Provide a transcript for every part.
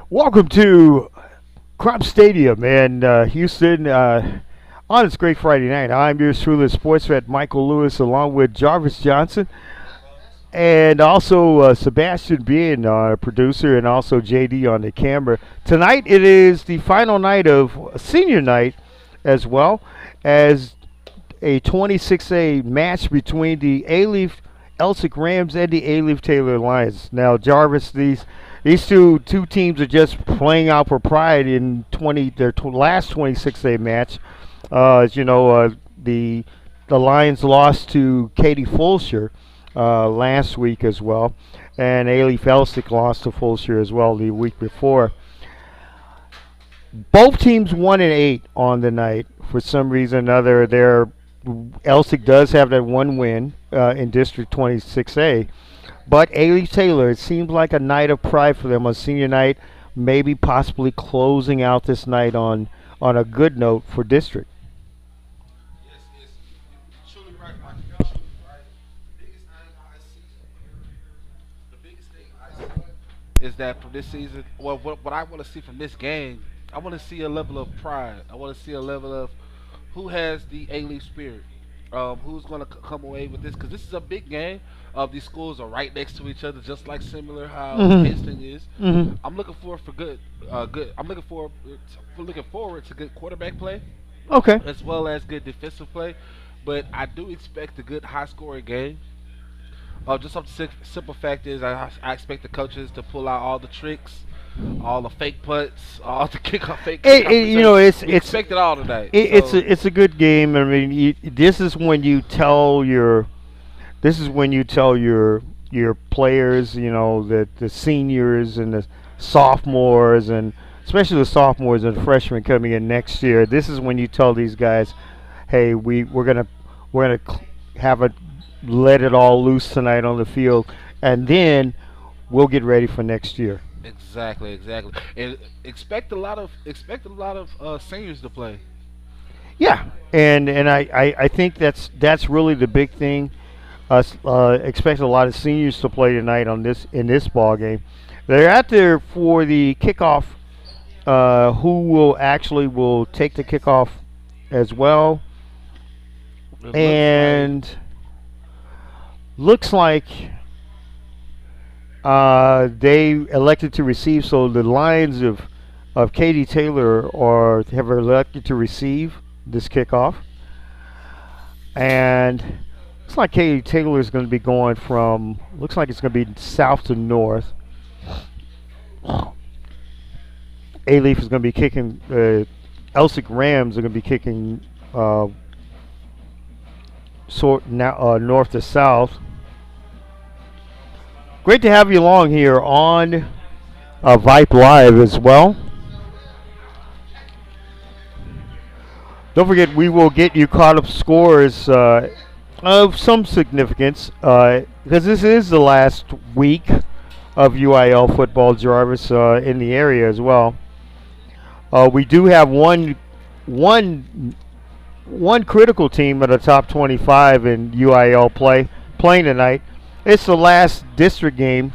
Welcome to Crop Stadium in Houston on this great Friday night. I'm your truly sports vet, Michael Lewis, along with Jarvis Johnson and also Sebastian Bean, our producer, and also JD on the camera. Tonight it is the final night of senior night as well as a 26A match between the A-Leaf Elsik Rams and the A-Leaf Taylor Lions. Now, Jarvis, these two teams are just playing out for pride in last 26A match. As you know, the Lions lost to Katie Fulsher last week as well, and A-Leaf Elsik lost to Fulsher as well the week before. Both teams 1-8 on the night. For some reason or another, Elsik does have that one win in District 26A. But A-Leaf Taylor, it seems like a night of pride for them on senior night, maybe possibly closing out this night on a good note for district. Yes, yes, you're truly right, Mike. You're absolutely right. The biggest thing I see is that from this season, well, what I want to see from this game, I want to see a level of pride. I want to see a level of who has the A-League spirit. Who's going to come away with this? Because this is a big game. These schools are right next to each other, just like similar how Mm-hmm. Kinston is. Mm-hmm. I'm looking for good, good. I'm looking forward to good quarterback play Okay. as well as good defensive play. But I do expect a good high scoring game. Just some simple fact is, I expect the coaches to pull out all the tricks, all the fake punts, all the fake kickoff You returns. know, We expect it all tonight. So it's a good game. I mean, this is when you tell your players, you know, the seniors and the sophomores, and especially the sophomores and freshmen coming in next year. This is when you tell these guys, hey, we're gonna have a let it all loose tonight on the field, and then we'll get ready for next year. exactly, exactly, and expect a lot of seniors to play. Yeah, and I think that's really the big thing. Expect a lot of seniors to play tonight on this ball game. They're out there for the kickoff. Who will take the kickoff as well, It looks like and looks like they elected to receive. So the Lions of Katie Taylor have elected to receive this kickoff, and looks like Katie Taylor is going to be going from. Looks like it's going to be south to north. A-Leaf is going to be kicking. Elsik Rams are going to be kicking north to south. Great to have you along here on Vype Live as well. Don't forget, we will get you caught up scores of some significance because this is the last week of UIL football, Jarvis, in the area as well. We do have one one critical team in the top 25 in UIL playing tonight. It's the last district game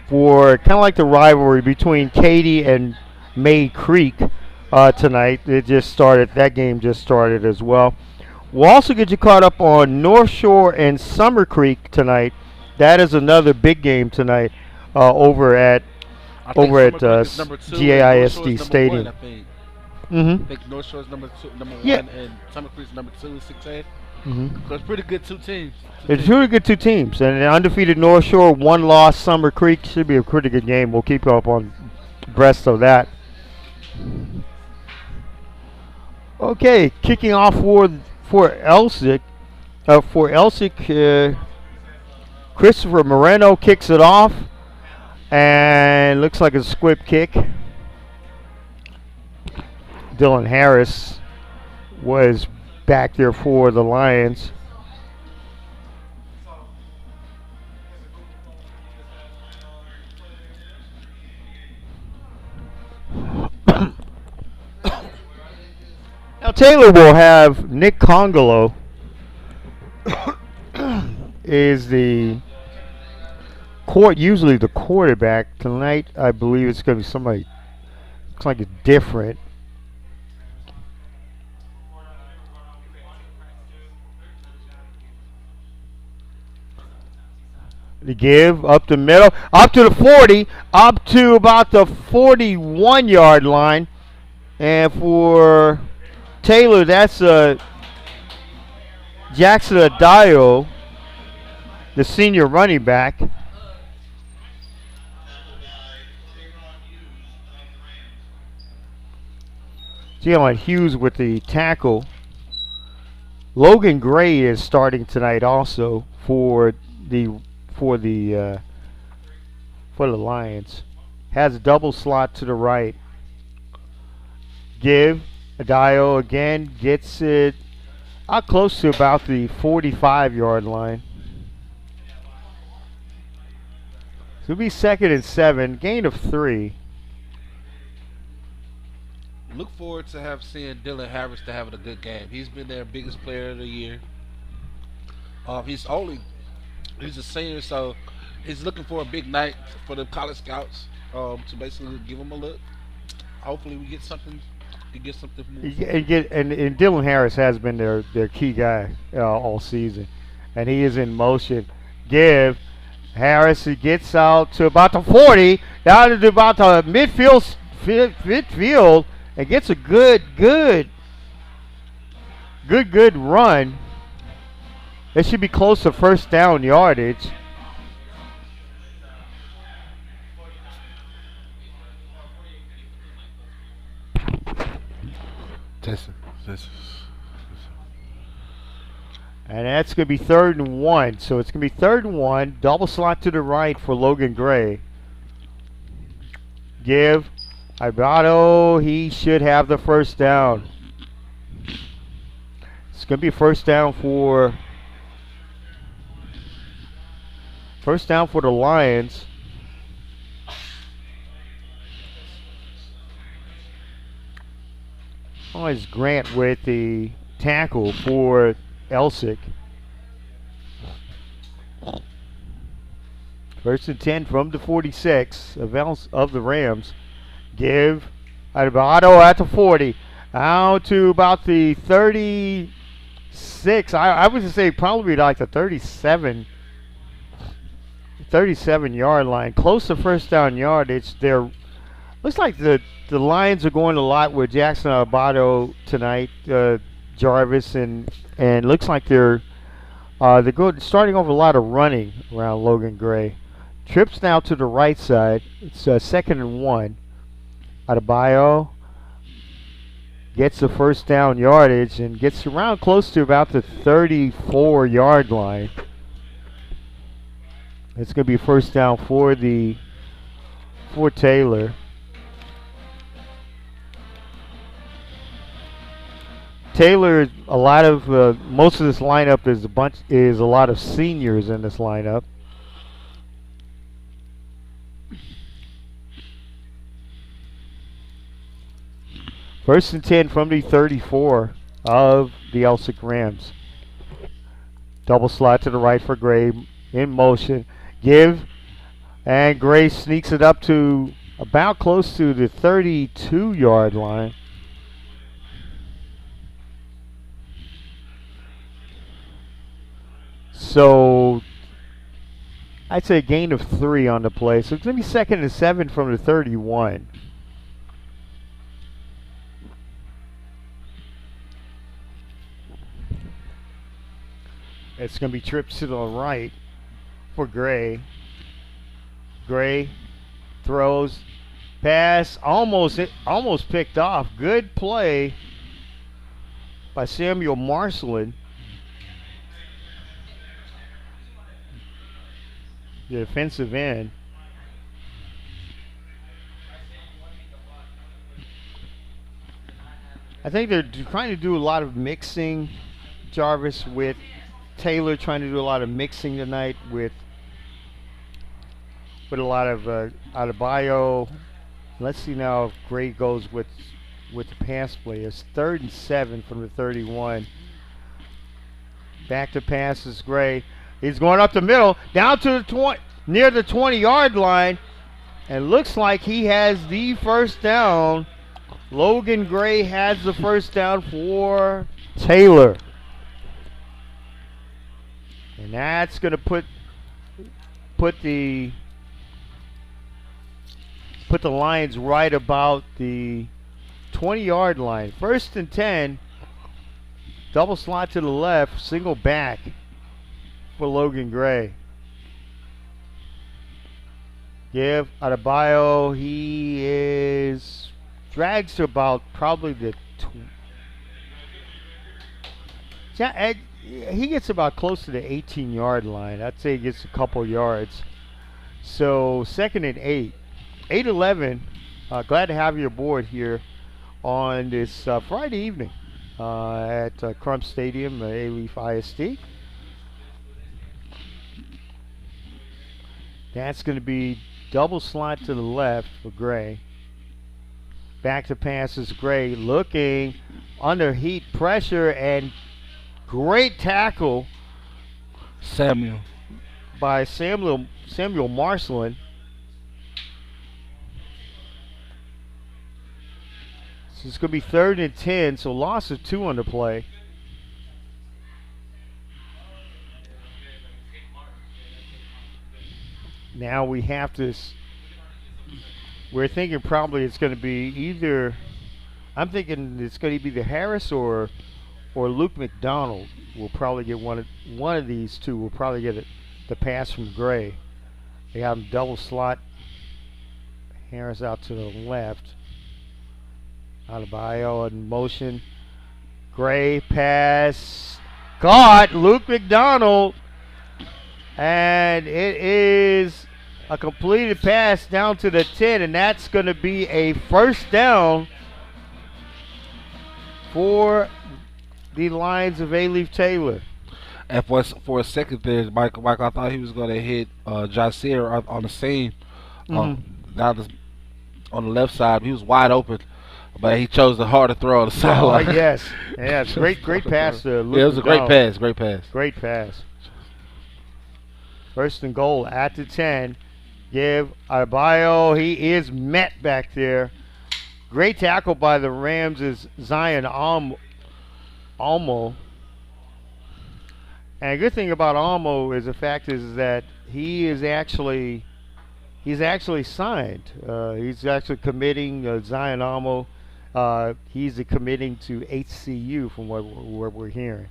for kind of like the rivalry between Katy and May Creek tonight. That game just started as well. We'll also get you caught up on North Shore and Summer Creek tonight. That is another big game tonight over at I think Summer Creek is number two and North Shore GAISD is number one. Stadium. I think. I Mm-hmm. think North Shore is number Yeah. one, and Summer Creek is number two in 6A. Mm-hmm. So it's pretty good two teams. Two It's teams. really good two teams, and an undefeated North Shore, one loss Summer Creek should be a pretty good game. We'll keep you up on breast of that. Okay, kicking off for Elsik. Christopher Moreno kicks it off, and looks like a squib kick. Dylan Harris was back there for the Lions. Now Taylor will have Nick Congolo, is the usually the quarterback. Tonight, I believe it's going to be somebody. Looks like it's different. The give up the middle, up to the 40, up to about the 41-yard line, and for Taylor, that's Jackson Adio, the senior running back. Jalen Hughes with the tackle. Logan Gray is starting tonight also the for the uh, for the Lions. Has a double slot to the right. Give Adio again, gets it out close to about the 45-yard line. So it'll be 2nd and 7, gain of 3. Look forward to seeing Dylan Harris to having a good game. He's been their biggest player of the year. He's a senior, so he's looking for a big night for the college scouts to basically give him a look. Hopefully, we get something. We get something moving. And Dylan Harris has been their key guy all season, and he is in motion. Give Harris, he gets out to about the 40, down to about the midfield, and gets a good run. It should be close to first down yardage. And that's going to be 3rd and 1. So it's going to be 3rd and 1. Double slot to the right for Logan Gray. Give. Ibardo, he should have the first down. It's going to be first down for the Lions. Oh, it's Grant with the tackle for Elsik. 1st and 10 from the 46 of the Rams. Give Ibardo at the 40. Out to about the 36. I would say probably like the 37-yard line. Close to first down yardage. Looks like the Lions are going a lot with Jackson Ibardo tonight. Jarvis and looks like they're starting over a lot of running around Logan Gray. Trips now to the right side. It's 2nd and 1. Adebayo gets the first down yardage and gets around close to about the 34-yard line. It's going to be first down for Taylor. Taylor, most of this lineup is a lot of seniors in this lineup. First and 10 from the 34 of the Elsik Rams. Double slot to the right for Gray in motion. Give, and Gray sneaks it up to about close to the 32-yard line. So I'd say a gain of 3 on the play. So it's going to be 2nd and 7 from the 31. It's going to be trips to the right for Gray. Gray throws, pass, almost picked off. Good play by Samuel Marcelin. The defensive end. I think they're trying to do a lot of mixing, Jarvis, with Taylor trying to do a lot of mixing tonight with a lot of Adebayo. Let's see now if Gray goes with the pass play. It's 3rd and 7 from the 31. Back to pass is Gray. He's going up the middle, down to the 20. near the 20-yard line, and looks like he has the first down. Logan Gray has the first down for Taylor. And that's going to put the Lions right about the 20-yard line. First and 10. Double slot to the left, single back for Logan Gray. Give Adebayo, he is drags to about probably the he gets about close to the 18-yard line. I'd say he gets a couple yards. So 2nd and 8. 8-11. Glad to have you aboard here on this Friday evening at Crump Stadium, A-Leaf ISD. That's going to be double slot to the left for Gray. Back to pass is Gray, looking under heat pressure, and great tackle by Samuel Marcelin. So it's going to be 3rd and 10, so loss of 2 on the play. Now we have to. We're thinking probably it's going to be either. I'm thinking it's going to be either Harris or Luke McDonald. Will probably get one of these two. Will probably get the pass from Gray. They have him double slot. Harris out to the left. Adebayo in motion. Gray pass. Caught. Luke McDonald. And it is a completed pass down to the 10, and that's going to be a first down for the Lions of A-Leaf Taylor. And for a second there, Mike, I thought he was going to hit Jasier on the seam down on the left side. He was wide open, but he chose the harder throw on the sideline. Yes. Great pass to Luke. Yeah, it was a McDonald. Great pass. First and goal at the 10. Give Adebayo. He is met back there. Great tackle by the Rams is Zion Almo. And a good thing about Almo is the fact is that he's actually signed. He's actually committing Zion Almo. He's committing to HCU from what we're hearing.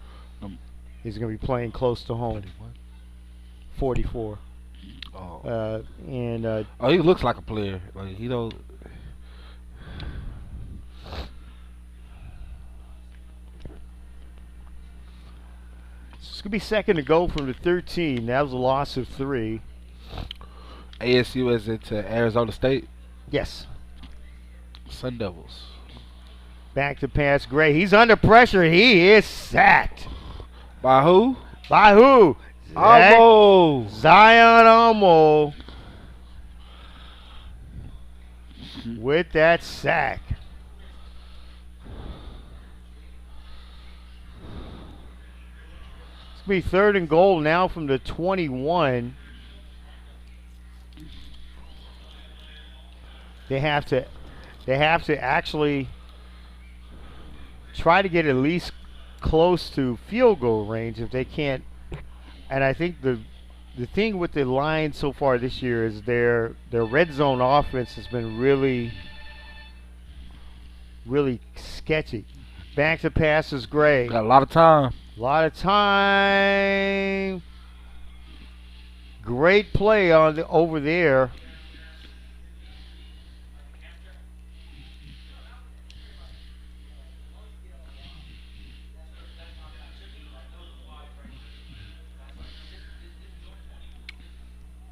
He's going to be playing close to home. 44. He looks like a player. Like he don't. It's gonna be 2nd to go from the 13. That was a loss of 3. ASU is it to Arizona State? Yes. Sun Devils. Back to pass Gray. He's under pressure. He is sacked. By who? Almo. Zion Almo with that sack. It's going to be 3rd and goal now from the 21. They have to actually try to get at least close to field goal range if they can't. And I think the thing with the Lions so far this year is their red zone offense has been really sketchy. Back to passes Gray. Got a lot of time. Great play over there.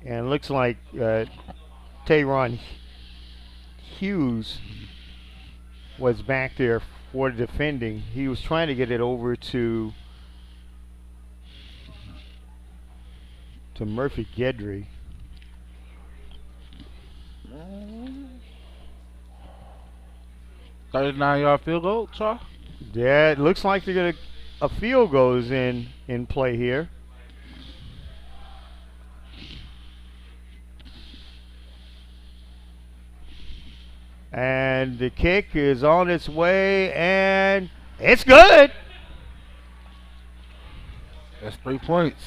And it looks like Tayron Hughes was back there for defending. He was trying to get it over to Murphy Gedry. 39-yard field goal, Charles? Yeah, it looks like they're gonna a field goal is in play here. And the kick is on its way, and it's good. That's 3 points.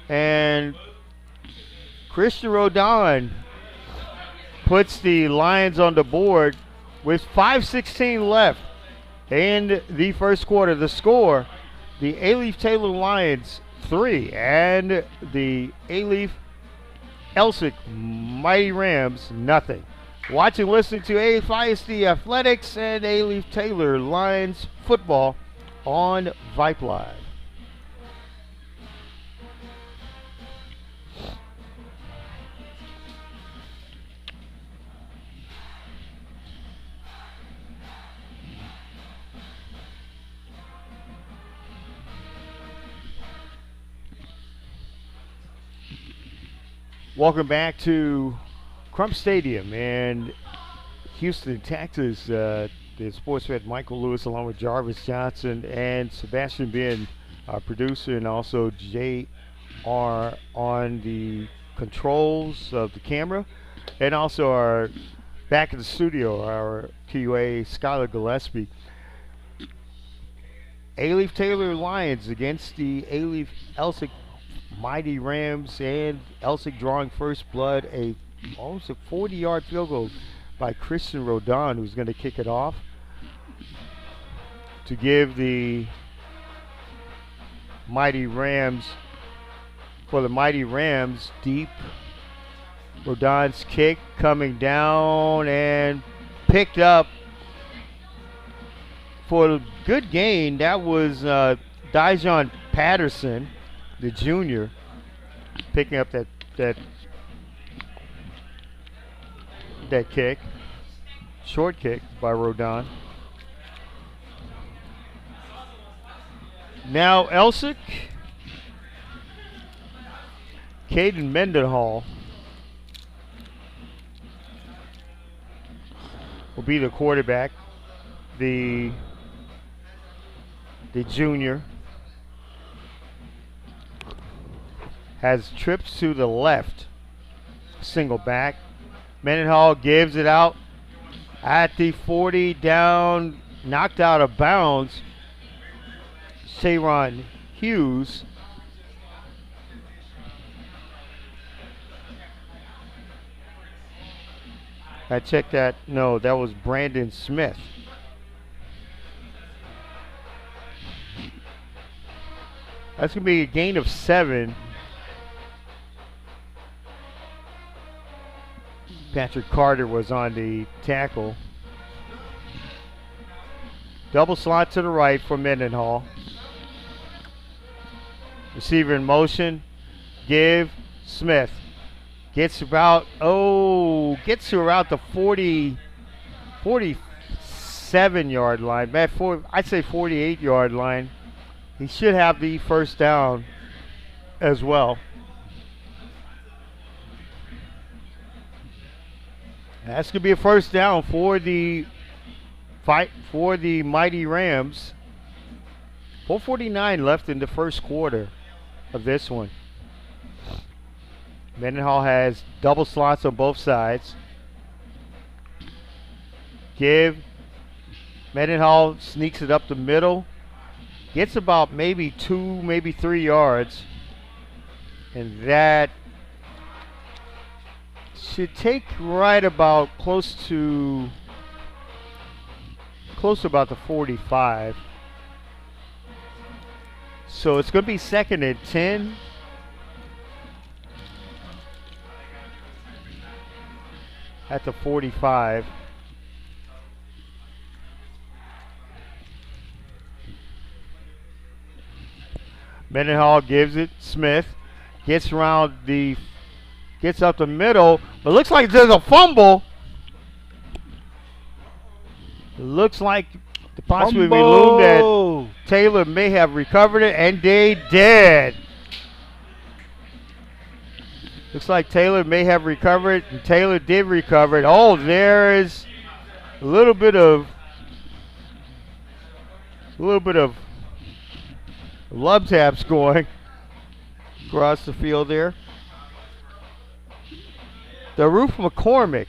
And Christian Rodon puts the Lions on the board with 5:16 left in the first quarter. The score, the Alief Taylor Lions 3 and the Alief Elsik Mighty Rams nothing. Watching, listening to Alief ISD Athletics and Alief Taylor Lions football on Vype Live. Welcome back to Crump Stadium in Houston, Texas. The sports vet Michael Lewis, along with Jarvis Johnson and Sebastian Ben, our producer, and also JR on the controls of the camera, and also our back in the studio, our QA Skylar Gillespie. Alief Taylor Lions against the Alief Elsik Mighty Rams, and Elsik drawing first blood, almost a 40-yard field goal by Christian Rodon, who's going to kick it off to give the Mighty Rams, for the Mighty Rams, deep. Rodon's kick coming down and picked up for a good gain. That was Dijon Patterson, the junior, picking up that kick, short kick by Rodon. Now Elsik, Caden Mendenhall will be the quarterback, the junior. Has trips to the left, single back. Mendenhall gives it out at the 40, down, knocked out of bounds. Sharon Hughes. I checked that. No, that was Brandon Smith. That's going to be a gain of 7. Patrick Carter was on the tackle. Double slot to the right for Mendenhall. Receiver in motion. Give. Smith. Gets to about the 47-yard line. I'd say 48-yard line. He should have the first down as well. That's going to be a first down for the Mighty Rams. 4:49 left in the first quarter of this one. Mendenhall has double slots on both sides. Mendenhall sneaks it up the middle. Gets about maybe 2, maybe 3 yards. And that should take right about close to about the 45. So it's going to be 2nd and 10. At the 45. Mendenhall gives it. Smith gets up the middle, but looks like there's a fumble. It looks like the possibility loomed that Taylor may have recovered it, and they did. Looks like Taylor may have recovered, and Taylor did recover it. Oh, there is a little bit of love taps going across the field there. The Roof McCormick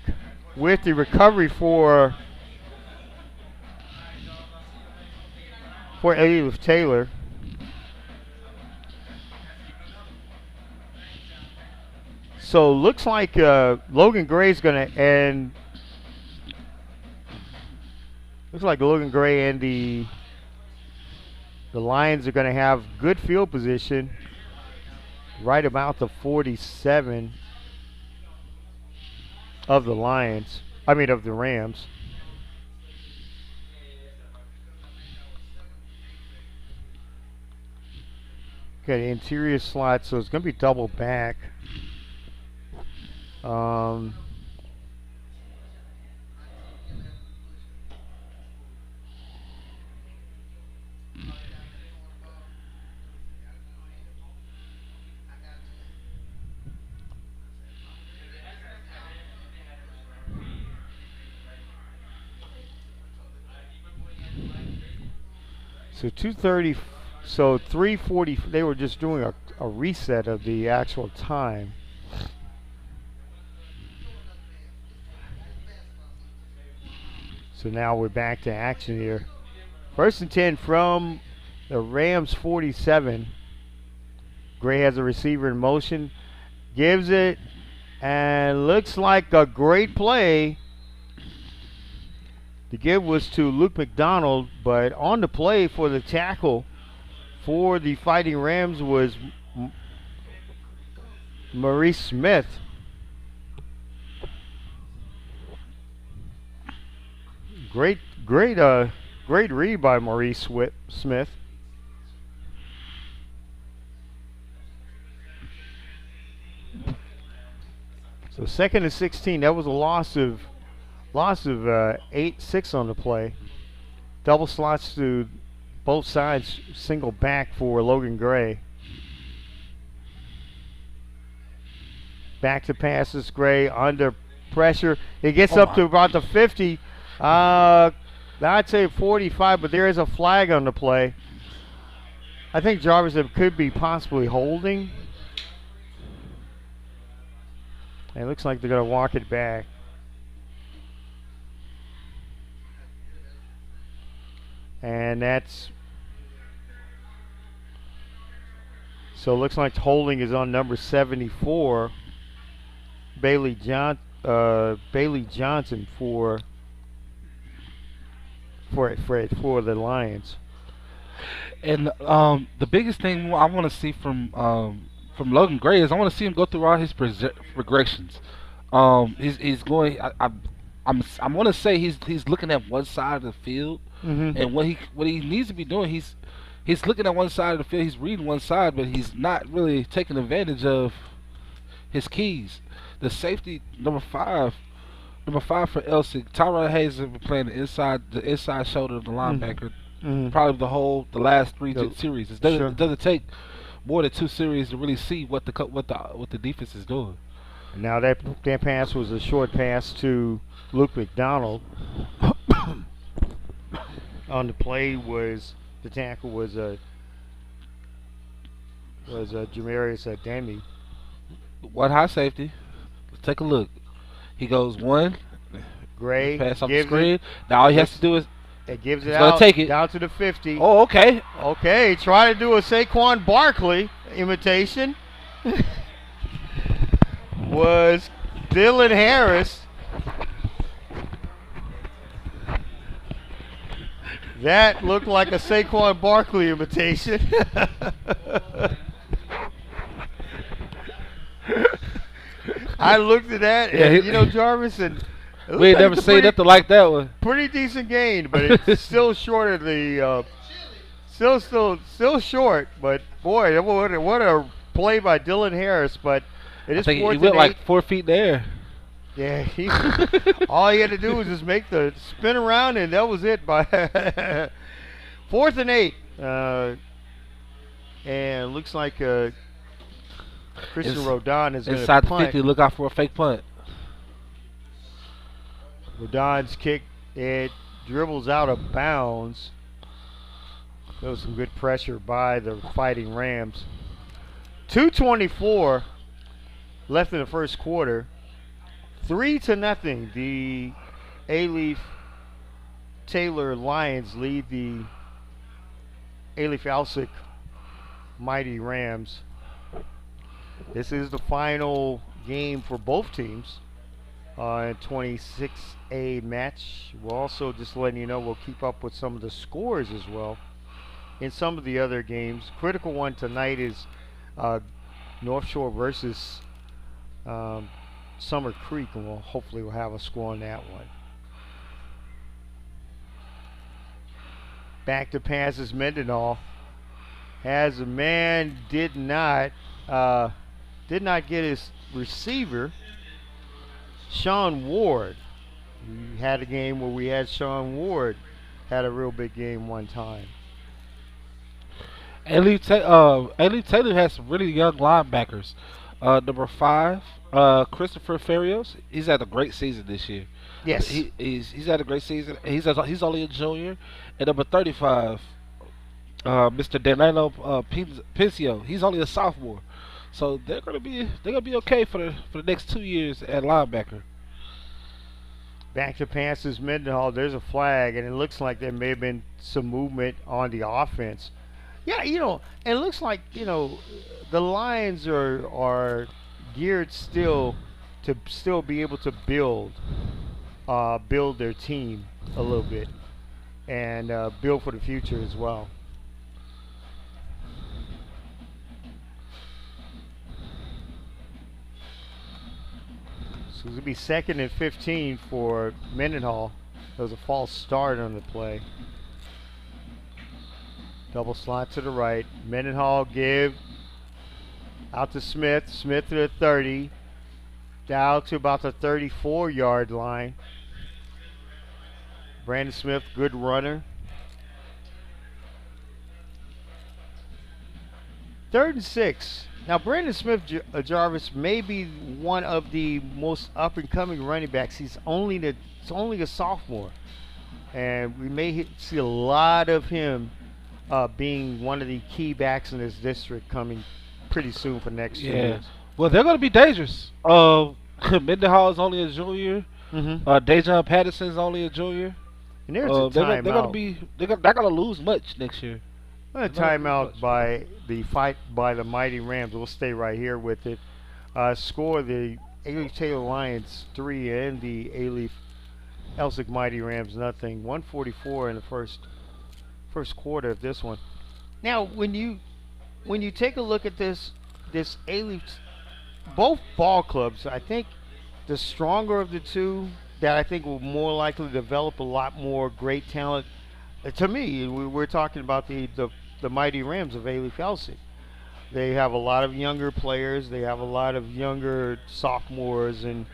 with the recovery for Elliot Taylor. So looks like Logan Gray's going to end. Looks like Logan Gray and the Lions are going to have good field position right about the 47 of the Lions. I mean of the Rams. Okay, interior slot, so it's going to be double back. So 2:30, so 3:40. They were just doing a reset of the actual time. So now we're back to action here. First and 10 from the Rams 47. Gray has a receiver in motion, gives it, and looks like a great play. The give was to Luke McDonald, but on the play for the tackle for the Fighting Rams was Maurice Smith. Great read by Maurice Smith. So 2nd and 16. That was a loss of 8-6 on the play. Double slots to both sides, single back for Logan Gray. Back to passes, Gray under pressure. He gets up to about the 50. I'd say 45, but there is a flag on the play. I think Jarvis could be possibly holding. And it looks like they're going to walk it back. And that's, so it looks like holding is on number 74, Bailey Johnson for the Lions. And the biggest thing I want to see from Logan Gray is I want to see him go through all his progressions. He's going. I'm going to say he's looking at one side of the field, and what he needs to be doing, he's looking at one side of the field. He's reading one side, but he's not really taking advantage of his keys. The safety number five for Elsik, Tyrod Hayes has been playing the inside shoulder of the linebacker, probably the last three series. It doesn't take more than 2 series to really see what the defense is doing. Now that pass was a short pass to Luke McDonald. On the play the tackle was Jamarius Demi. What high safety? Let's take a look. He goes one. Gray pass off the screen. Now all he has to do is gives it out. Take it down to the 50. Oh, okay. Okay, try to do a Saquon Barkley imitation. Was Dylan Harris. That looked like a Saquon Barkley imitation. I looked at that, and Jarvis, and we ain't never seen nothing like that one. Pretty decent gain, but it's still short of the, still short. But boy, what a play by Dylan Harris. But it is 4th and 8. He went like 4 feet in the air. Yeah, all he had to do was just make the spin around, and that was it. By 4th and 8, and looks like Christian Rodon is going to punt. Inside the 50, look out for a fake punt. Rodon's kick, it dribbles out of bounds. There was some good pressure by the Fighting Rams. 2:24 left in the first quarter. 3-0. The A-Leaf Taylor Lions lead the A-Leaf Elsik Mighty Rams. This is the final game for both teams. 26A match. We'll also just letting you know we'll keep up with some of the scores as well in some of the other games. Critical one tonight is North Shore versus um, Summer Creek, and we'll have a score on that one. Back to passes Mendenhall. As a man did not get his receiver, Sean Ward. We had a game where we had Sean Ward had a real big game one time. Elite Taylor has some really young linebackers. Number 5, Christopher Ferrios. He's had a great season this year. Yes. He's had a great season. He's only a junior. And number 35, Mr. Danilo Pincio. He's only a sophomore. So they're gonna be okay for the next 2 years at linebacker. Back to passes Mendenhall. There's a flag, and it looks like there may have been some movement on the offense. Yeah, and it looks like the Lions are geared still to still be able to build their team a little bit and build for the future as well. So it's going to be 2nd and 15 for Mendenhall. There was a false start on the play. Double slot to the right. Mendenhall give out to Smith. Smith to the 30. Down to about the 34-yard line. Brandon Smith, good runner. 3rd and 6. Now, Brandon Smith Jarvis may be one of the most up-and-coming running backs. He's only a sophomore, and we may see a lot of him being one of the key backs in this district coming pretty soon for next year. Well, they're going to be dangerous. Mendenhall is only a junior. Dejon Patterson's only a junior. And there's a timeout. They're not going to lose much next year. A timeout by the fight by the Mighty Rams. We'll stay right here with it. Score the A-Leaf Taylor Lions 3 and the A-Leaf Elsik Mighty Rams nothing. 1:44 in the first quarter of this one. Now, when you take a look at this A-Leaf, both ball clubs, I think the stronger of the two that I think will more likely develop a lot more great talent. To me, we're talking about the Mighty Rams of A-Leaf Elsik. They have a lot of younger players. They have a lot of younger sophomores and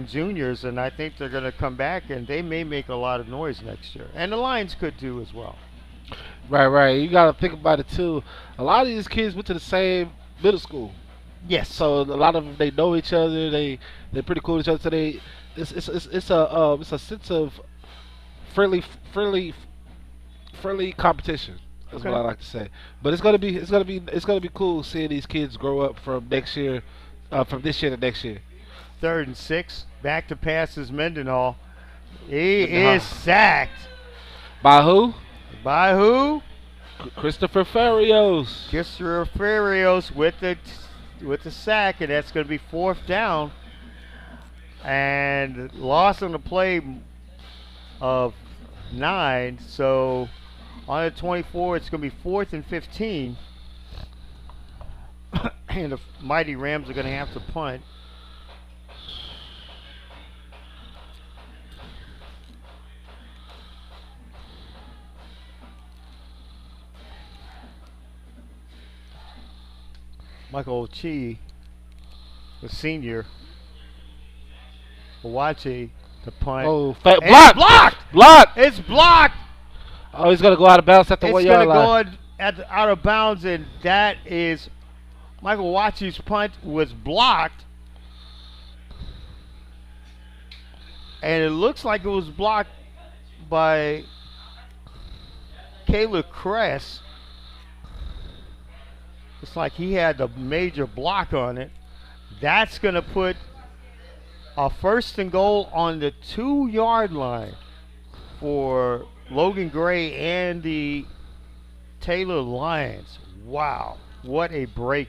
juniors, and I think they're going to come back, and they may make a lot of noise next year. And the Lions could too as well. Right. You got to think about it too. A lot of these kids went to the same middle school. Yes. So a lot of them, they know each other. They're pretty cool with each other. So it's a sense of friendly competition. That's what I like to say. But it's gonna be cool seeing these kids grow up from this year to next year. 3rd and 6. Back to passes Mendenhall. He is sacked. By who? By who? Christopher Ferrios. Christopher Ferrios with the sack, and that's going to be 4th down. And loss on the play of 9. So on the 24, it's going to be 4th and 15. And the Mighty Rams are going to have to punt. Michael Chi, the senior, Wachi, the punt. Oh, blocked! Blocked! It's blocked! Oh, he's going to go out of bounds at the 1 yard line. It's going to go out of bounds, and that is Michael Wachi's punt was blocked. And it looks like it was blocked by Kayla Kress. It's like he had a major block on it. That's going to put A first and goal on the 2 yard line for Logan Gray and the Taylor Lions. Wow, what a break.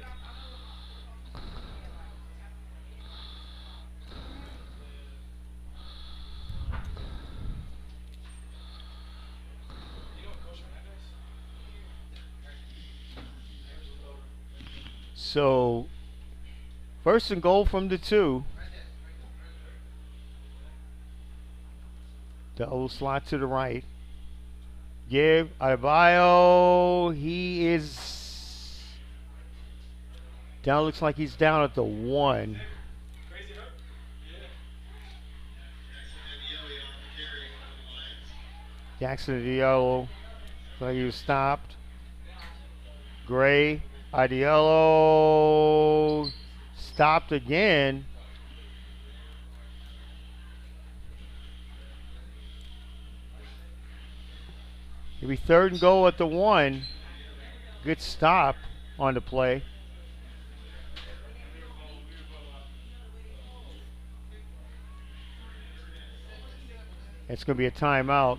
So, first and goal from the 2. The old slot to the right. Give Adebayo. He is down. Looks like he's down at the 1. Jackson Adiello. Like he was stopped. Gray. Adiello. Stopped again. It'll be third and goal at the 1. Good stop on the play. It's going to be a timeout.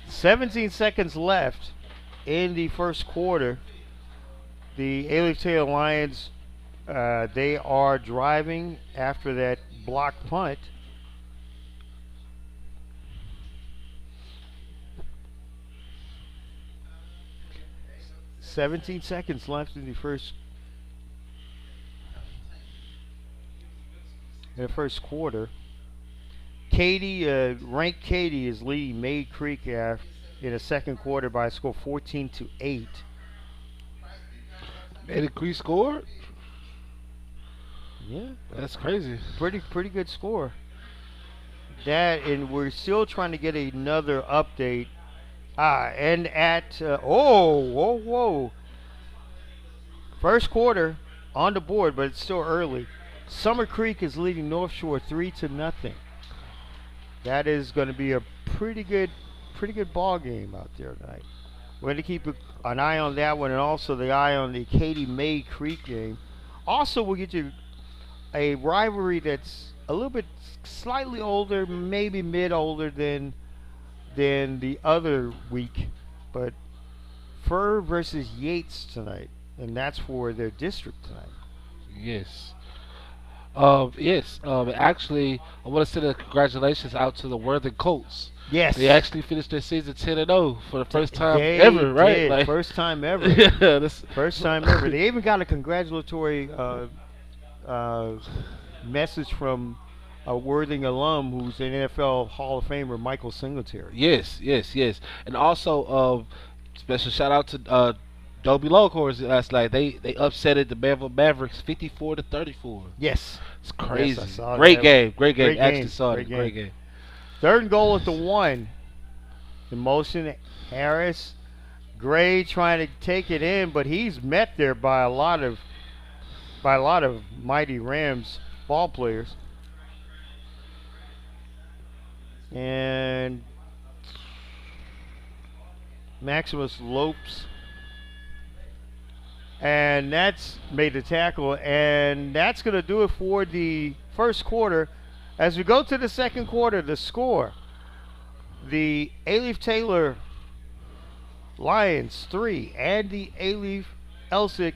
17 seconds left in the first quarter. The A-Leaf Taylor Lions, they are driving after that blocked punt. "17 seconds left in the first quarter. Katy, ranked Katy is leading Maid Creek in the second quarter by a score 14-8. Maid Creek scored? Yeah, That's crazy. pretty good score. That, and we're still trying to get another update. And at whoa. First quarter on the board, but it's still early. Summer Creek is leading North Shore 3-0. That is going to be a pretty good ball game out there tonight. We're going to keep an eye on that one, and also the eye on the Katy May Creek game. Also, we'll get you a rivalry that's a little bit slightly older, maybe mid older than the other week, but Fur versus Yates tonight, and that's for their district tonight. Yes. Yes. Actually, I want to send a congratulations out to the Worthing Colts. Yes, They actually finished their season 10-0 for the first time they ever, right? did. First time ever. Yeah, that's, First time ever. They even got a congratulatory message from a Worthing alum who's an NFL Hall of Famer, Michael Singletary. yes. And also, special shout out to Dobie Longhorns last night. They upsetted the Manville Mavericks 54-34. Yes. It's crazy. I saw Great that. game. Great Actually game. saw Great it. Great game. Third and goal at the 1. In motion, Harris. Gray trying to take it in, but he's met there by a lot of mighty Rams ball players. And Maximus Lopes. And that's made the tackle, and that's going to do it for the first quarter. As we go to the second quarter, the score: the A-Leaf Taylor Lions 3 and the A-Leaf Elsik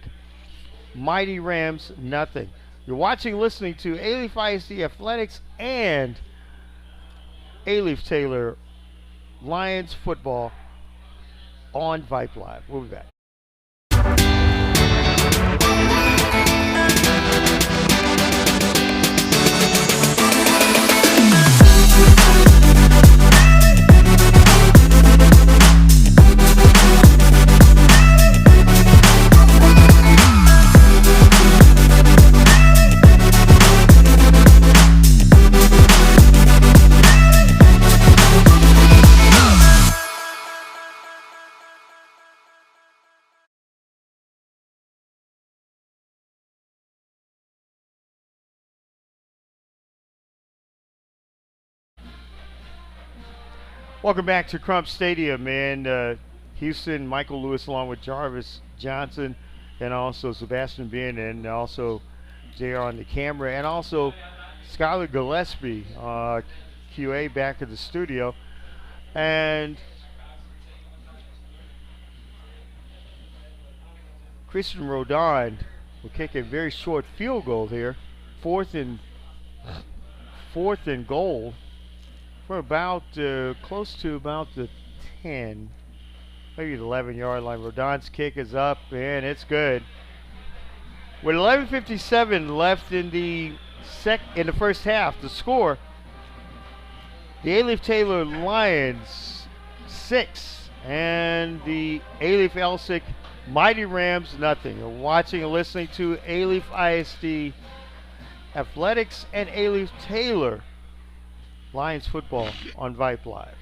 Mighty Rams nothing. You're watching, listening to A-Leaf ISD Athletics and A-Leaf Taylor Lions football on Vype Live. We'll be back. Welcome back to Crump Stadium, and Houston, Michael Lewis, along with Jarvis Johnson, and also Sebastian Ben, and also JR on the camera, and also Skylar Gillespie, QA, back at the studio. And Christian Rodon will kick a very short field goal here. Fourth and goal for about close to about the 10, maybe the 11-yard line. Rodon's kick is up and it's good. With 11:57 left in the first half, the score: the Alief Taylor Lions 6 and the Alief Elsik Mighty Rams nothing. You're watching and listening to Alief ISD Athletics and Alief Taylor Lions football on Vype Live.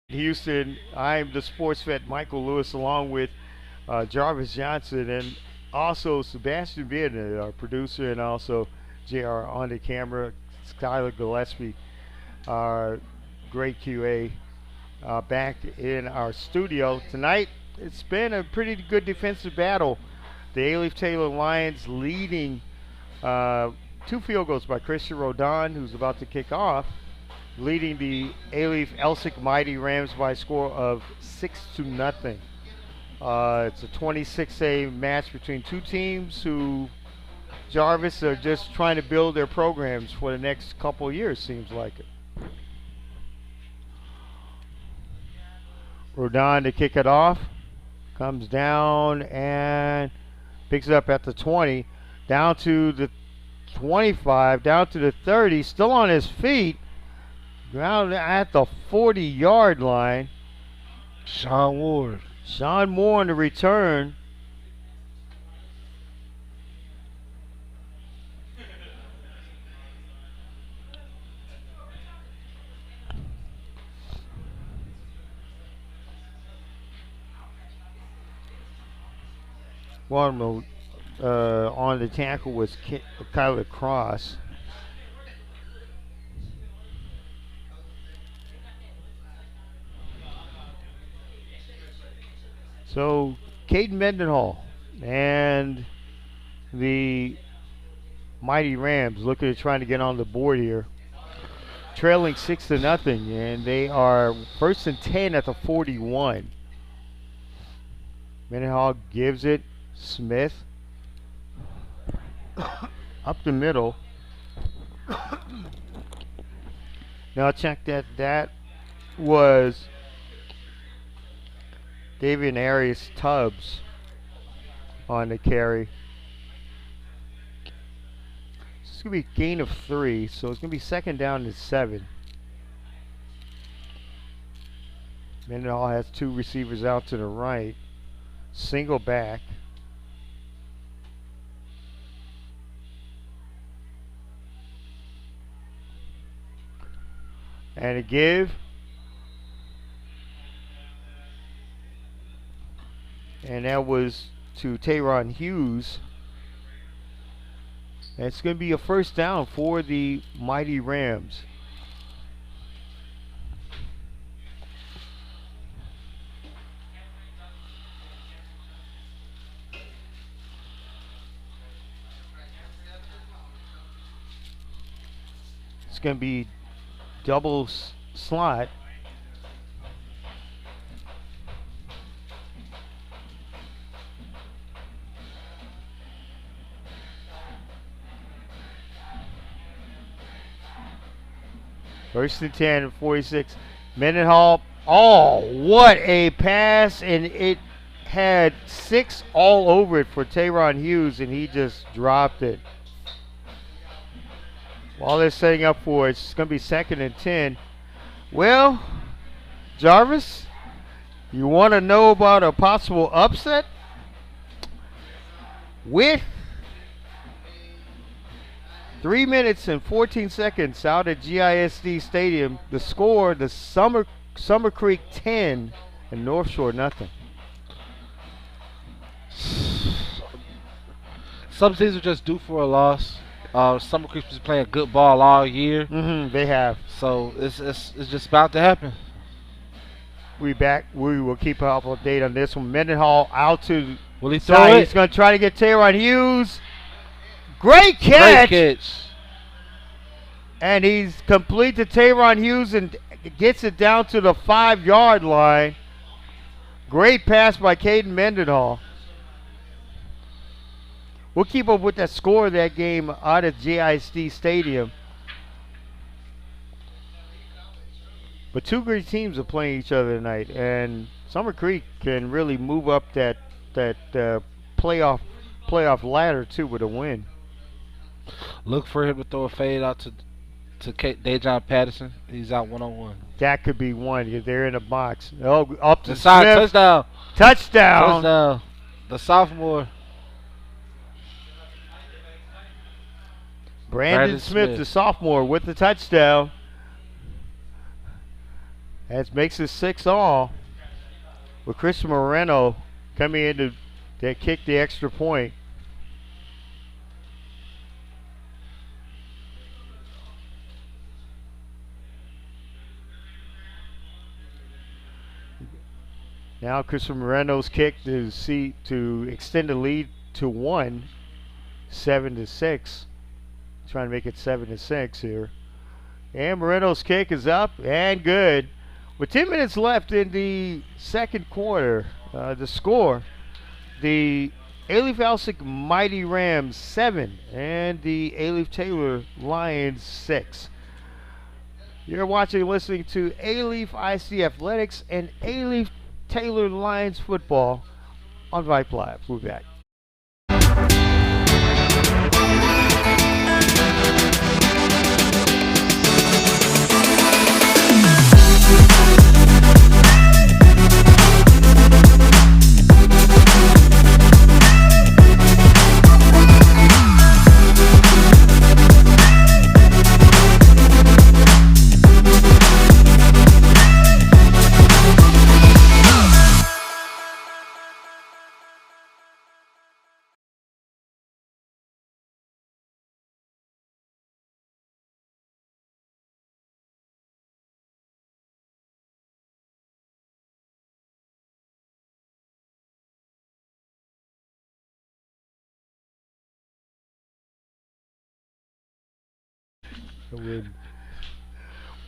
Houston, I'm the sports vet Michael Lewis, along with Jarvis Johnson and also Sebastian Vieta, our producer, and also JR on the camera, Skylar Gillespie, our great QA, back in our studio tonight. It's been a pretty good defensive battle. The Alief Taylor Lions leading 2 field goals by Christian Rodon, who's about to kick off, leading the Alief Elsik Mighty Rams by a score of 6-0. It's a 26-A match between two teams who, Jarvis, are just trying to build their programs for the next couple of years, seems like it. Rodon to kick it off. Comes down and picks it up at the 20. Down to the 25. Down to the 30. Still on his feet. Ground at the 40-yard line. Sean Ward. Sean Moore on the return. One on the tackle was Kyler Cross. So Caden Mendenhall and the Mighty Rams looking at trying to get on the board here, trailing 6-0, and they are 1st and 10 at the 41. Mendenhall gives it. Smith up the middle. Now check that. That was David Arias Tubbs on the carry. It's going to be a gain of 3, so it's going to be 2nd down to 7. Mendenhall has 2 receivers out to the right. Single back. And a give. And that was to Tayron Hughes. And it's going to be a 1st down for the Mighty Rams. It's going to be double slot. First and 10, 46. Mendenhall. Oh, what a pass. And it had 6 all over it for Tayron Hughes, and he just dropped it. While they're setting up for it, it's going to be 2nd and 10. Well, Jarvis, you want to know about a possible upset? With 3 minutes and 14 seconds out at GISD Stadium, the score, the Summer Creek 10 and North Shore nothing. Some teams are just due for a loss. Summer Creek's been playing good ball all year, They have. so it's just about to happen. We back. We will keep up update on this one. Mendenhall out to Will he throw side. it? He's going to try to get Tayron Hughes. Great Great catch. catch. And he's complete to Tayron Hughes and gets it down to the 5-yard line. Great pass by Caden Mendenhall. We'll keep up with that score of that game out at GISD Stadium. But two great teams are playing each other tonight, and Summer Creek can really move up that playoff ladder too with a win. Look for him to throw a fade out to Dejon Patterson. He's out 1-on-1. That could be one because they're in the box. Oh, up to Inside Smith. touchdown. Touchdown. Touchdown. The sophomore. Brandon Smith, the sophomore, with the touchdown. That makes it 6-all. With Chris Moreno coming in to kick the extra point. Now Chris Moreno's kick to extend the lead to 1, 7-6. Trying to make it 7-6 here. And Moreno's kick is up and good. With 10 minutes left in the second quarter, the score, the Alief Elsik Mighty Rams 7 and the Alief Taylor Lions 6. You're watching and listening to Alief IC Athletics and Alief Taylor Lions football on Vype Live. We'll be back.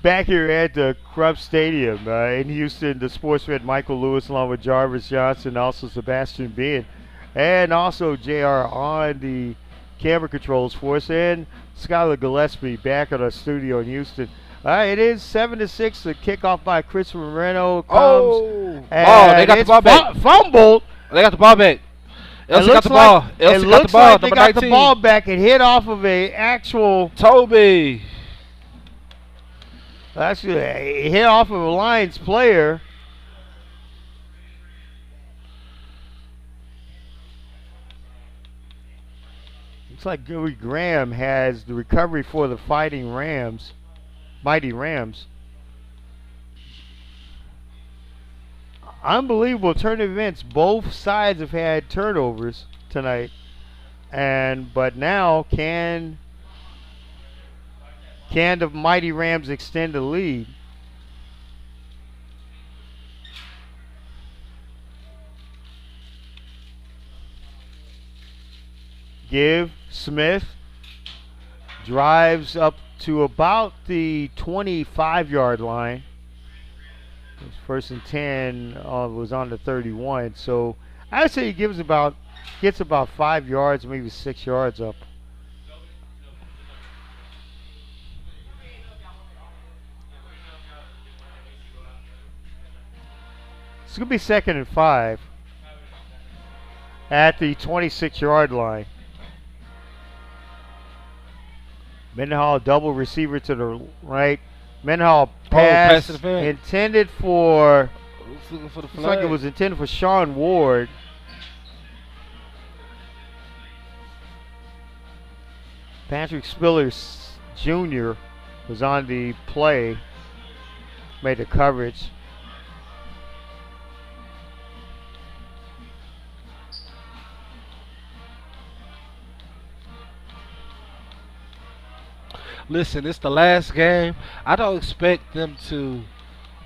Back here at the Krupp Stadium in Houston, the sportsman Michael Lewis along with Jarvis Johnson, also Sebastian Bean, and also JR on the camera controls for us, and Skylar Gillespie back at our studio in Houston. It is 7-6. The kickoff by Chris Moreno comes. They got the ball back. Fumbled. They got the ball back. Elsik got the ball. It looks like they got the ball back. It hit off of a actual Toby. Actually, it hit off of a Lions player. Looks like Gary Graham has the recovery for the Fighting Rams, Mighty Rams. Unbelievable turn of events. Both sides have had turnovers tonight, but now can the Mighty Rams extend the lead? Give Smith drives up to about the 25-yard line. His first and 10 was on the 31. So I would say he gets about 5 yards, maybe 6 yards up. It's going to be 2nd and 5 at the 26-yard line. Mendenhall double receiver to the right. Mendenhall pass intended for, looks like it was intended for Sean Ward. Patrick Spiller Jr. was on the play, made the coverage. Listen, it's the last game. I don't expect them to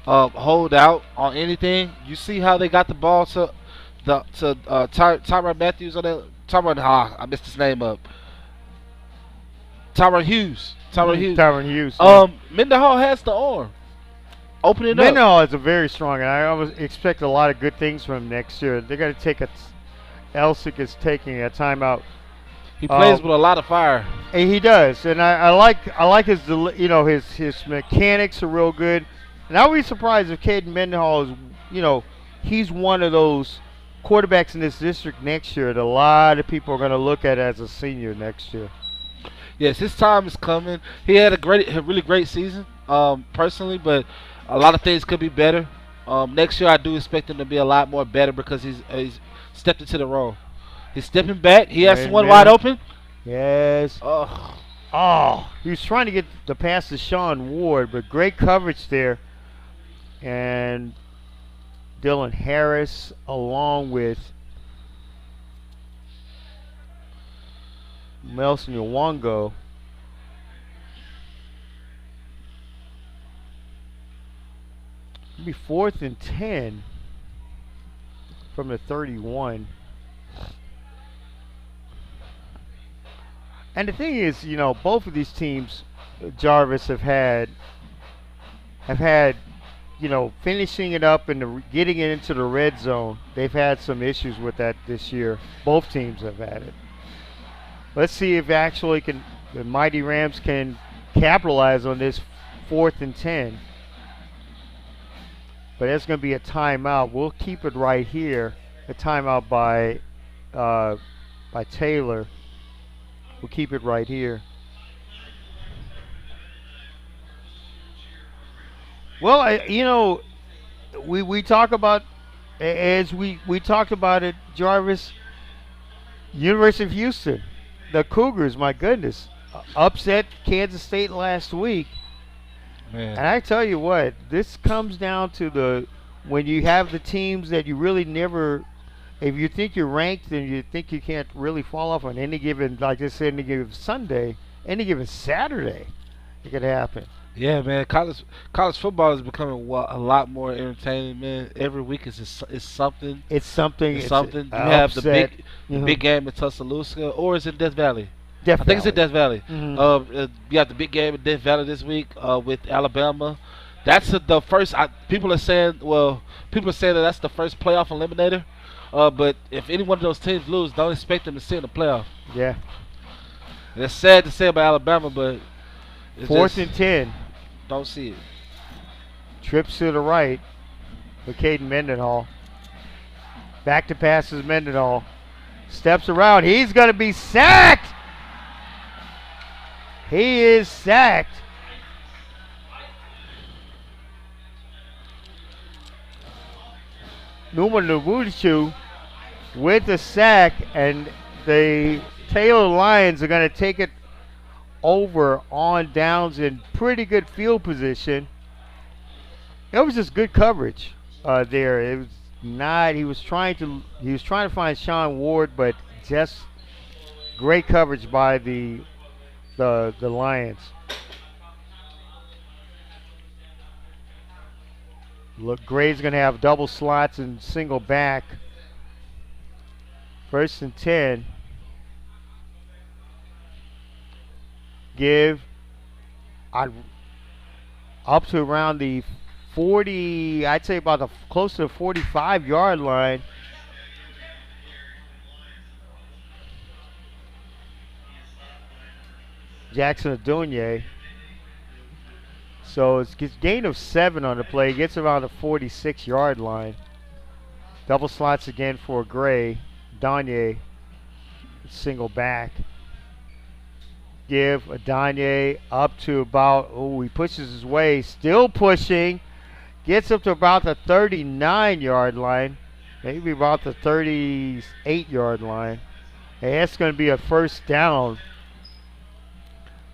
hold out on anything. You see how they got the ball to Tyron Matthews on that. I missed his name up. Tyron Hughes. Tyron Hughes. Tyron Hughes. Yeah. Mendenhall has the arm. Open it up. Mendenhall is a very strong, and I always expect a lot of good things from him next year. They're going to take a. Elsik is taking a timeout. He plays with a lot of fire. And he does, and I like his his mechanics are real good, and I would be surprised if Caden Mendenhall is he's one of those quarterbacks in this district next year that a lot of people are going to look at as a senior next year. Yes, his time is coming. He had a really great season, personally, but a lot of things could be better. Next year, I do expect him to be a lot more better because he's stepped into the role. He's stepping back. He has someone wide open. Yes. Oh, Oh, he was trying to get the pass to Sean Ward, but great coverage there. And Dylan Harris along with Melson Nwongo. It'll be 4th and 10 from the 31. And the thing is, both of these teams, Jarvis, have had, finishing it up and getting it into the red zone. They've had some issues with that this year. Both teams have had it. Let's see if actually the Mighty Rams can capitalize on this 4th and 10. But there's going to be a timeout. We'll keep it right here. A timeout by Taylor. We'll keep it right here. Well, we talk about as we talked about it, Jarvis. University of Houston, the Cougars. My goodness, upset Kansas State last week. man. And I tell you what, this comes down to when you have the teams that you really never. If you think you're ranked and you think you can't really fall off on any given, like I said, any given Sunday, any given Saturday, it could happen. Yeah, man. College football is becoming a lot more entertaining, man. Every week is something. It's something. It's It's something. You a have upset. the big game in Tuscaloosa, or is it Death Valley? I think it's in Definitely. Death Valley. Mhm. You have the big game in Death Valley this week with Alabama. That's the first. People are saying, that that's the first playoff eliminator. But if any one of those teams lose, don't expect them to sit in the playoff. Yeah. And it's sad to say about Alabama, but it's 4th just and 10. don't see it. Trips to the right for Caden Mendenhall. Back to passes Mendenhall. Steps around. He's going to be sacked. He is sacked. Numa Nwuchu with the sack, and the Taylor Lions are going to take it over on downs in pretty good field position. It was just good coverage there. It was not. He was trying to find Sean Ward, but just great coverage by the Lions. Look, Gray's going to have double slots and single back. 1st and 10. Give up to around the 40, I'd say about close to the 45-yard line. Jackson Adunye. So it's gain of 7 on the play. Gets around the 46-yard line. Double slots again for Gray. Danye, single back. Give Adanye up to about, he pushes his way. Still pushing. Gets up to about the 39-yard line. Maybe about the 38-yard line. And that's going to be a 1st down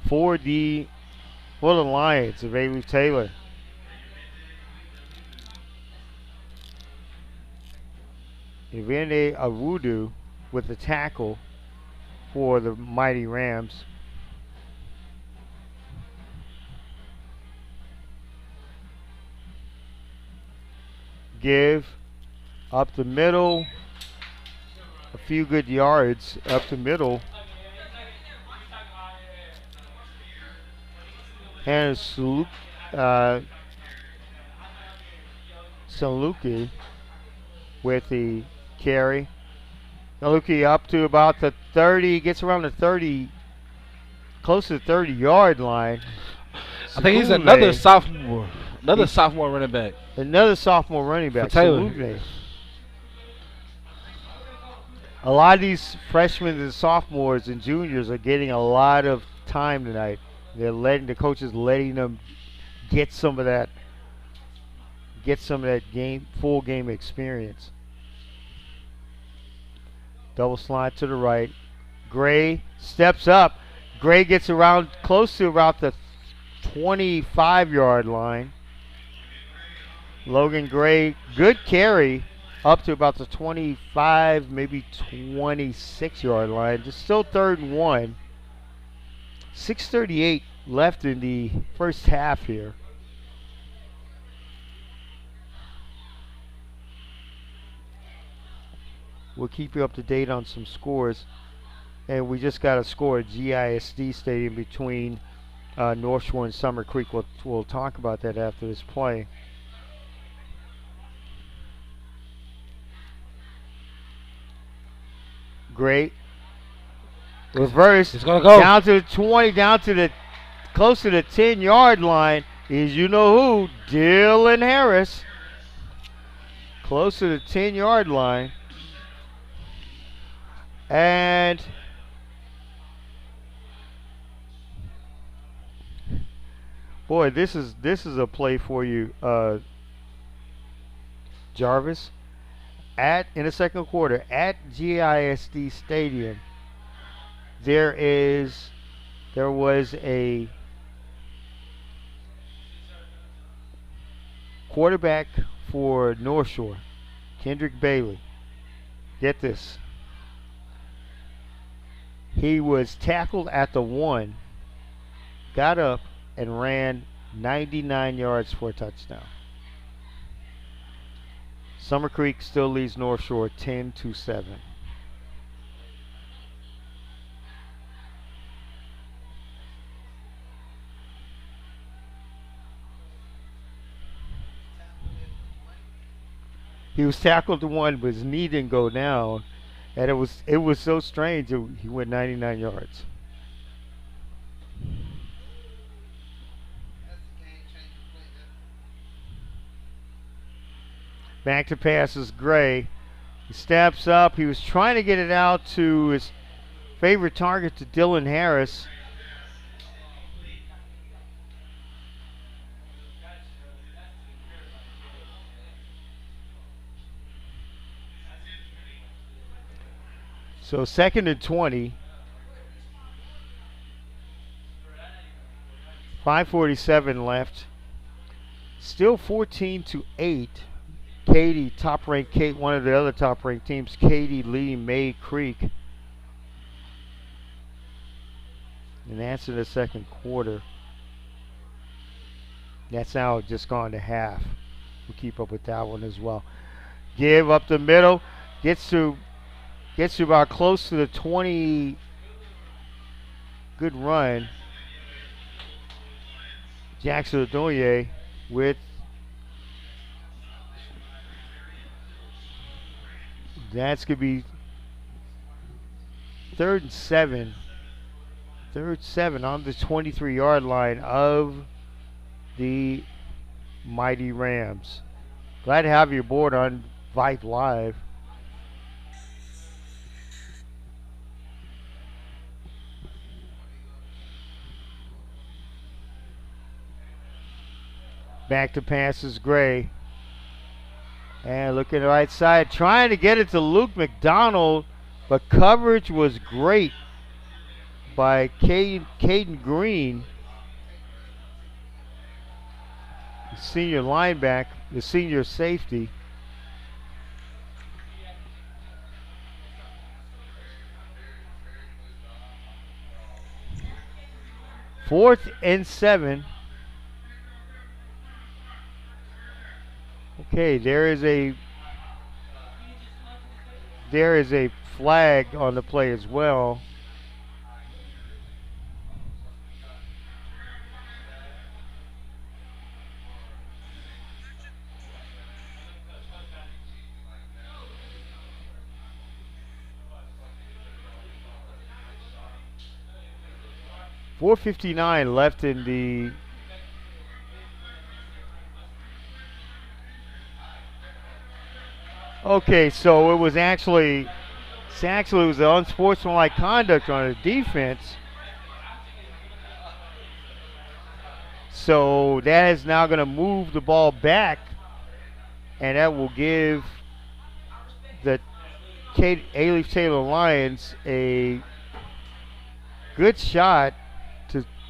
for the Lions of Ailey Taylor. Ivene Awudu with the tackle for the Mighty Rams. give up the middle. A few good yards up the middle. And Saluki with the carry. Saluki up to about the 30, gets around the 30, close to the 30-yard line. I think he's another sophomore. Another sophomore running back. Another sophomore running back. For Taylor. Saluki. A lot of these freshmen and sophomores and juniors are getting a lot of time tonight. The coaches letting them get some of that full game experience. Double slide to the right. Gray steps up. Gray gets around close to about the 25-yard line. Logan Gray, good carry up to about the 25, maybe 26-yard line. Just still 3rd and 1. 6:38 left in the first half here. We'll keep you up to date on some scores. And we just got a score at GISD Stadium between North Shore and Summer Creek. We'll talk about that after this play. Great. Reverse. It's going to go. Down to the 20, down to the close to the 10-yard line is you know who, Dylan Harris. Close to the 10-yard line. And boy, this is a play for you, Jarvis. In the second quarter at GISD Stadium, there was a quarterback for North Shore, Kendrick Bailey. Get this. He was tackled at the 1, got up and ran 99 yards for a touchdown. Summer Creek still leads North Shore 10-7. He was tackled to 1, but his knee didn't go down, and it was so strange. He went 99 yards. Back to pass is Gray. He steps up. He was trying to get it out to his favorite target, to Dylan Harris. So 2nd and 20. 5:47 left. Still 14-8. Katy, top-ranked one of the other top-ranked teams, Katy leading May Creek. And that's in the second quarter. That's now just gone to half. We'll keep up with that one as well. Give up the middle. Gets to about close to the 20. Good run. Jackson Odoye with that's going to be 3rd and 7. 3rd 7 on the 23-yard line of the Mighty Rams. Glad to have you aboard on Vype Live. Back to passes Gray. And looking at the right side, trying to get it to Luke McDonald, but coverage was great by Caden Green, the senior linebacker, the senior safety. Fourth and 7. Okay, there is a flag on the play as well. .459 left in the. Okay, so it was an unsportsmanlike conduct on the defense. So that is now going to move the ball back, and that will give the A-Leaf Taylor Lions a good shot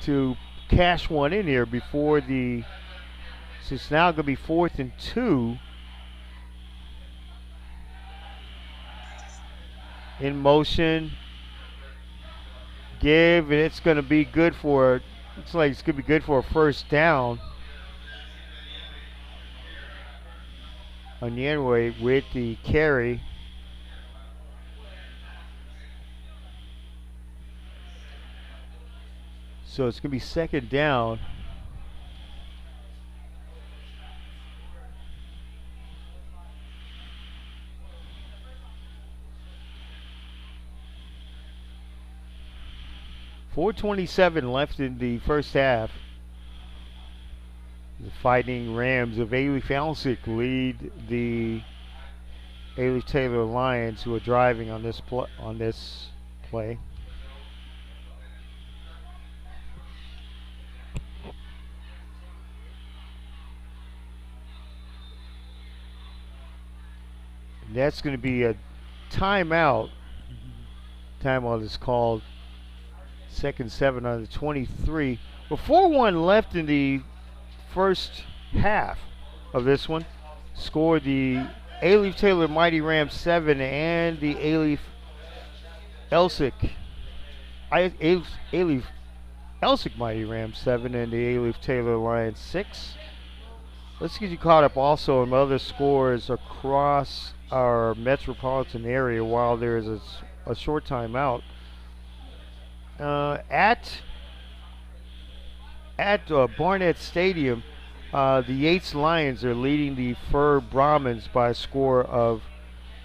to cash one in here before the. So it's now going to be 4th and 2. In motion, give, and it's going to be good for. It's like it's going to be good for a first down. Onyenwe with the carry. So it's going to be 2nd down. .427 left in the first half. The Fighting Rams of A-Leaf Elsik lead the A-Leaf Taylor Lions, who are driving on this play. And that's going to be a timeout. Timeout is called. 2nd 7 on the 23. Well, 4-1 left in the first half of this one. Scored the A-Leaf Taylor Mighty Rams 7 and the A-Leaf Elsik. A-Leaf Elsik Mighty Rams 7 and the A-Leaf Taylor Lions 6. Let's get you caught up also on other scores across our metropolitan area while there is a short timeout. At Barnett Stadium, the Yates Lions are leading the Fur Brahmins by a score of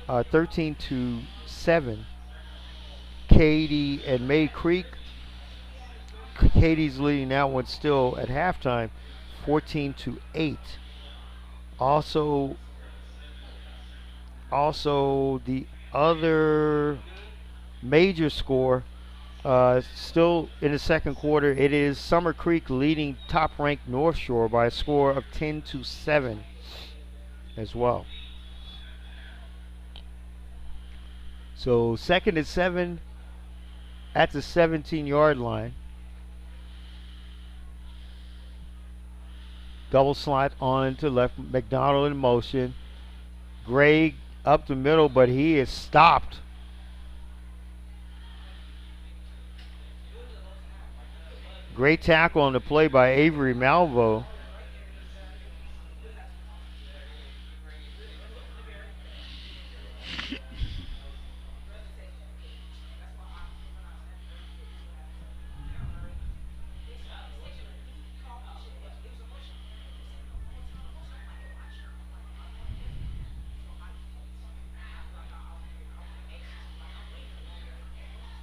13-7. Katy and May Creek. Katy's leading that one still at halftime, 14-8. Also the other major score. Still in the second quarter, it is Summer Creek leading top-ranked North Shore by a score of 10-7 as well. So 2nd and 7 at the 17-yard line. Double slot on to left. McDonald in motion. Gray up the middle, but he is stopped. Great tackle on the play by Avery Malvo.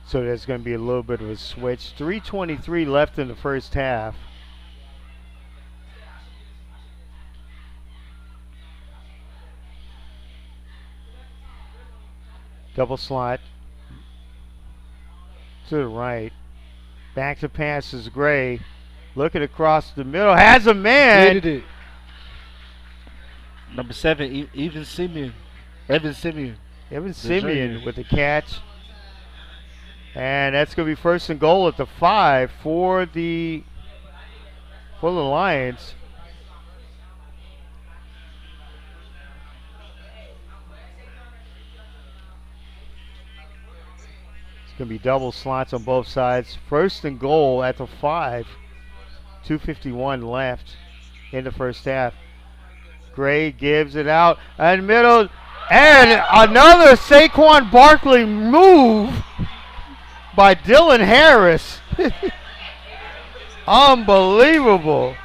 So there's going to be a little bit of a switch. 3:23 left in the first half. Double slot to the right. Back to pass is Gray. Looking across the middle. Has a man. It. Number 7, Evan Simeon. Evan Simeon with the catch. And that's going to be 1st and goal at the 5 for the Lions. It's going to be double slots on both sides. 1st and goal at the 5. 2:51 left in the first half. Gray gives it out in middle. And another Saquon Barkley move by Dylan Harris. Unbelievable.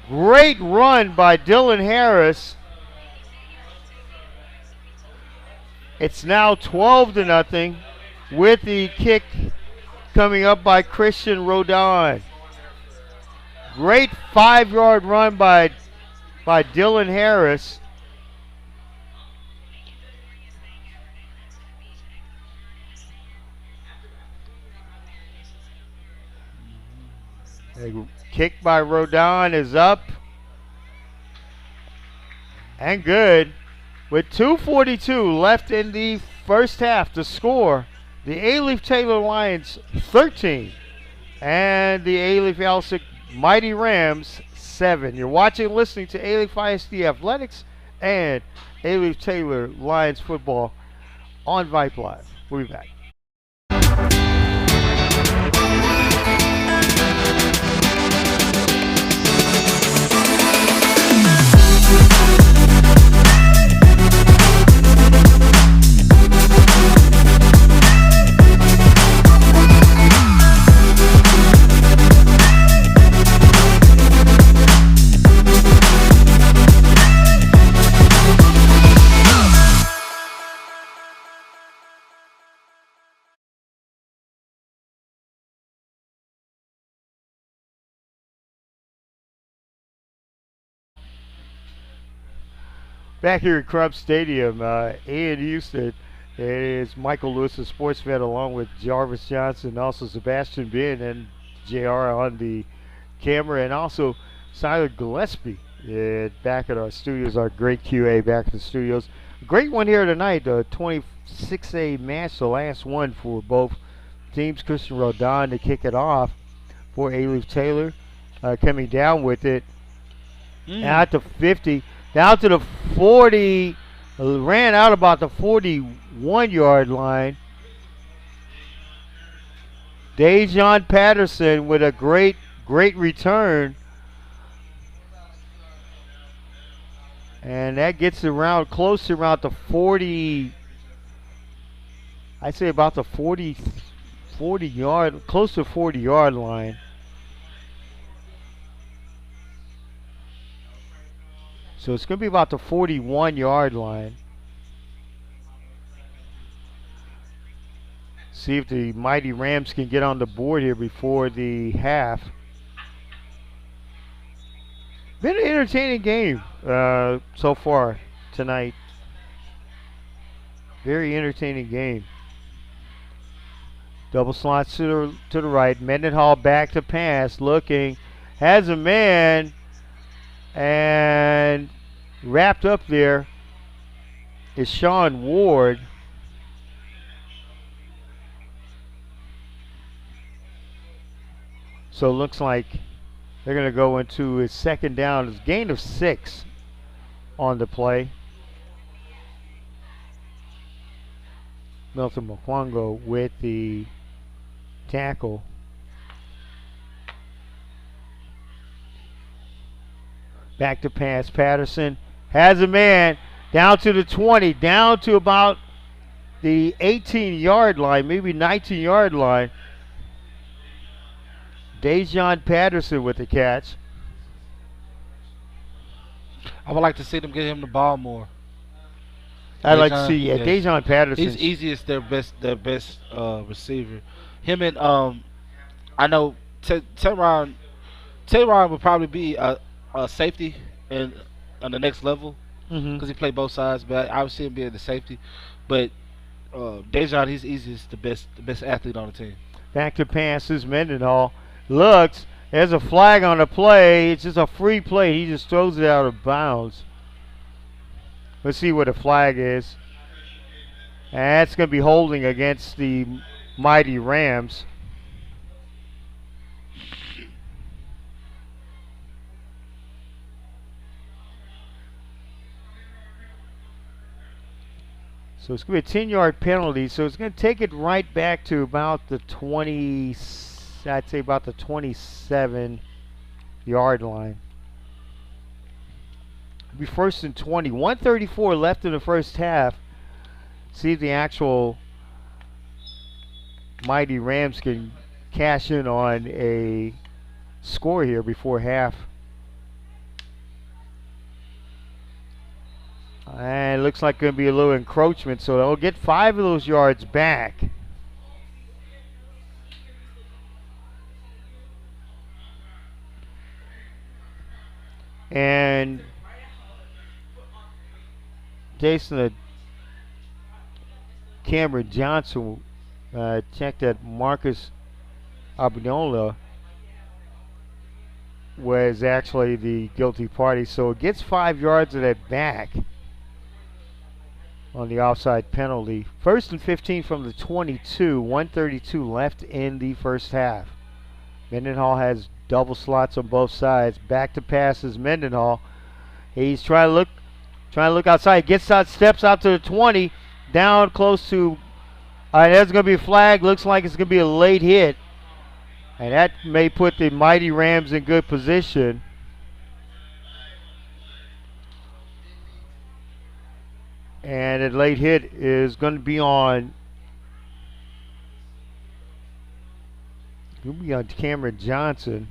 Great run by Dylan Harris. It's now 12-0 with the kick coming up by Christian Rodon. Great 5-yard run by Dylan Harris. The kick by Rodon is up and good. With 2:42 left in the first half to score, the Alief Taylor Lions 13 and the Alief Elsik Mighty Rams 7. You're watching and listening to Alief ISD Athletics and Alief Taylor Lions football on Vype Live. We'll be back. Back here at Crump Stadium, in Houston, it is Michael Lewis, the sports vet, along with Jarvis Johnson, also Sebastian Ben and JR on the camera, and also Siler Gillespie back at our studios, our great QA back at the studios. Great one here tonight, the 26A match, the last one for both teams. Christian Rodon to kick it off for Alief Taylor, coming down with it at the 50. Down to the 40, ran out about the 41-yard line. Dejon Patterson with a great return. And that gets around close to around the 40, I'd say about the 40 yard, close to 40-yard line. So it's going to be about the 41-yard line. See if the Mighty Rams can get on the board here before the half. Been an entertaining game so far tonight. Very entertaining game. Double slots to the right. Mendenhall back to pass. Looking. Has a man. And wrapped up there is Sean Ward. So it looks like they're going to go into his second down. It's gain of 6 on the play. Milton Mukwango with the tackle. Back to pass. Patterson has a man down to the 20, down to about the 18-yard line, maybe 19-yard line. Dejon Patterson with the catch. I would like to see them get him the ball more. I'd like to see Dejon Patterson. He's easiest their best receiver. Him and I know Teron would probably be a safety and on the next level because he played both sides. But I would see him being the safety. But Dejon, he's easiest the best athlete on the team. Back to passes. Mendenhall looks. There's a flag on the play. It's just a free play. He just throws it out of bounds. Let's see what the flag is. And that's going to be holding against the Mighty Rams. So it's going to be a 10-yard penalty. So it's going to take it right back to about the 20, I'd say about the 27. yard line. It'll be 1st and 20. 134 left in the first half. See if the actual Mighty Rams can cash in on a score here before half. And it looks like going to be a little encroachment, so they'll get 5 of those yards back. And Jason, Cameron Johnson checked that Marcus Abinola was actually the guilty party, so it gets 5 yards of that back on the offside penalty. 1st and 15 from the 22. 132 left in the first half. Mendenhall has double slots on both sides. Back to passes. Mendenhall. He's trying to look outside. Gets out, steps out to the 20. Down close to. There's going to be a flag. Looks like it's going to be a late hit. And that may put the Mighty Rams in good position. And a late hit is going to be on. It'll be on Cameron Johnson.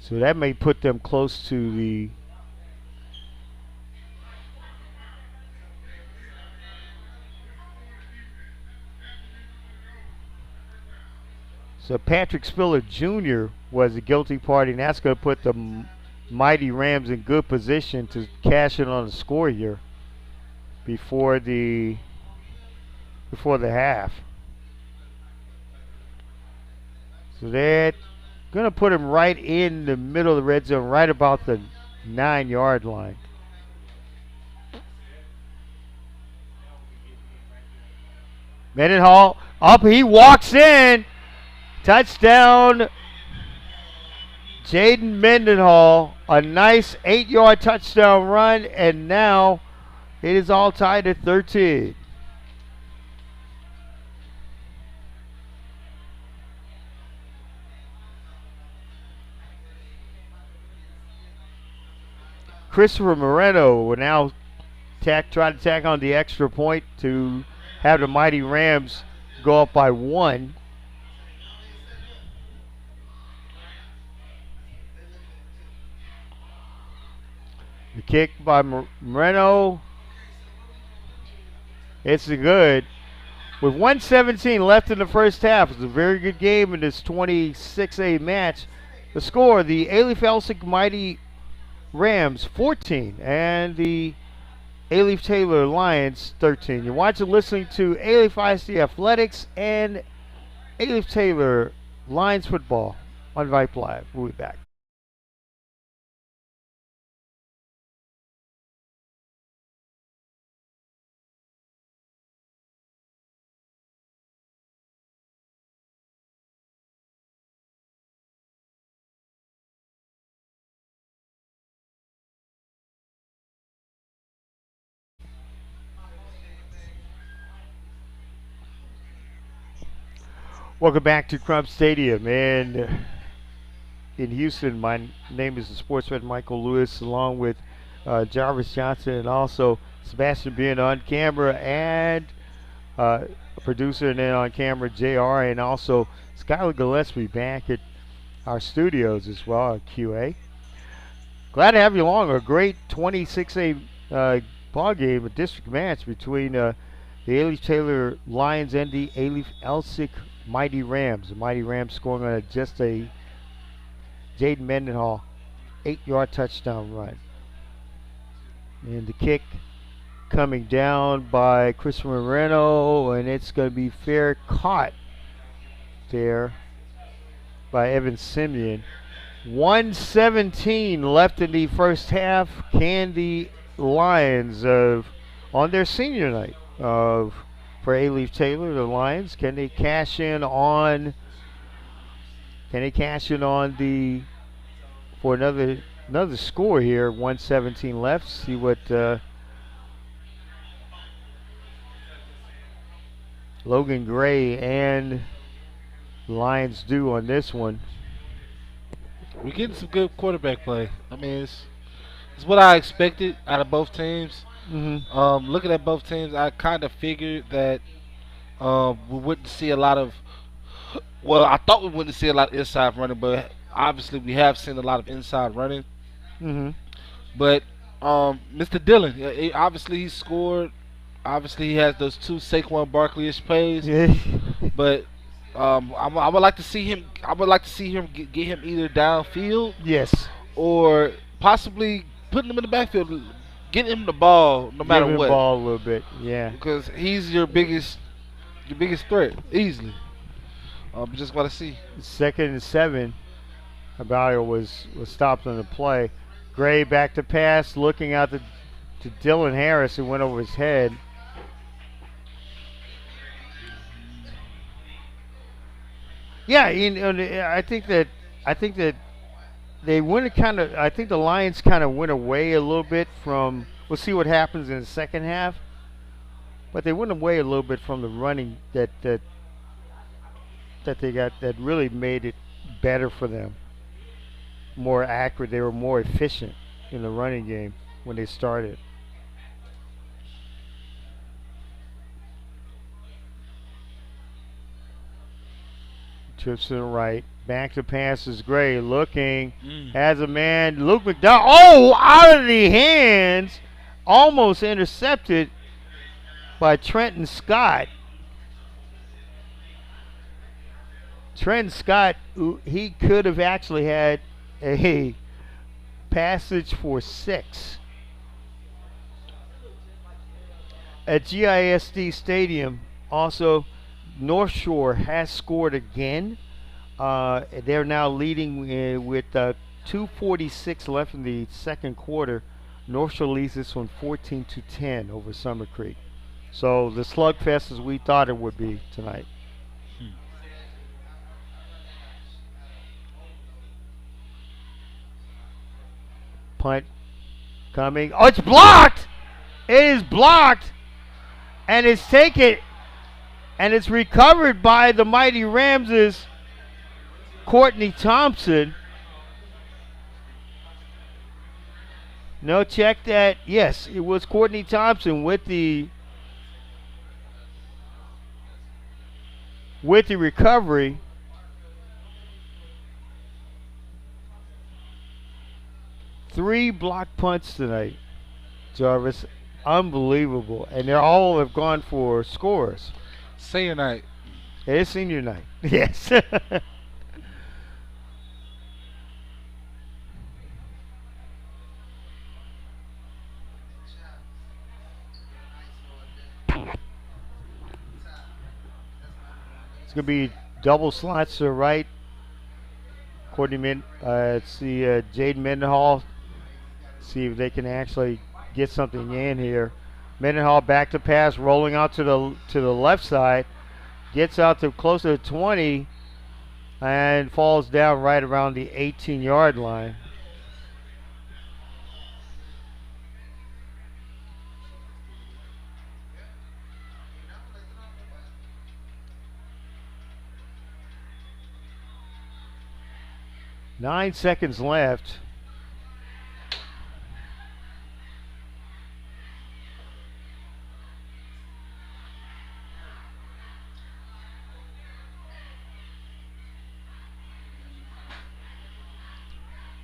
So that may put them close to the. So Patrick Spiller Jr. was a guilty party, and that's going to put the Mighty Rams in good position to cash in on the score here before the half. So they're going to put him right in the middle of the red zone, right about the 9-yard line. Mendenhall up, he walks in. Touchdown, Jaden Mendenhall. A nice 8-yard touchdown run, and now it is all tied at 13. Christopher Moreno will now try to tack on the extra point to have the Mighty Rams go up by 1. The kick by Moreno. It's good. With 1:17 left in the first half, it's a very good game in this 26A match. The score, the Elsik Mighty Rams 14 and the Alief Taylor Lions 13. You're watching, listening to Alief ISD Athletics and Alief Taylor Lions football on Vype Live. We'll be back. Welcome back to Crump Stadium and in Houston. My name is the sportsman Michael Lewis, along with Jarvis Johnson and also Sebastian being on camera, and a producer, and then on camera JR, and also Skylar Gillespie back at our studios as well at QA. Glad to have you along. A great 26A ball game, a district match between the Alief Taylor Lions and the Alief Elsik Mighty Rams. The Mighty Rams scoring on just a Jaden Mendenhall 8-yard touchdown run. And the kick coming down by Christopher Moreno, and it's going to be fair caught there by Evan Simeon. 1:17 left in the first half. Can the Lions on their senior night for Alief Taylor, the Lions, can they cash in on the for another score here? 1:17 left. See what Logan Gray and the Lions do on this one. We're getting some good quarterback play. I mean, it's what I expected out of both teams. Hmm. Looking at both teams, I kind of figured that we wouldn't see a lot of. Well, I thought we wouldn't see a lot of inside running, but obviously we have seen a lot of inside running. Hmm. But Mr. Dillon, obviously he scored. Obviously he has those two Saquon Barkley-ish plays. Yeah. But I would like to see him. I would like to see him get him either downfield Yes. or possibly putting him in the backfield, getting him the ball no Give matter him the what, ball a little bit. Yeah. because he's your biggest threat easily. Just want to see. 2nd and 7. Abalio was stopped on the play. Gray back to pass, looking out to Dylan Harris, who went over his head. Yeah, I think that they went kind of. I think the Lions kind of went away a little bit from. We'll see what happens in the second half, but they went away a little bit from the running that they got that really made it better for them. More accurate. They were more efficient in the running game when they started. Trips to the right. Back to pass is Gray. Looking. Has a man. Luke McDonald. Oh, out of the hands. Almost intercepted by Trenton Scott. Trenton Scott, he could have actually had a passage for 6. At GISD Stadium, also, North Shore has scored again. They're now leading with 2:46 left in the second quarter. North Shore leads this one 14-10 over Summer Creek. So the slugfest as we thought it would be tonight. Punt coming. Oh, it's blocked! It is blocked, and it's taken, and it's recovered by the mighty Ramses, Courtney Thompson. No, check that. Yes, it was Courtney Thompson with the recovery. Three block punts tonight, Jarvis. Unbelievable. And they all have gone for scores. Senior night. It is senior night. Yes. It's going to be double slots to the right. Let's see, Jaden Mendenhall. See if they can actually get something in here. Mendenhall back to pass, rolling out to the left side. Gets out to closer to 20 and falls down right around the 18-yard line. Nine seconds left.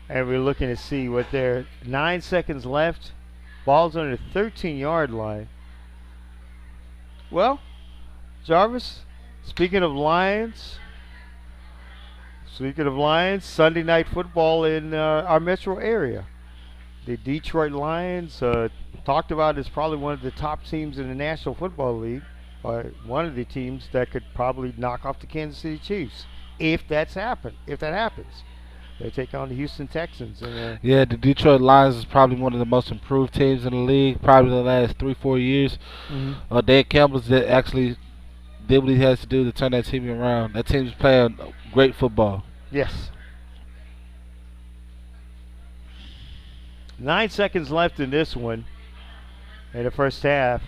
And we're looking to see what their 9 seconds left. Ball's on the 13-yard line. Well, Jarvis, speaking of Lions, Sunday night football in our metro area. The Detroit Lions, talked about as probably one of the top teams in the National Football League. One of the teams that could probably knock off the Kansas City Chiefs if that happens. They take on the Houston Texans. Yeah, the Detroit Lions is probably one of the most improved teams in the league, probably the last 3-4 years. Dan Campbell's that actually did what he has to do to turn that team around. That team's playing great football. Yes. 9 seconds left in this one in the first half.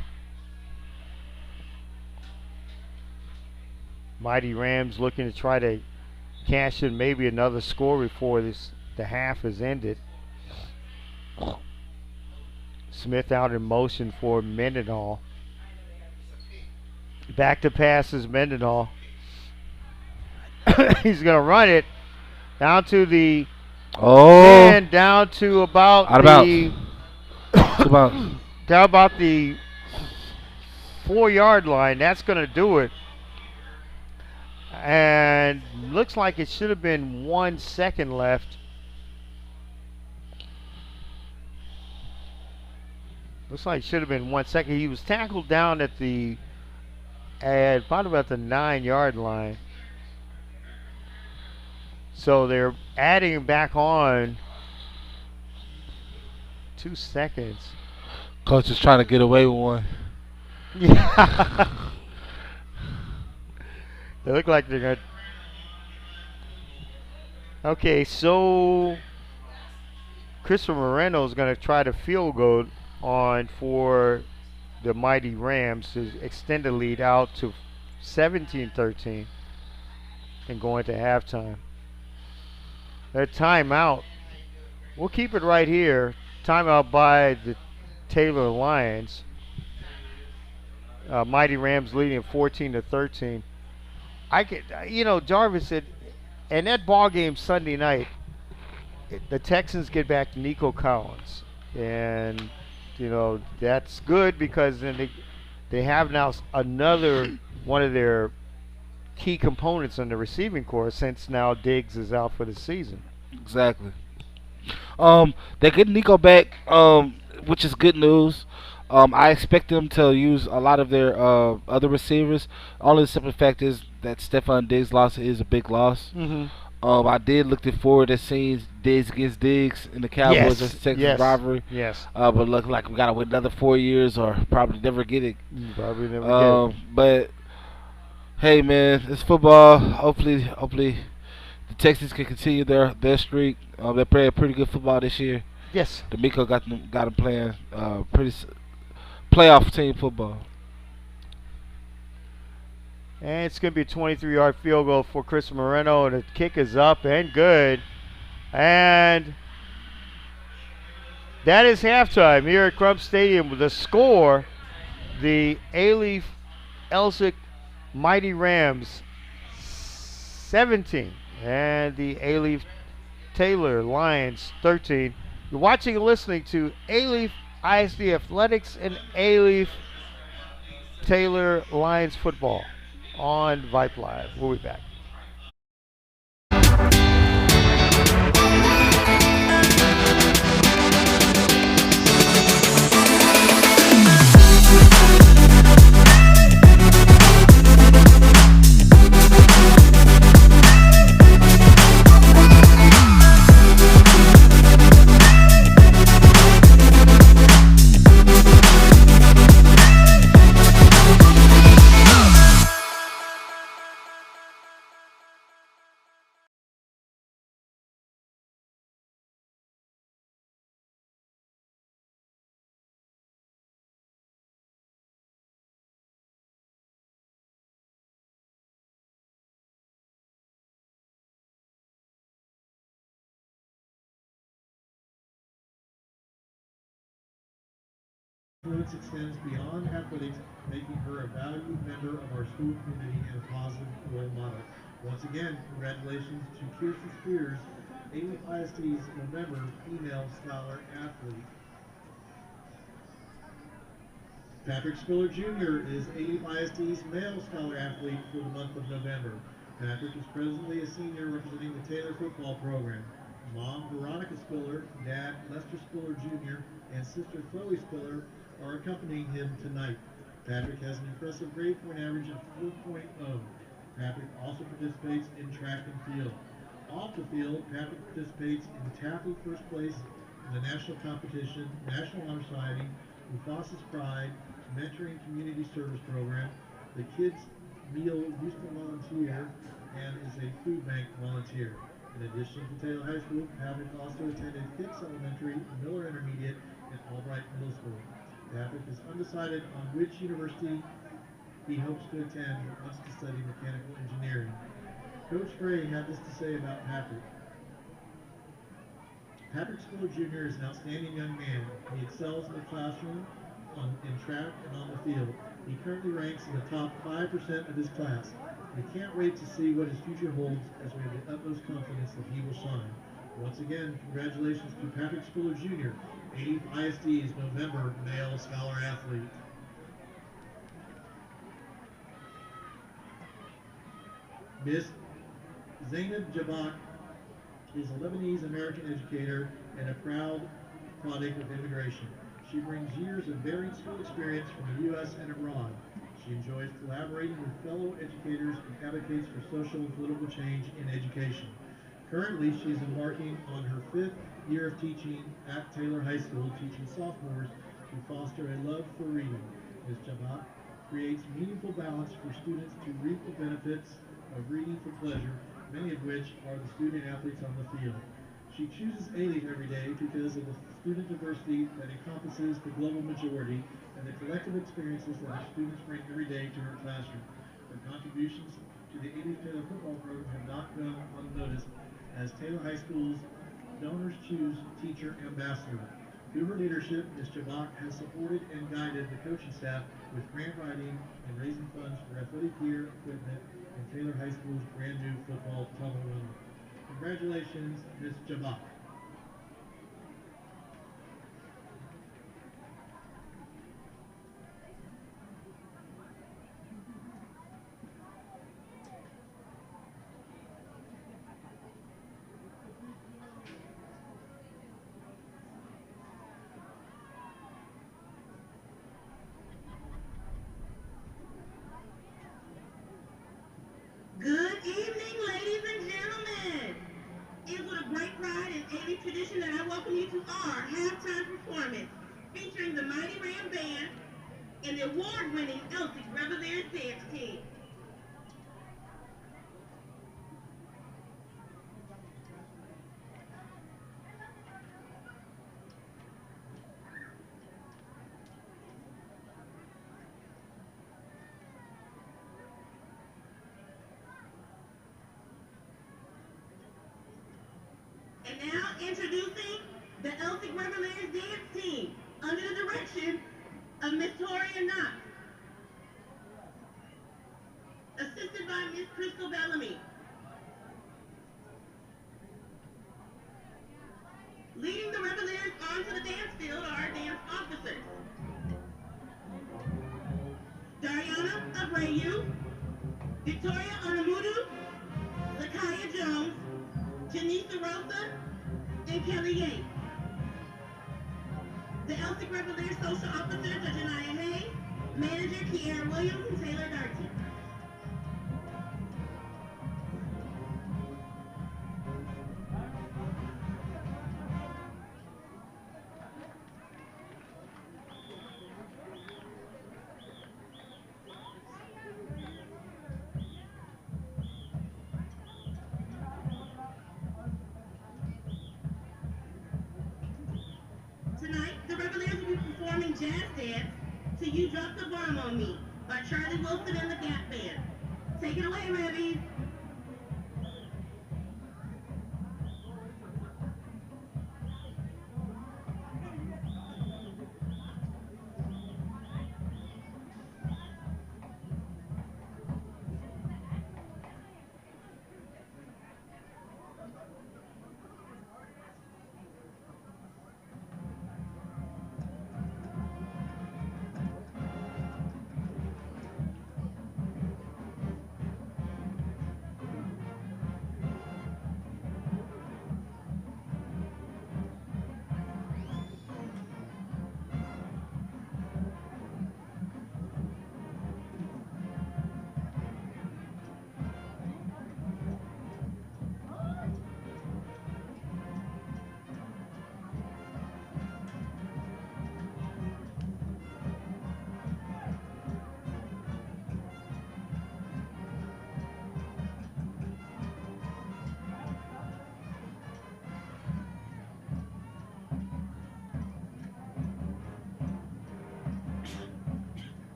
Mighty Rams looking to try to cash in maybe another score before the half is ended. Smith out in motion for Mendenhall. Back to passes Mendenhall. He's going to run it down to the Oh, down to about out of bounds. the Two bounds. down about the 4 yard line. That's going to do it. And looks like it should have been 1 second left. Looks like it should have been 1 second. He was tackled down at about the 9 yard line. So they're adding him back on 2 seconds. Coach is trying to get away with one. Yeah. They look like they're going to. Okay, so Christopher Moreno is going to try to field goal on for the Mighty Rams to extend the lead out to 17-13 and go into halftime. Their timeout. We'll keep it right here. Timeout by the Taylor Lions. Mighty Rams leading 14-13. I could, Jarvis said, and that ball game Sunday night, the Texans get back Nico Collins, and that's good because then they have now another one of their key components in the receiving corps since now Diggs is out for the season. Exactly. They get Nico back, which is good news. I expect them to use a lot of their other receivers. Only the simple fact is that Stephon Diggs' loss is a big loss. Mm-hmm. I did look forward to seeing Diggs against Diggs in the Cowboys versus Texas rivalry. Yes. But look like we gotta wait another 4 years or probably never get it. Probably never get it. But hey, man, it's football. Hopefully, the Texans can continue their streak. They played pretty good football this year. Yes. D'Amico got them playing pretty playoff team football. And it's going to be a 23-yard field goal for Chris Moreno, and the kick is up and good. And that is halftime here at Crump Stadium with the score. The Elsik Mighty Rams 17 and the Taylor Lions 13. You're watching and listening to Alief ISD Athletics and Alief Taylor Lions football on Vype Live. We'll be back. Influence extends beyond athletics, making her a valued member of our school community and a positive role model. Once again, congratulations to Kirsten Spears, Amy ISD's November Female Scholar Athlete. Patrick Spiller Jr. is Amy ISD's Male Scholar Athlete for the month of November. Patrick is presently a senior representing the Taylor football program. Mom Veronica Spiller, Dad Lester Spiller Jr., and sister Chloe Spiller are accompanying him tonight. Patrick has an impressive grade point average of 4.0. Patrick also participates in track and field. Off the field, Patrick participates in the Taffy first place in the national competition, National Honor Society, Mufasa's Pride, Mentoring Community Service Program, the Kids Meal Houston Volunteer, and is a food bank volunteer. In addition to Taylor High School, Patrick also attended Hicks Elementary, Miller Intermediate, and Albright Middle School. Patrick is undecided on which university he hopes to attend but wants to study mechanical engineering. Coach Gray had this to say about Patrick. Patrick Spiller Jr. is an outstanding young man. He excels in the classroom, in track, and on the field. He currently ranks in the top 5% of his class. We can't wait to see what his future holds as we have the utmost confidence that he will shine. Once again, congratulations to Patrick Spiller Jr., 80th ISD's November Male Scholar Athlete. Miss Zainab Jabak is a Lebanese American educator and a proud product of immigration. She brings years of varied school experience from the U.S. and abroad. She enjoys collaborating with fellow educators and advocates for social and political change in education. Currently, she is embarking on her 5th year of teaching at Taylor High School, teaching sophomores to foster a love for reading. Ms. Jabbat creates meaningful balance for students to reap the benefits of reading for pleasure, many of which are the student athletes on the field. She chooses A-League every day because of the student diversity that encompasses the global majority and the collective experiences that her students bring every day to her classroom. Her contributions to the A-League Taylor football program have not gone unnoticed as Taylor High School's donors choose teacher ambassador. Through her leadership, Ms. Jabak has supported and guided the coaching staff with grant writing and raising funds for athletic gear, equipment, and Taylor High School's brand new football tunnel run. Congratulations, Ms. Jabak. Good evening, ladies and gentlemen. It is with a great pride and 80 tradition that I welcome you to our halftime performance featuring the Mighty Ram Band and the award-winning Elsik Revelations Dance Team. And now introducing the Elsik Revelations Dance Team under the direction of Miss Toria Knox, assisted by Miss Crystal Bellamy. Leading the Revelations onto the dance field are our dance officers. Dariana Abreu, Victoria Onamudu, Zakaya Jones, Janisa Rosa, and Kelly Yates. The Elsik Revelations social officers are Janaya Hayes, manager Kiara Williams, and Taylor Darty. Tonight, the Revelations will be performing jazz dance to You Drop the Bomb on Me by Charlie Wilson and the Gap Band. Take it away, Rebbies.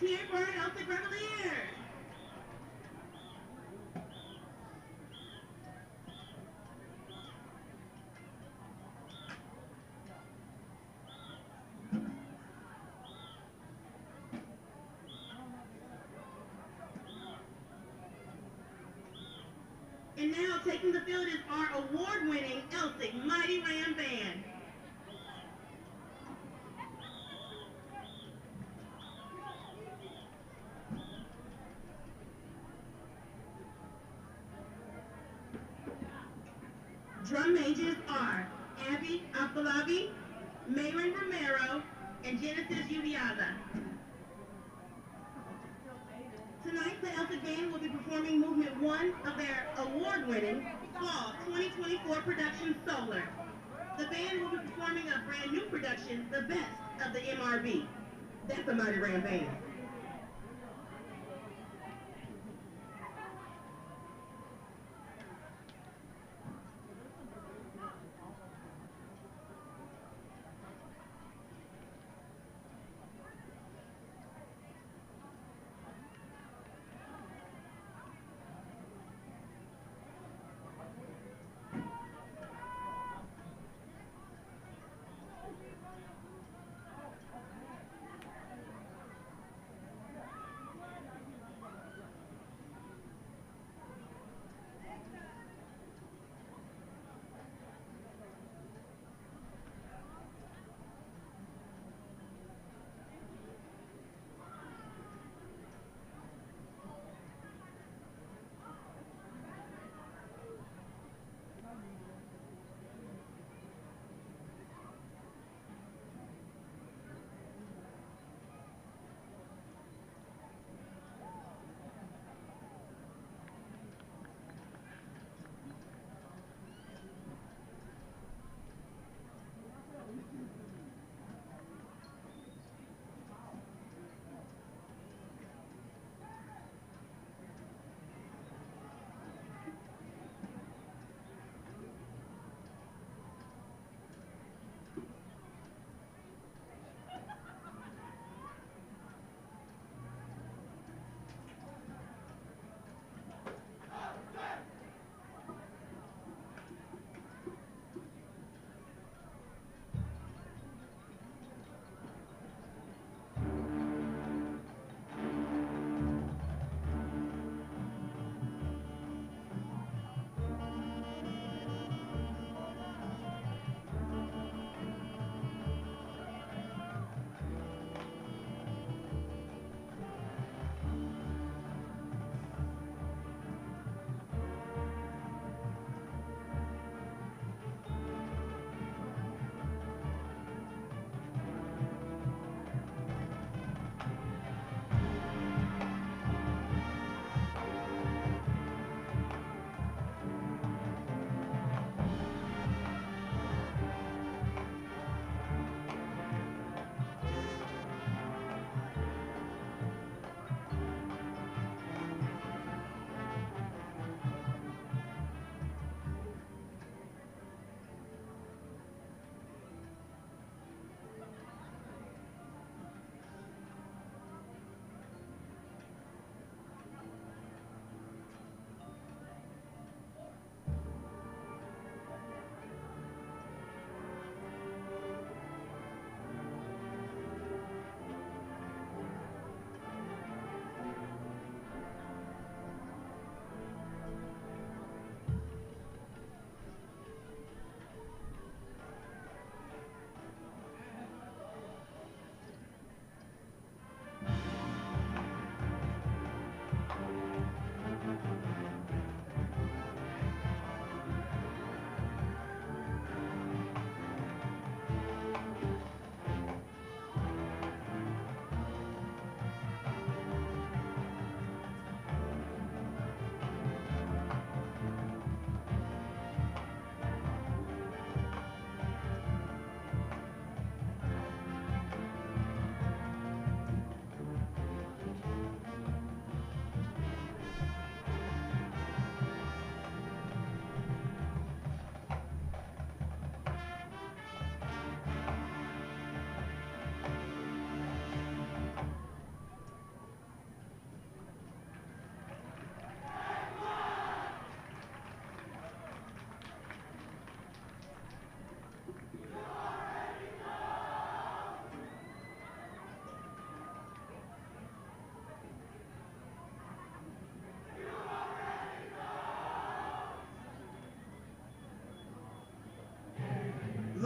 Let's hear it for Elsik Reveliers. And now taking the field is our award-winning Elsik Mighty Ram Band. Drum majors are Abby Afalabi, Mayron Romero, and Genesis Ubiaga. Tonight, the Elsik Band will be performing Movement 1 of their award-winning Fall 2024 production, Solar. The band will be performing a brand new production, The Best of the MRB. That's the Mighty Ram Band.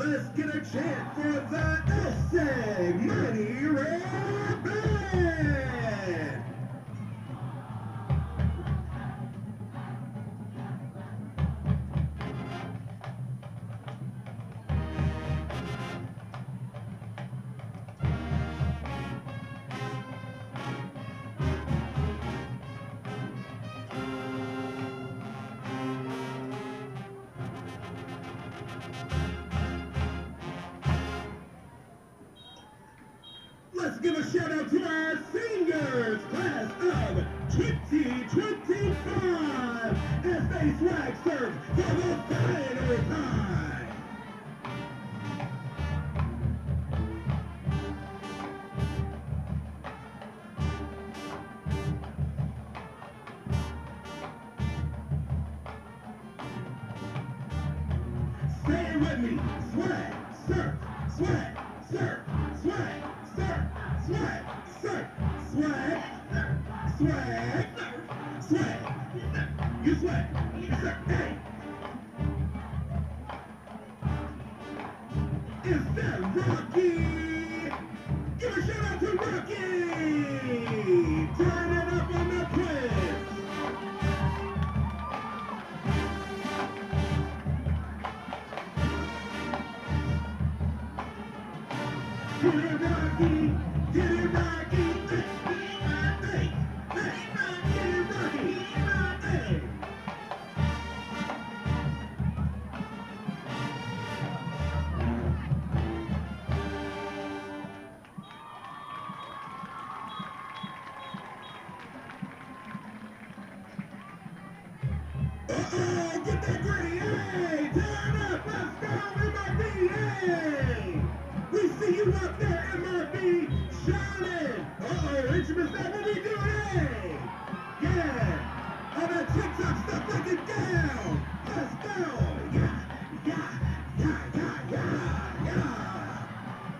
Let's get a chant for the Elsik Mighty Red Band. Let's give a shout out to our seniors, class of 2025, as they swag surf for the final time. Say it with me, swag, surf, swag, surf, swag, surf, swag, surf, swag, swag, swag, you swag, surf, hey. Is that Rocky? Give a shout out to Rocky! Turn it up on the quiz! Get it Rocky! Get it Rocky! Hey! Hey! Hey! Get it Rocky! Hey! Uh-oh, get that gritty, hey! Turn up, let's go, MRB, hey! We see you up there, MRB, shining! Uh-oh, instruments, that what we doing, hey! Yeah! All that TikTok stuff, break it down! Let's go! Yeah, yeah, yeah, yeah, yeah, yeah!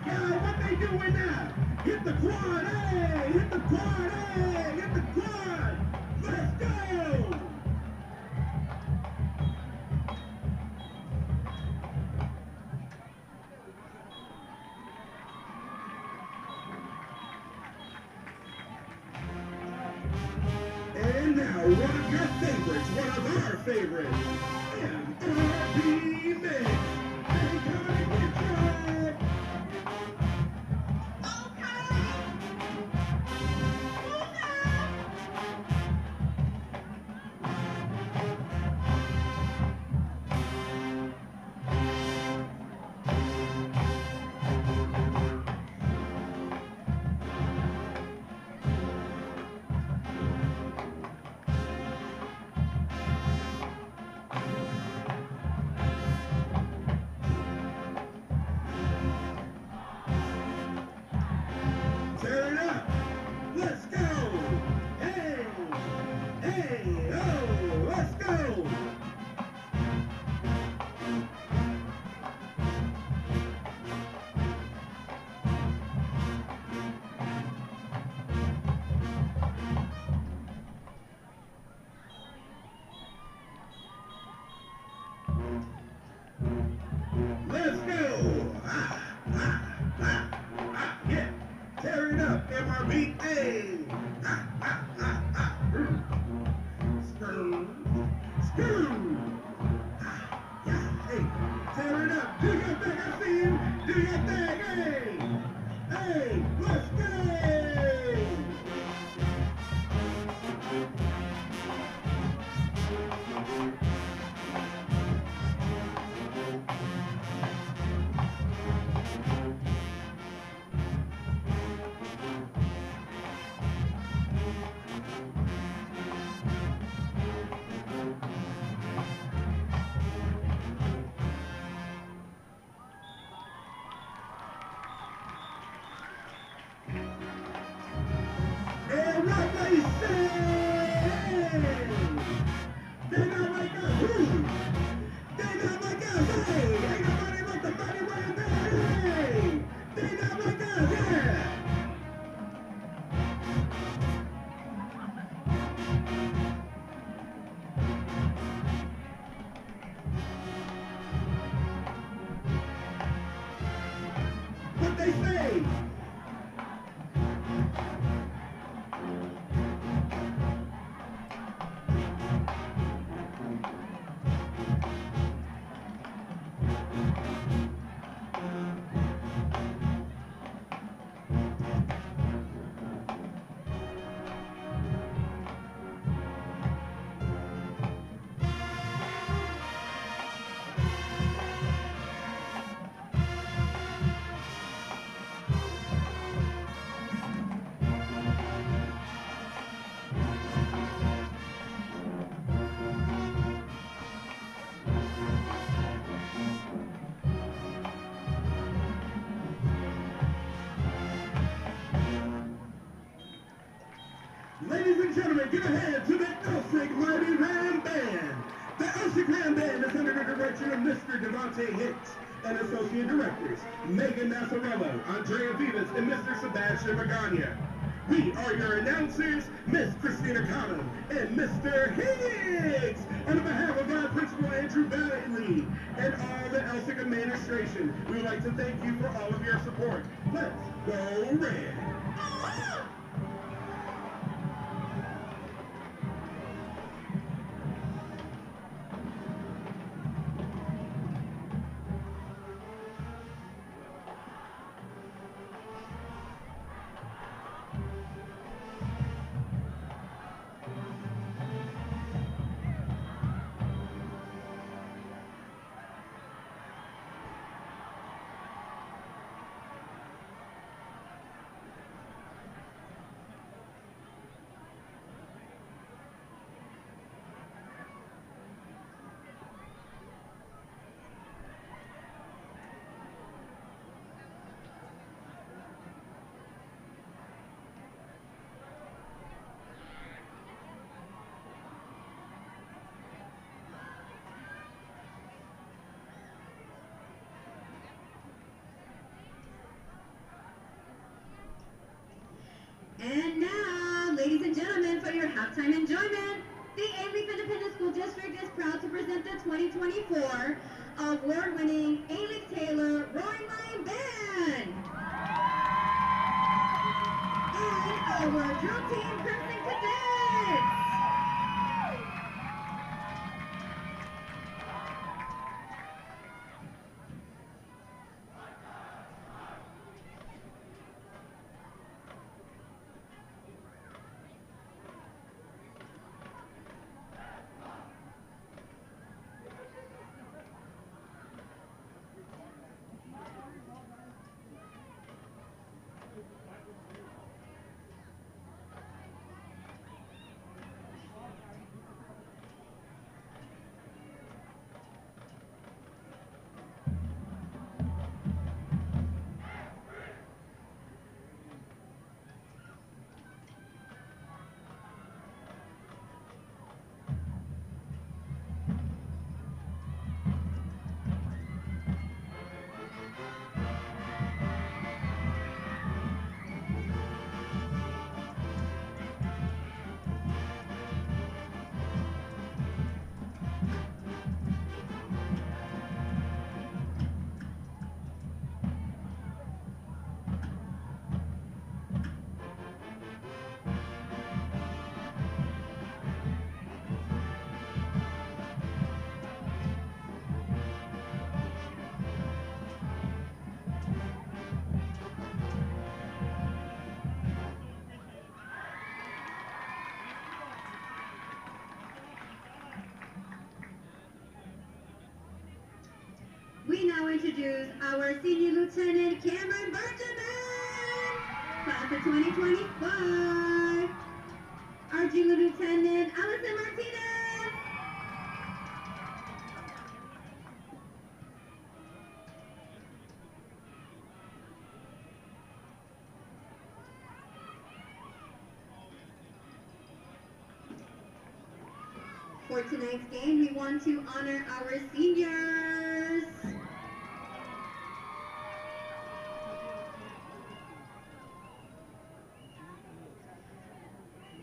Yeah, what they doing now? Hit the quad, hey! Hit the quad, hey! Hit the quad! Let's go! And now, one of your favorites, one of our favorites, MRB Mix. Hey, come and get your... Ladies and gentlemen, give a hand to the Elsik Mighty Ram Band. The Elsik Ram Band is under the direction of Mr. Devontae Hicks and Associate Directors Megan Massarello, Andrea Vivas, and Mr. Sebastian Magana. We are your announcers, Miss Christina Connell and Mr. Higgs. On behalf of our Principal Andrew Bailey and all the Elsik administration, we would like to thank you for all of your support. Let's go Red! And now, ladies and gentlemen, for your halftime enjoyment, the Elsik Independent School District is proud to present the 2024 award-winning Elsik Taylor Roaring Lion Band. And our drill team, Crimson Cadets. 2025. Our junior lieutenant, Allison Martinez. For tonight's game, we want to honor our seniors.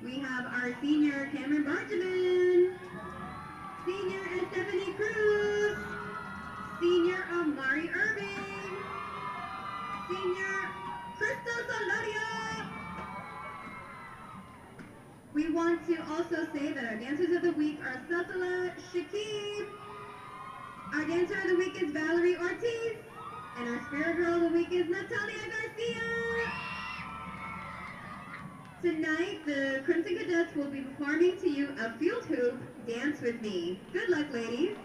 We have our senior Cameron Benjamin, senior Stephanie Cruz, senior Amari Irving, senior Crystal Solaria. We want to also say that our dancers of the week are Cecila Shakib, our dancer of the week is Valerie Ortiz, and our spirit girl of the week is Natalia Garcia. Tonight, the Crimson Cadets will be performing to you a field hoop, Dance With Me. Good luck, ladies.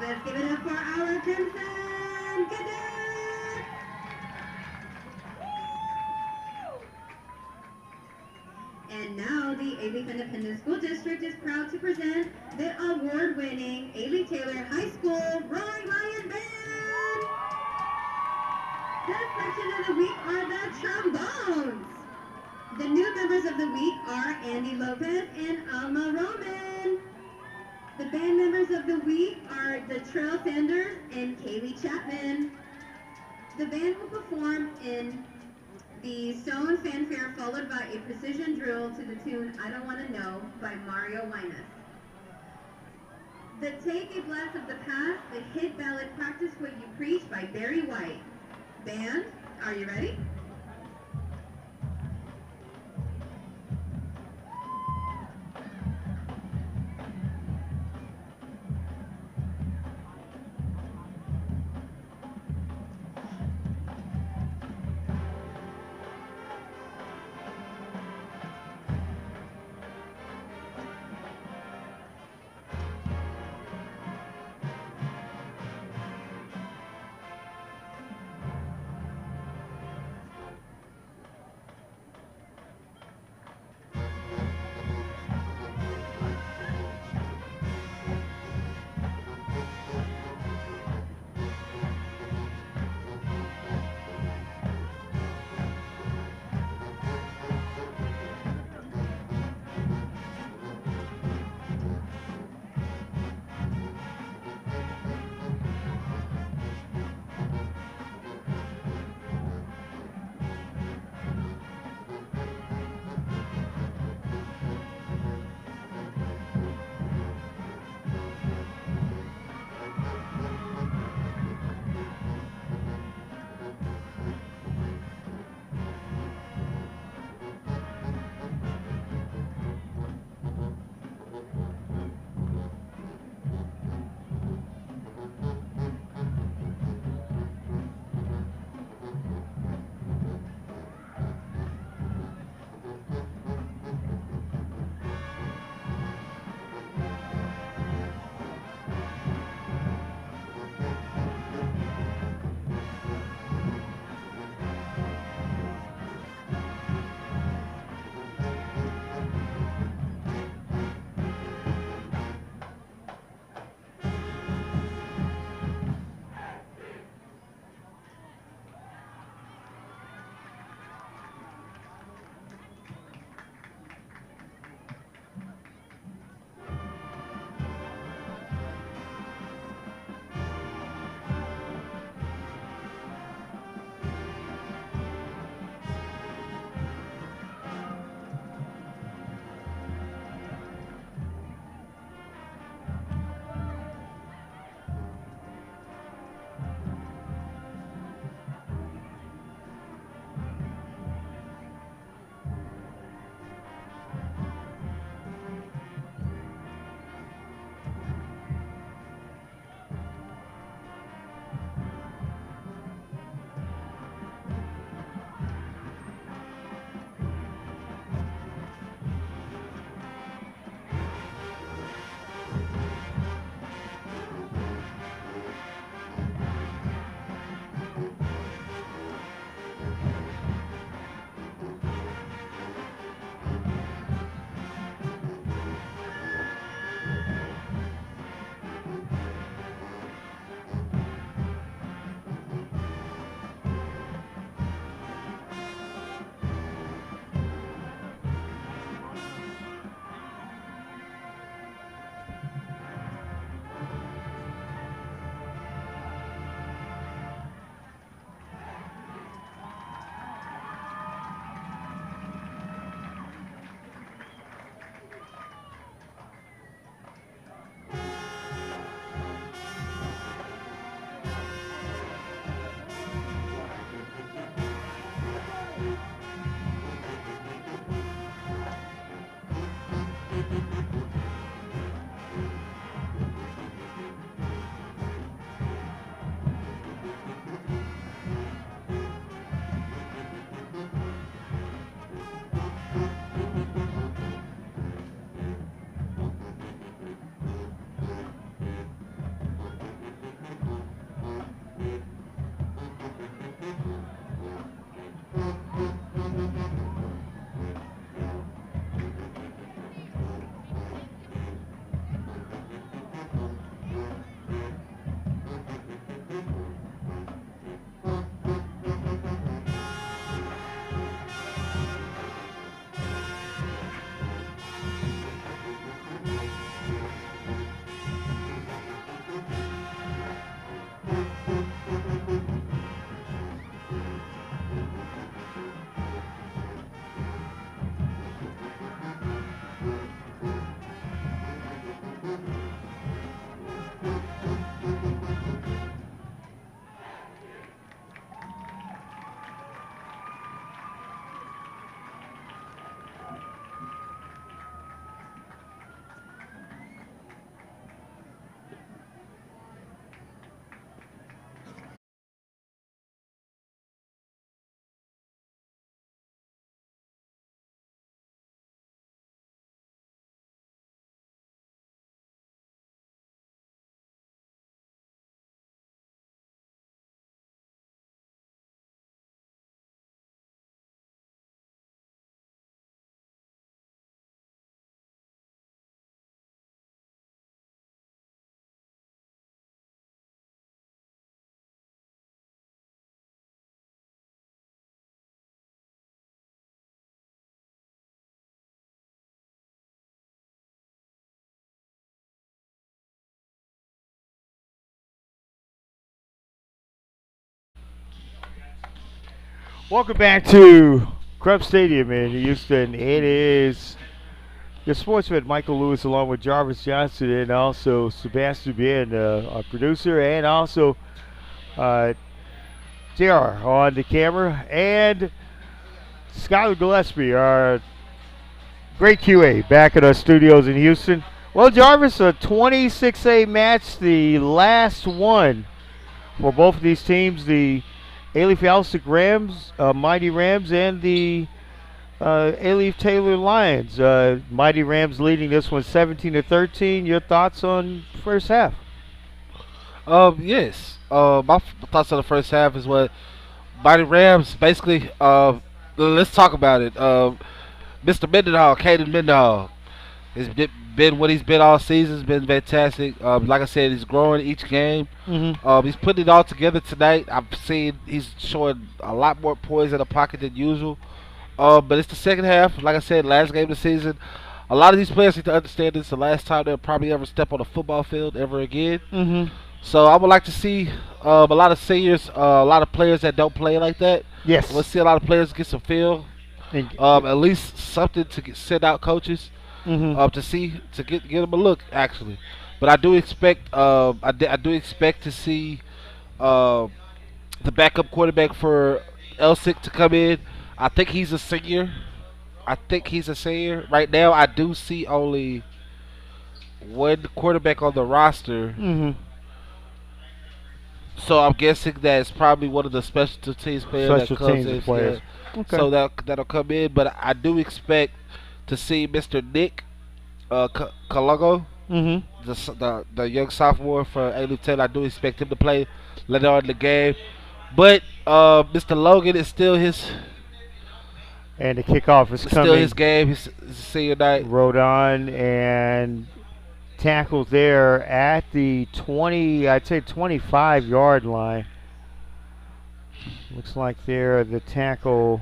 Let's give it up for our Crimson Cadets! And now the Alief Independent School District is proud to present the award-winning Alief Taylor High School Roaring Lion Band! This section of the week are the trombones. The new members of the week are Andy Lopez and Alma Roman. The band members of the week are the Trail Sanders and Kaylee Chapman. The band will perform in the Stone Fanfare followed by a precision drill to the tune I Don't Wanna Know by Mario Winus. The Take a Blast of the Past, the hit ballad Practice What You Preach by Barry White. Band, are you ready? Welcome back to Crump Stadium in Houston. It is your sportsman Michael Lewis along with Jarvis Johnson and also Sebastian Ben, our producer, and also uh, JR on the camera, and Skylar Gillespie, our great QA, back at our studios in Houston. Well, Jarvis, a 26A match, the last one for both of these teams, the Elsik Rams, Mighty Rams, and the Alif Taylor Lions. Mighty Rams leading this one 17-13. Your thoughts on first half? Yes. My thoughts on the first half is what Mighty Rams basically. Let's talk about it. Mr. Mendenhall, Caden Mendenhall, has been what he's been all season. Has been fantastic. Like I said, he's growing each game. Mm-hmm. He's putting it all together tonight. I've seen he's showing a lot more poise in the pocket than usual. But it's the second half. Like I said, last game of the season. A lot of these players need to understand this is the last time they'll probably ever step on a football field ever again. Mm-hmm. So I would like to see a lot of seniors, a lot of players that don't play like that. Yes. Let's see a lot of players get some feel, at least something to send out coaches Mm-hmm. to see to get them a look actually. But I do expect I do expect to see uh, the backup quarterback for Elsik to come in. I think he's a senior. I think he's a senior. Right now, I do see only one quarterback on the roster. Mm-hmm. So I'm guessing that it's probably one of the special teams players Special that comes teams in. players. Yeah. Okay. So that'll come in, but I do expect to see Mr. Nick Kalago, Mm-hmm. the young sophomore for Alif Taylor. I do expect him to play later on in the game, but Mr. Logan is still his And the kickoff is still coming. his game. His senior night. Rodon and tackles there at the 20, I'd say 25-yard line. Looks like there the tackle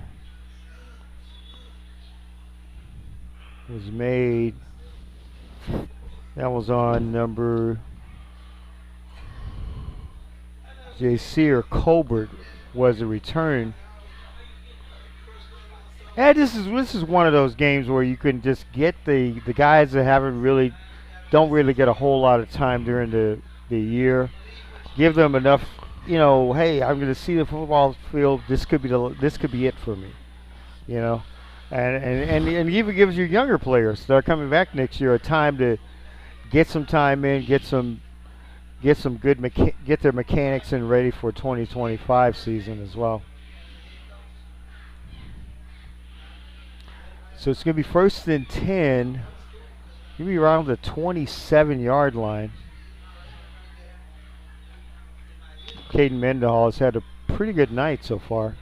was made. That was on number Jasir Colbert was a return. And this is one of those games where you can just get the guys that don't really get a whole lot of time during the year. Give them enough, hey, I'm going to see the football field. This could be it for me, you know. And even gives your younger players that are coming back next year a time to get some time in, get their mechanics in ready for 2025 season as well. So it's going to be first and 10. Going to be around the 27-yard line. Caden Mendenhall has had a pretty good night so far.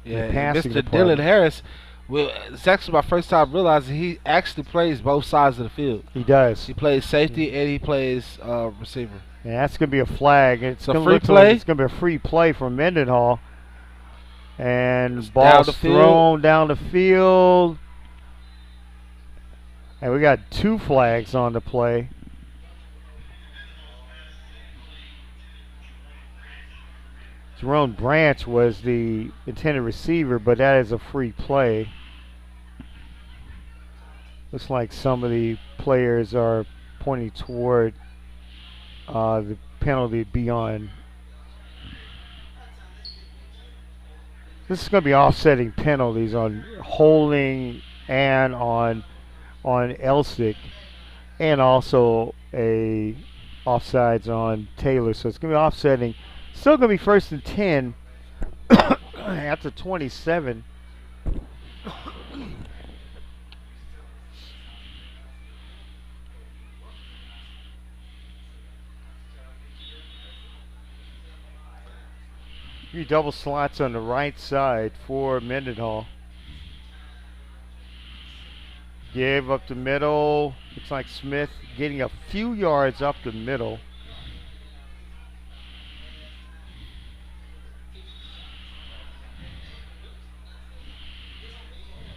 Yeah, passing Mr. department. Dylan Harris. Well, it's actually my first time realizing he actually plays both sides of the field. He does. He plays safety and he plays receiver. And that's going to be a flag. It's a going to free look play? like it's going to be a free play from Mendenhall. And It's ball's down the field. thrown down the field. And we got 2 flags on the play. Jerome Branch was the intended receiver, but that is a free play. Looks like some of the players are pointing toward the penalty beyond. This is going to be offsetting penalties on holding and on Elsik, and also a offsides on Taylor. So it's going to be offsetting. Still going to be first and 10 at the 27. Three double slots on the right side for Mendenhall. Give up the middle. Looks like Smith getting a few yards up the middle.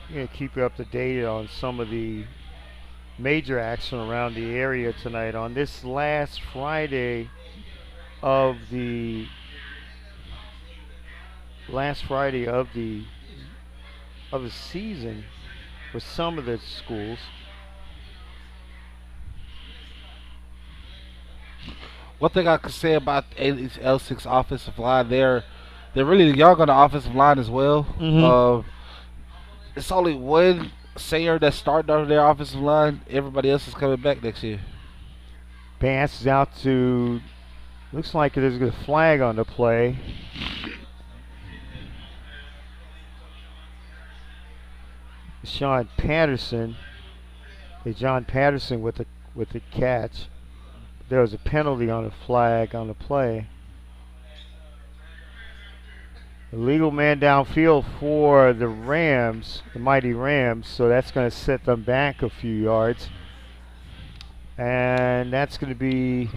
I'm going to keep you up to date on some of the major action around the area tonight on this last Friday of the last Friday of the season for some of the schools. One thing I could say about L6 offensive line, they're really young on the offensive line as well. Mm-hmm. It's only one Sayer that's starting on their offensive line. Everybody else is coming back next year. Pass is out to. Looks like there's a flag on the play. Sean Patterson. John Patterson with the catch. There was a penalty on the flag on the play. Illegal man downfield for the Rams, the mighty Rams, so that's going to set them back a few yards. And that's going to be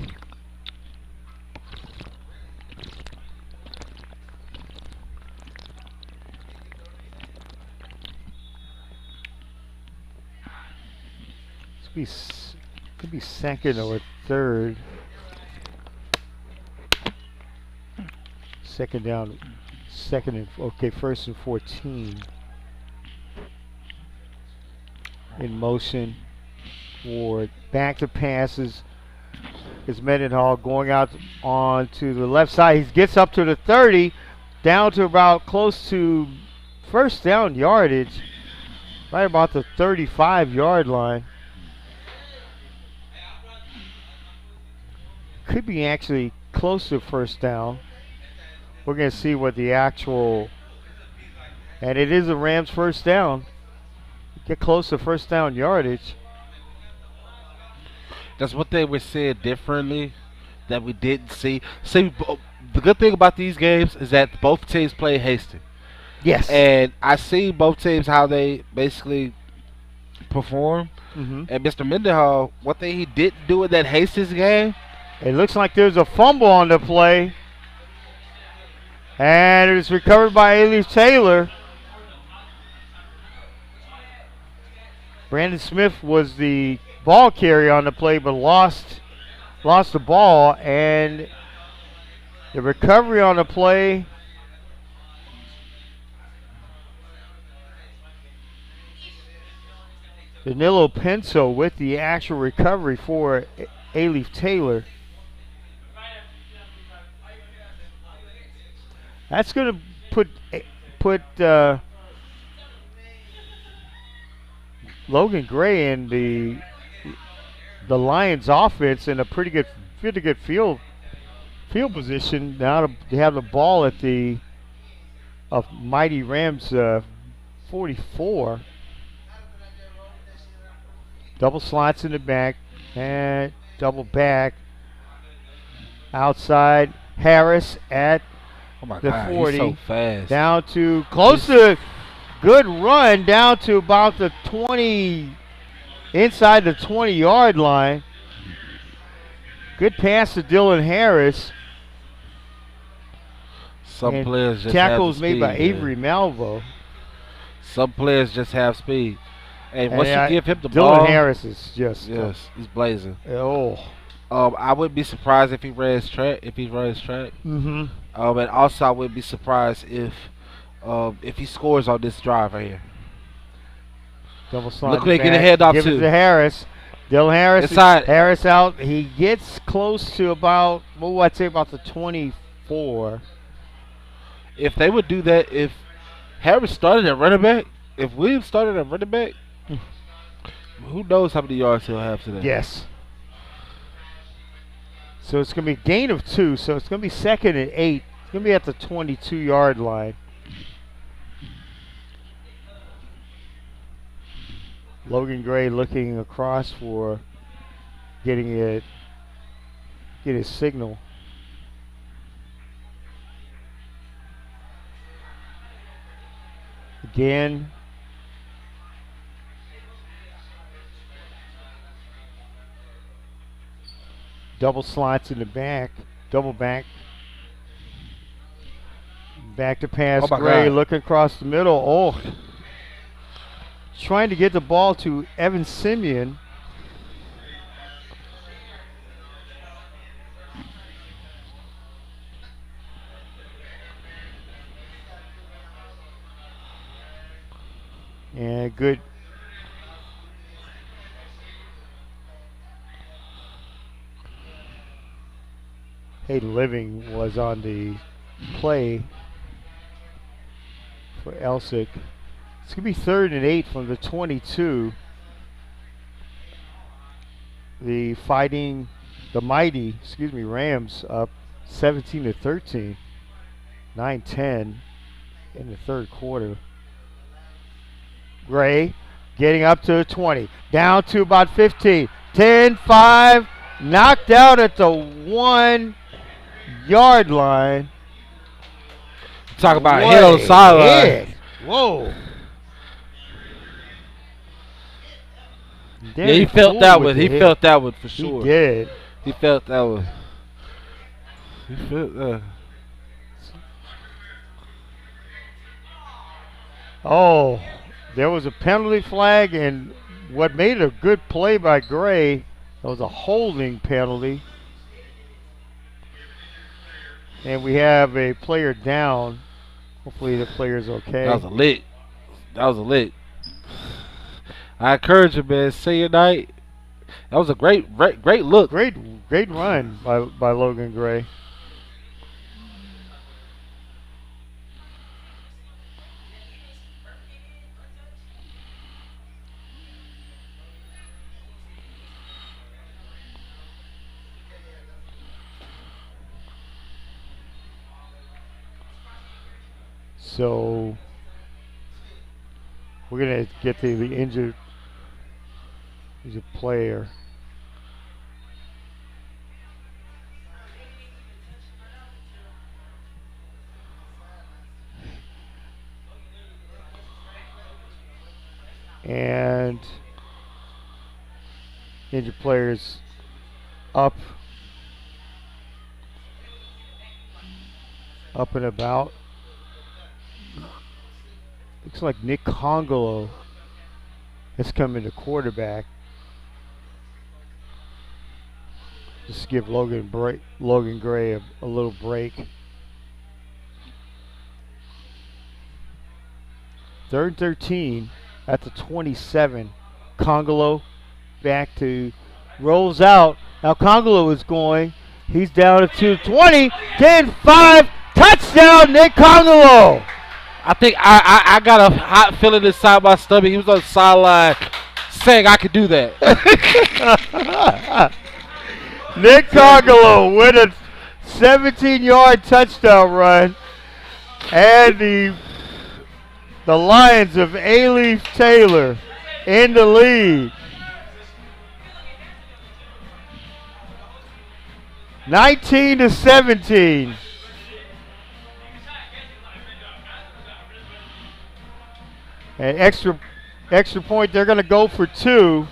could be second or third. Second down, first and 14. In motion. Ward back to passes. Is Mendenhall going out on to the left side. He gets up to the 30, down to about close to first down yardage, right about the 35-yard line. Could be actually close to first down. We're going to see what the actual, and it is a Rams first down. Get close to first down yardage. That's what they were saying differently that we didn't see. See, the good thing about these games is that both teams play hasty. Yes. And I see both teams how they basically perform. Mm-hmm. And Mr. Mendenhall, one thing he didn't do in that Hastings game. It looks like there's a fumble on the play. And it was recovered by Elise Taylor. Brandon Smith was the ball carrier on the play, but lost the ball. And the recovery on the play. Danilo Penso with the actual recovery for A-Leaf Taylor. That's going to put Logan Gray in the Lions offense in a pretty good field position now to have the ball at the of mighty Rams 44. Double slots in the back and double back outside. Harris at the 40, he's so fast. down to close to good run down to about the 20, inside the 20-yard line. Good pass to Dylan Harris. Some and players just tackles have made speed, by man. Avery Malvo. Some players just have speed. Hey, And once you give him the Dylan ball, Harris is just yes, he's blazing. oh. I wouldn't be surprised if he runs track. Mm-hmm. And also I wouldn't be surprised if he scores on this drive right here. Double slide. Look, they get a handoff Give it too. to Harris. Dylan Harris. Inside. Harris out. He gets close to about, what would I say, about the 24. If they would do that, if Harris started at running back, if Williams started at running back, who knows how many yards he'll have today. Yes. So it's going to be a gain of 2. So it's going to be second and 8. It's going to be at the 22-yard line. Logan Gray looking across for get his signal. Again. Double slots in the back. Double back. Back to pass. Oh my Gray God. looking across the middle. Oh. Trying to get the ball to Evan Simeon. good. Hayden Living was on the play for Elsik. It's going to be 3rd and 8 from the 22. The mighty, Rams up 17 to 13, 9-10 in the third quarter. Gray getting up to the 20, down to about 15, 10-5, knocked out at the 1-yard line. Talk about a hit on the sideline. Whoa. Yeah, he felt that one. He felt that one for sure. He did. He felt that one. He felt that. Oh, there was a penalty flag, and what made it a good play by Gray, that was a holding penalty. And we have a player down. Hopefully the player's okay. That was a lick. That was a lick. I encourage you, man. Say your night. That was a great look. Great run by Logan Gray. So we're gonna get the injured player. And injured players up and about. Looks like Nick Congolo has come into quarterback. Just give Logan Gray a little break. 3rd and 13 at the 27. Congolo back to rolls out. Now Congolo is going. He's down to 20. 10-5. Touchdown, Nick Congolo. I think I got a hot feeling inside my stomach. He was on the sideline saying I could do that. Nick Congolo with a 17-yard touchdown run. And the Lions of A-Leaf Taylor in the lead. 19-17. And extra point, they're going to go for 2.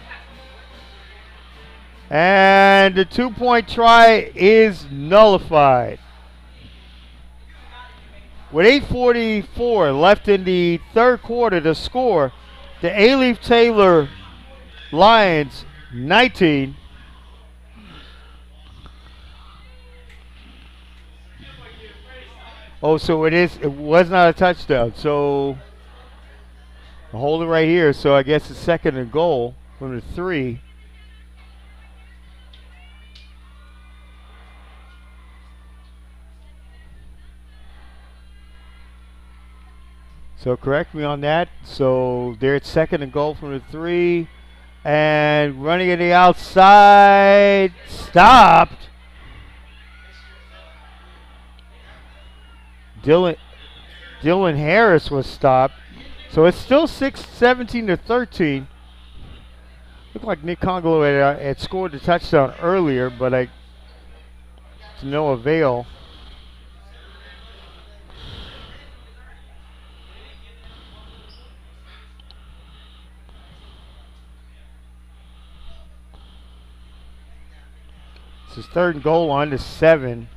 And the 2-point try is nullified. With 8:44 left in the third quarter to score, the A-Leaf Taylor Lions 19. Oh, so it was not a touchdown. So I'll hold it right here. So I guess it's 2nd and goal from the 3. So correct me on that. So they're at 2nd and goal from the 3. And running at the outside. Stopped. Dylan Harris was stopped. So it's still 17-13. Looked like Nick Congolo had scored the touchdown earlier, but to no avail. This is 3rd and goal on to 7.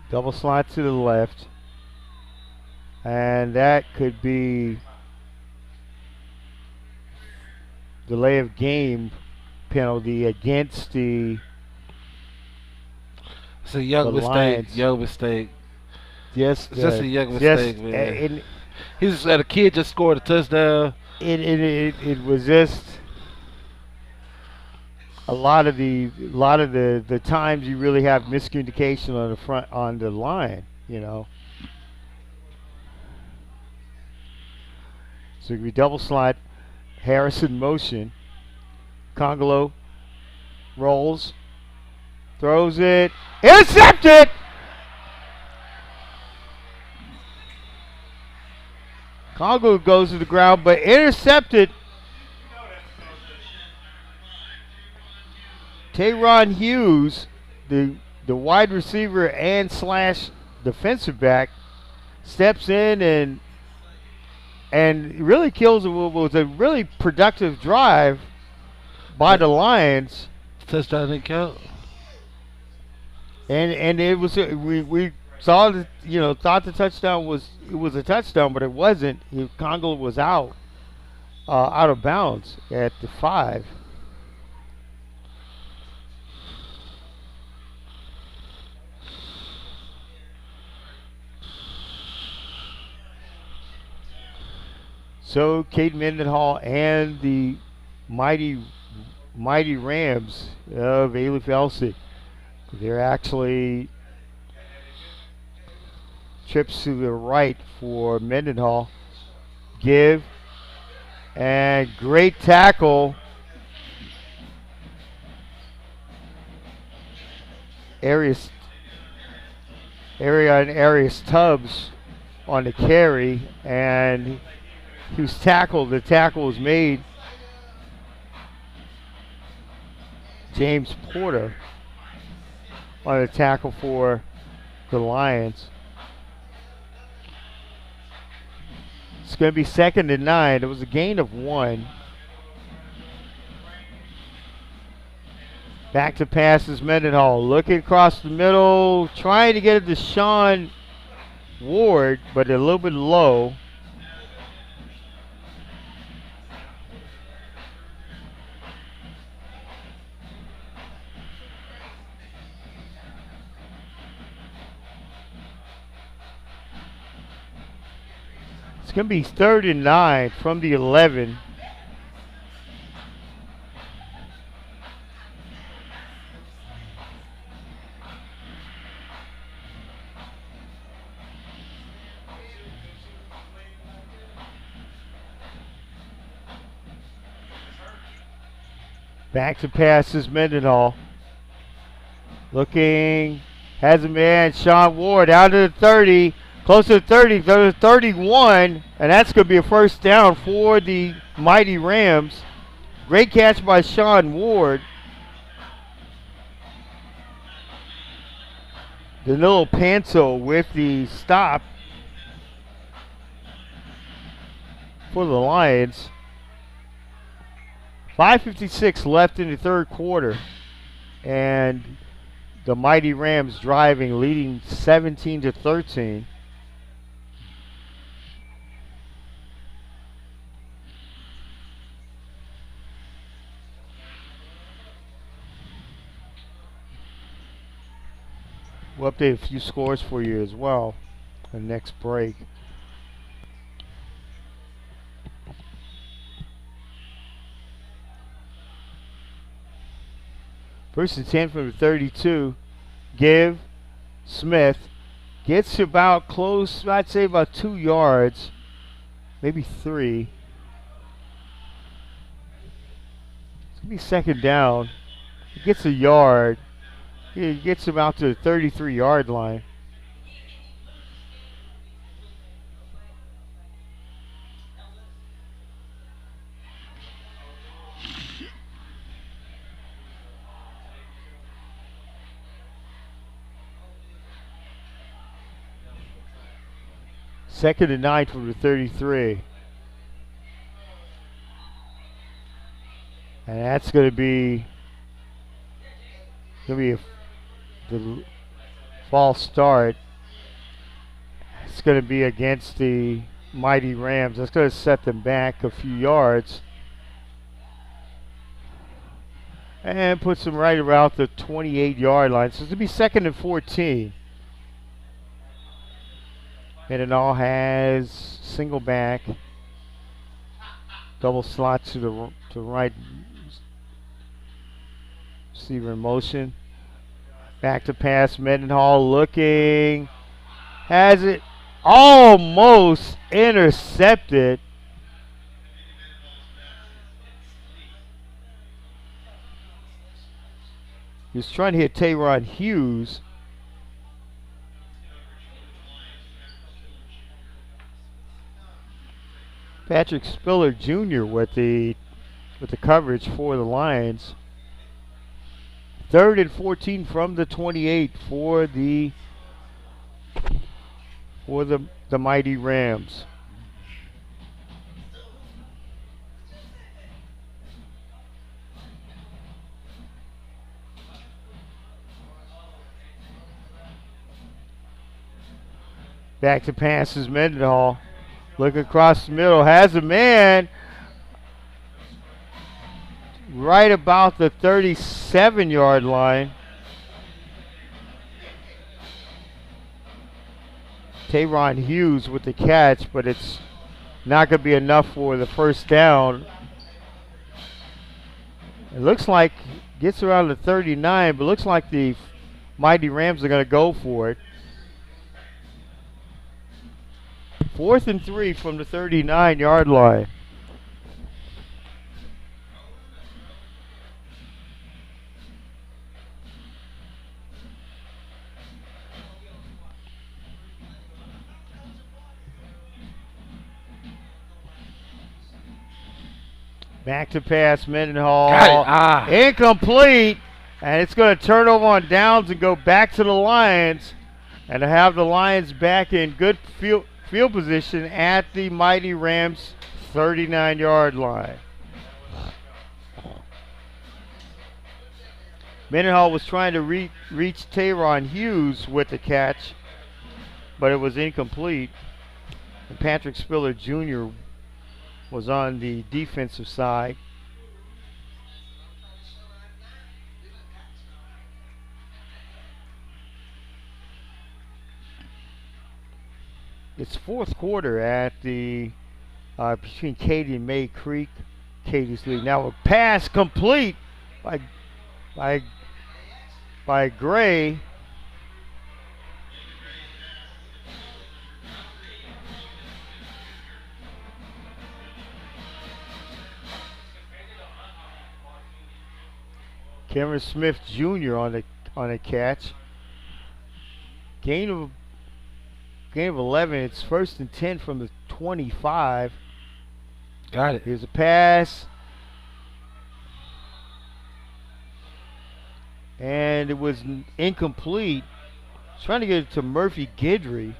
Double slot to the left. And that could be delay of game penalty against It's a the young mistake. Lions. Young mistake. Just, It's just a young just, mistake, man. and He's a kid just scored a touchdown. it was just a lot of the times you really have miscommunication on the front on the line. So it could be double slot, Harrison motion, Congolo rolls, throws it, intercepted. Congo goes to the ground, but intercepted. Tayron Hughes, the wide receiver and slash defensive back, steps in and really kills it. Was a really productive drive by the Lions, Touchdown didn't count. and it was we saw thought the touchdown was a touchdown, but it wasn't. Congo was out of bounds at the 5. So Cade Mendenhall and the mighty Rams of Elsik, they're actually trips to the right for Mendenhall. Give and great tackle. Arius Tubbs on the carry, and he was tackled. The tackle was made. James Porter on the tackle for the Lions. It's going to be 2nd and 9. It was a gain of 1. Back to passes Mendenhall. Looking across the middle. Trying to get it to Sean Ward, but a little bit low. It's going to be 3rd and 9 from the 11. Back to passes Mendenhall. Looking, has a man, Sean Ward out to the 30. Close to 30, 31, and that's going to be a first down for the mighty Rams. Great catch by Sean Ward. Danilo Panto with the stop for the Lions. 5:56 left in the third quarter, and the mighty Rams driving, leading 17-13. We'll update a few scores for you as well the next break. First and 10 from the 32. Give. Smith gets to about close, I'd say about 2 yards, maybe 3. It's going to be second down. He gets a yard. He gets him out to the 33-yard line. Second and 9 from the 33. And that's going to be the false start. It's going to be against the mighty Rams. That's going to set them back a few yards. and puts him right around the 28-yard line. So it's going to be second and 14. Mendenhall has single back, double slot to the right receiver in motion. Back to pass. Mendenhall looking, has it almost intercepted. He was trying to hit Tayron Hughes. Patrick Spiller Jr. with the coverage for the Lions. Third and 14 from the 28 for the mighty Rams. Back to passes Mendenhall. Look across the middle. Has a man right about the 37-yard line. Tayron Hughes with the catch, but it's not going to be enough for the first down. It looks like gets around the 39, but looks like the mighty Rams are going to go for it. 4th and 3 from the 39-yard line. Back to pass, Mendenhall. Incomplete. And it's going to turn over on downs and go back to the Lions. And to have the Lions back in good field position at the mighty Rams 39-yard line. Mendenhall was trying to reach Tayron Hughes with the catch, but it was incomplete. And Patrick Spiller Jr. was on the defensive side. It's fourth quarter at the between Katy and May Creek. Katy's lead. Now a pass complete by Gray. Cameron Smith Jr. on a catch. Gain of 11. It's 1st and 10 from the 25. Got it. Here's a pass. And it was incomplete. Trying to get it to Murphy Guidry.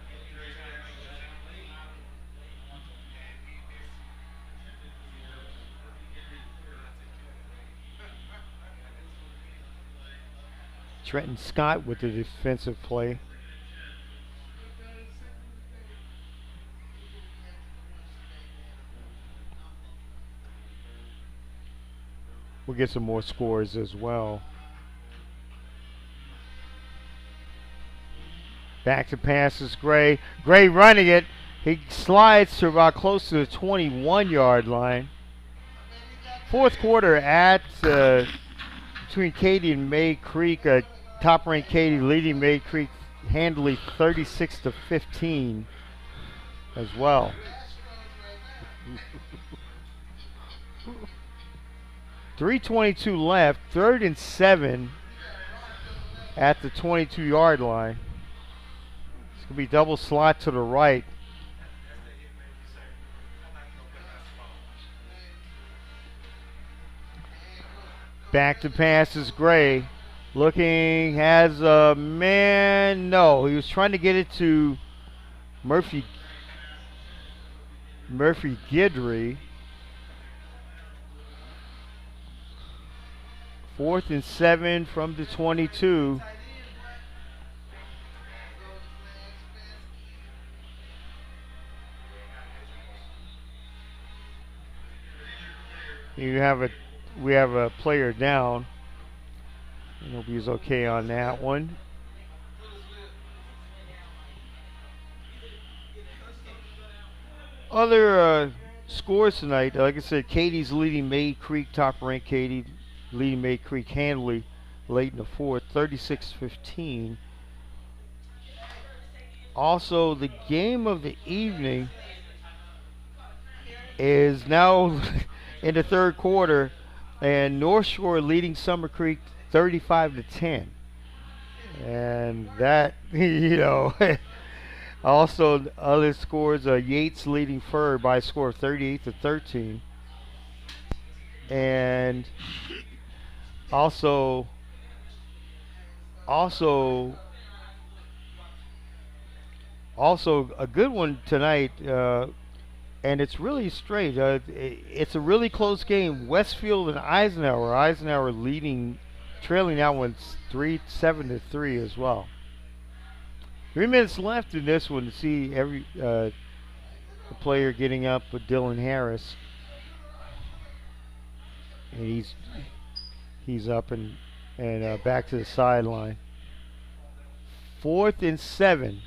Trenton Scott with the defensive play. We'll get some more scores as well. Back to passes Gray. Gray running it. He slides to about close to the 21-yard line. Fourth quarter at between Katy and May Creek. Top-ranked Katy leading May Creek handily 36-15 as well. 3:22 left, 3rd and 7 at the 22-yard line. It's going to be double slot to the right. Back to passes Gray. Looking, has a man. No, he was trying to get it to Murphy Guidry. 4th and 7 from the 22. We have a player down. Hope he's okay on that one. Other scores tonight, like I said, Katie's leading May Creek, top ranked Katie, leading May Creek handily late in the fourth, 36-15. Also, the game of the evening is now in the third quarter, and North Shore leading Summer Creek 35-10. And that, also other scores, Yates leading Fur by a score of 38-13. And also, also, also a good one tonight, and it's really strange. It's a really close game. Westfield and Eisenhower. Eisenhower leading, trailing that one 7-3 as well. 3 minutes left in this one to see every the player getting up with Dylan Harris, and he's up and back to the sideline. 4th and 7.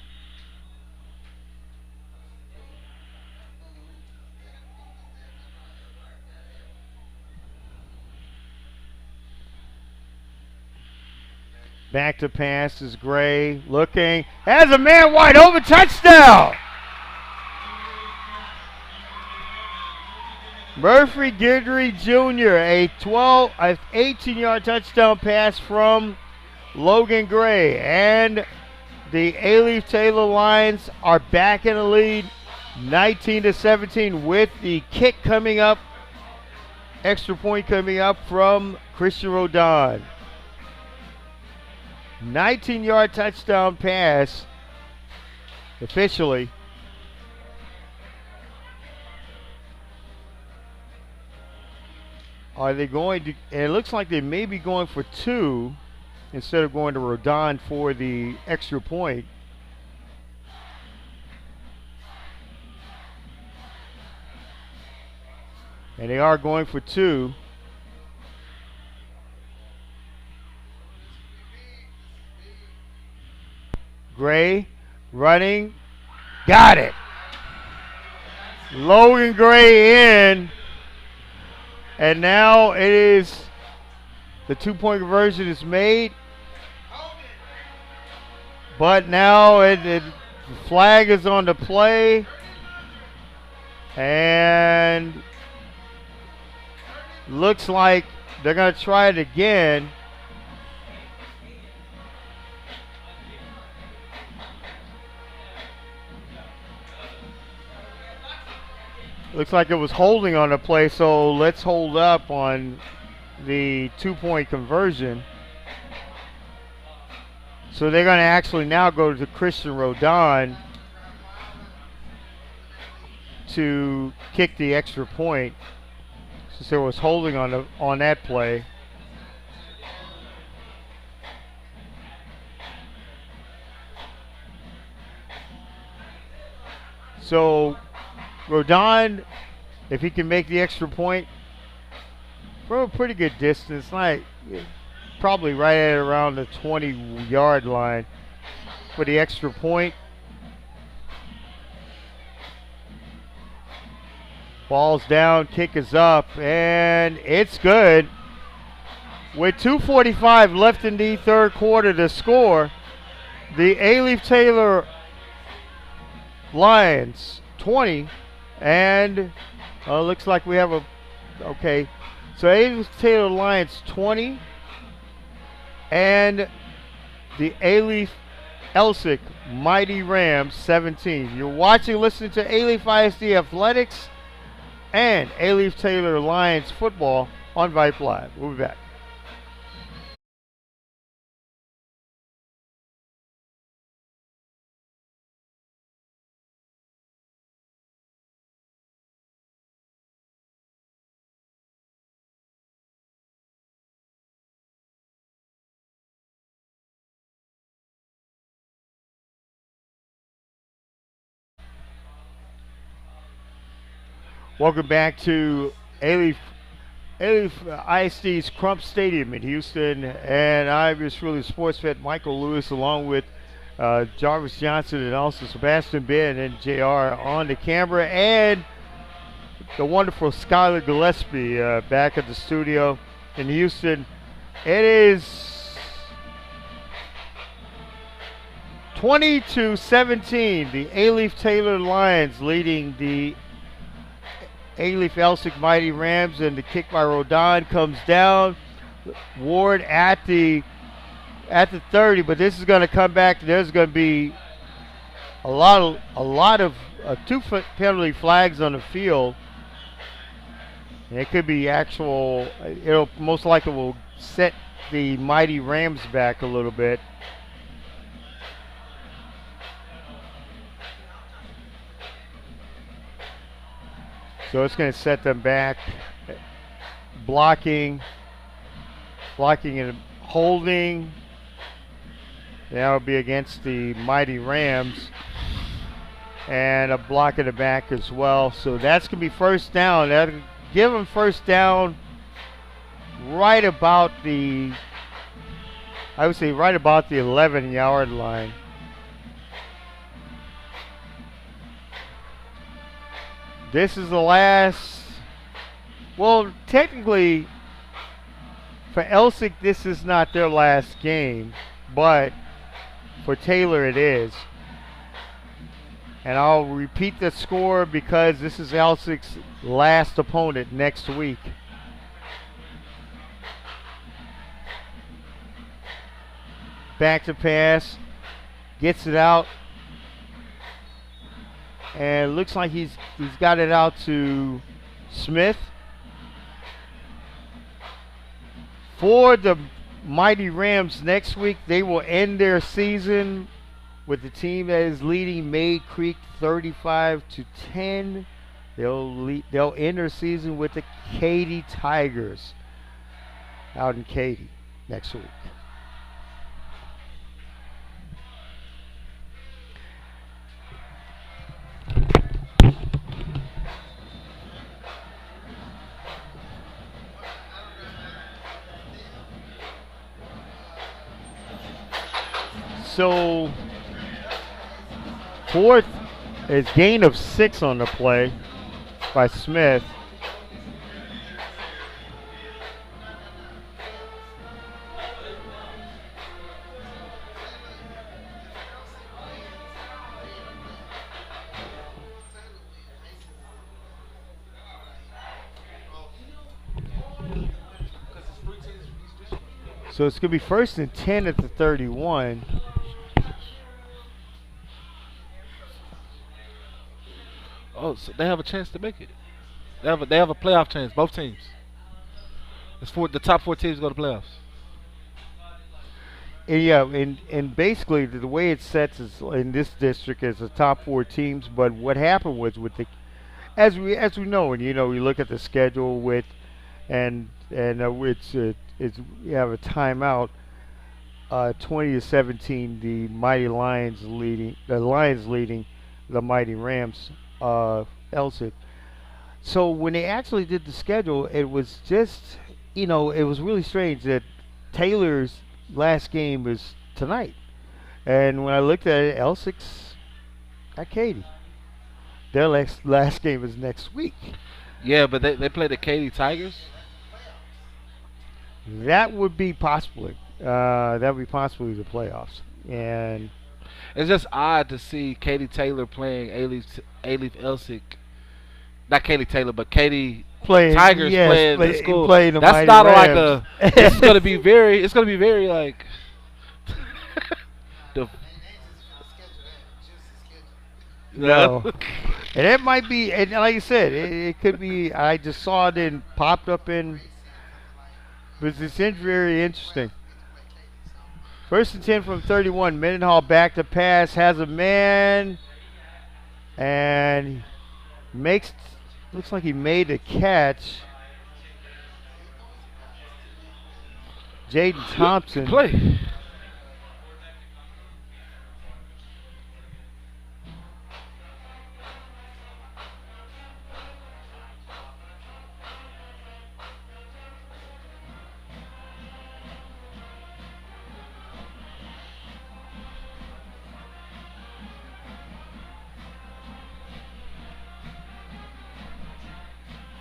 Back to pass is Gray, looking, has a man wide open, touchdown! Murphy Guidry Jr., a 18-yard touchdown pass from Logan Gray. And the A-Leaf Taylor Lions are back in the lead, 19-17, with the kick coming up, extra point coming up from Christian Rodon. 19-yard touchdown pass, officially. Are they going to, and it looks like they may be going for 2 instead of going to Rodon for the extra point. And they are going for 2. Gray running, got it. Logan Gray in, and now it is the 2-point conversion is made, but now the flag is on the play, and looks like they're going to try it again. Looks like it was holding on the play, so let's hold up on the 2-point conversion. So they're going to actually now go to Christian Rodon to kick the extra point, since there was holding on that play. So Rodon, if he can make the extra point from a pretty good distance, probably right at around the 20-yard line for the extra point. Ball's down, kick is up, and it's good. With 2:45 left in the third quarter to score, the A-Leaf Taylor Lions 20, and looks like we have okay. So A-Leaf Taylor Lions 20, and the A-Leaf Elsik Mighty Rams 17. You're watching, listening to A-Leaf ISD Athletics and A-Leaf Taylor Lions football on Vype Live. We'll be back. Welcome back to A-Leaf ISD's Crump Stadium in Houston, and I'm your truly sports vet Michael Lewis, along with Jarvis Johnson and also Sebastian Ben and JR on the camera, and the wonderful Skylar Gillespie back at the studio in Houston. It is 20-17. The A-Leaf Taylor Lions leading the A-Leaf Elsik Mighty Rams, and the kick by Rodon comes down. Ward at the 30, but this is going to come back. There's going to be a lot of two penalty flags on the field. And it could be actual. It'll most likely will set the Mighty Rams back a little bit. So it's going to set them back. Blocking and holding. That will be against the Mighty Rams. And a block in the back as well. So that's going to be first down. That'll give them first down right about the, I would say right about the 11-yard line. This is the last, well, technically for Elsik this is not their last game, but for Taylor it is. And I'll repeat the score because this is Elsik's last opponent next week. Back to pass. Gets it out. And looks like he's got it out to Smith. For the Mighty Rams next week, they will end their season with the team that is leading May Creek 35-10. They'll end their season with the Katy Tigers out in Katy next week. So fourth is gain of 6 on the play by Smith. So it's going to be first and 10 at the 31. Oh, so they have a chance to make it. They have a playoff chance. Both teams. The top 4 teams go to playoffs. And yeah, and basically the way it sets is in this district is the top 4 teams. But what happened was with the, as we know, and you know, you look at the schedule with, and it's you have a timeout. 20-17, the Lions leading the Mighty Rams. Elsik. So when they actually did the schedule, it was just, you know, it was really strange that Taylor's last game is tonight. And when I looked at it, Elsik's at Katy. Their last game is next week. Yeah, but they play the Katy Tigers. That would be possibly. That would be possibly the playoffs. And it's just odd to see Katy Taylor playing A-Leaf Elsik. Not Katy Taylor, but Katy Tigers playing the school. Playing the That's Mighty not Rams. like a. It's going to be very. It's going to be very like. No. And it might be, and like you said, it could be. I just saw it and popped up in. But it's very interesting. First and 10 from 31. Mendenhall back to pass, has a man, and looks like he made a catch. Jaden Thompson. Play.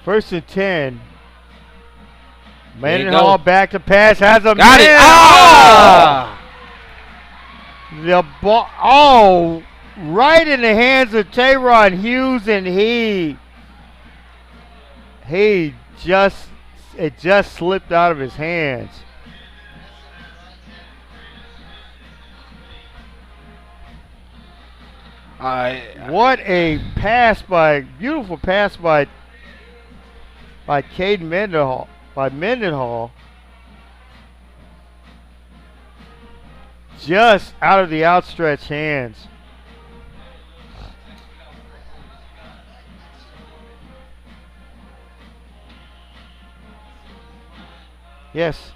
First and 10. There you Mendenhall go. back to pass. Has a Got it. man. Ah! The ball. Oh, right in the hands of Tayron Hughes, and he just it just slipped out of his hands. What a pass beautiful pass by Caden Mendenhall. By Mendenhall. Just out of the outstretched hands. Yes.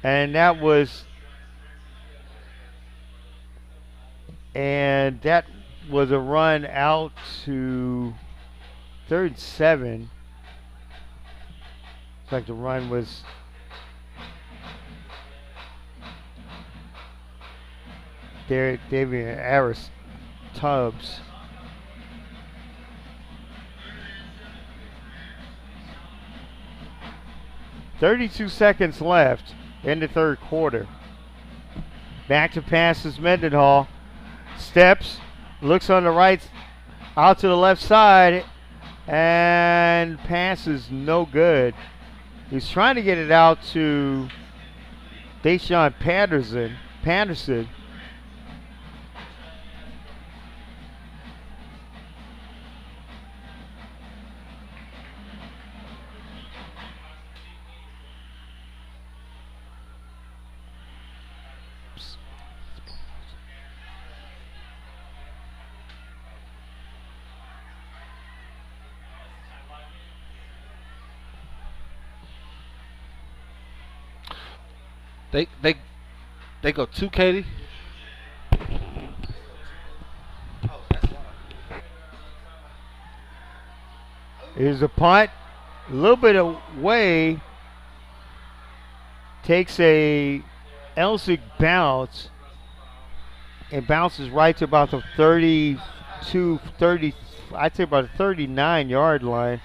And that was a run out to 3rd and 7. Looks like the run was David Aris Tubbs. .32 seconds left in the third quarter. Back to passes Mendenhall. Steps, looks on the right, out to the left side, and passes no good. He's trying to get it out to Deshaun Patterson. They go 2, Katie. Here's a punt, a little bit away. Takes a Elsik bounce and bounces right to about the 30, I'd say about the 39-yard line.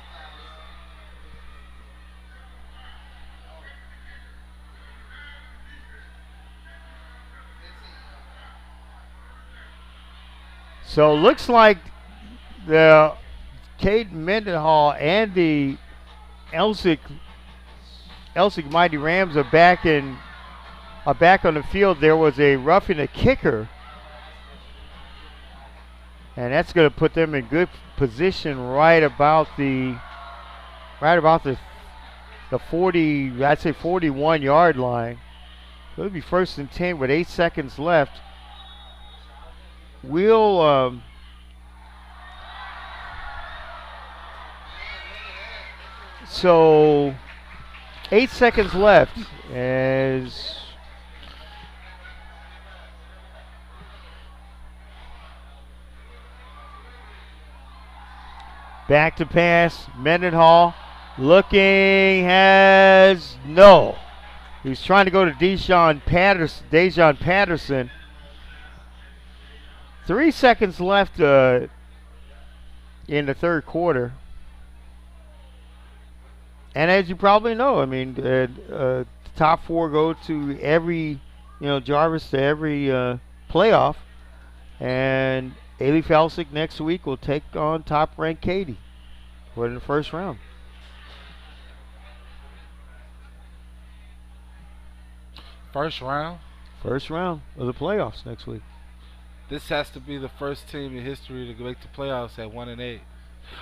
So looks like the Caden Mendenhall and the Elsik Mighty Rams are back on the field. There was a roughing a kicker, and that's going to put them in good position right about the 40, I'd say 41-yard line. It'll be 1st and 10 with 8 seconds left. So 8 seconds left as back to pass. Mendenhall looking, has no. He's trying to go to Dejon Patterson. 3 seconds left in the third quarter. And as you probably know, I mean, the top 4 go to every, Jarvis to every playoff. And Elif Elsik next week will take on top-ranked Katy in the first round. First round? First round of the playoffs next week. This has to be the first team in history to make the playoffs at 1-8.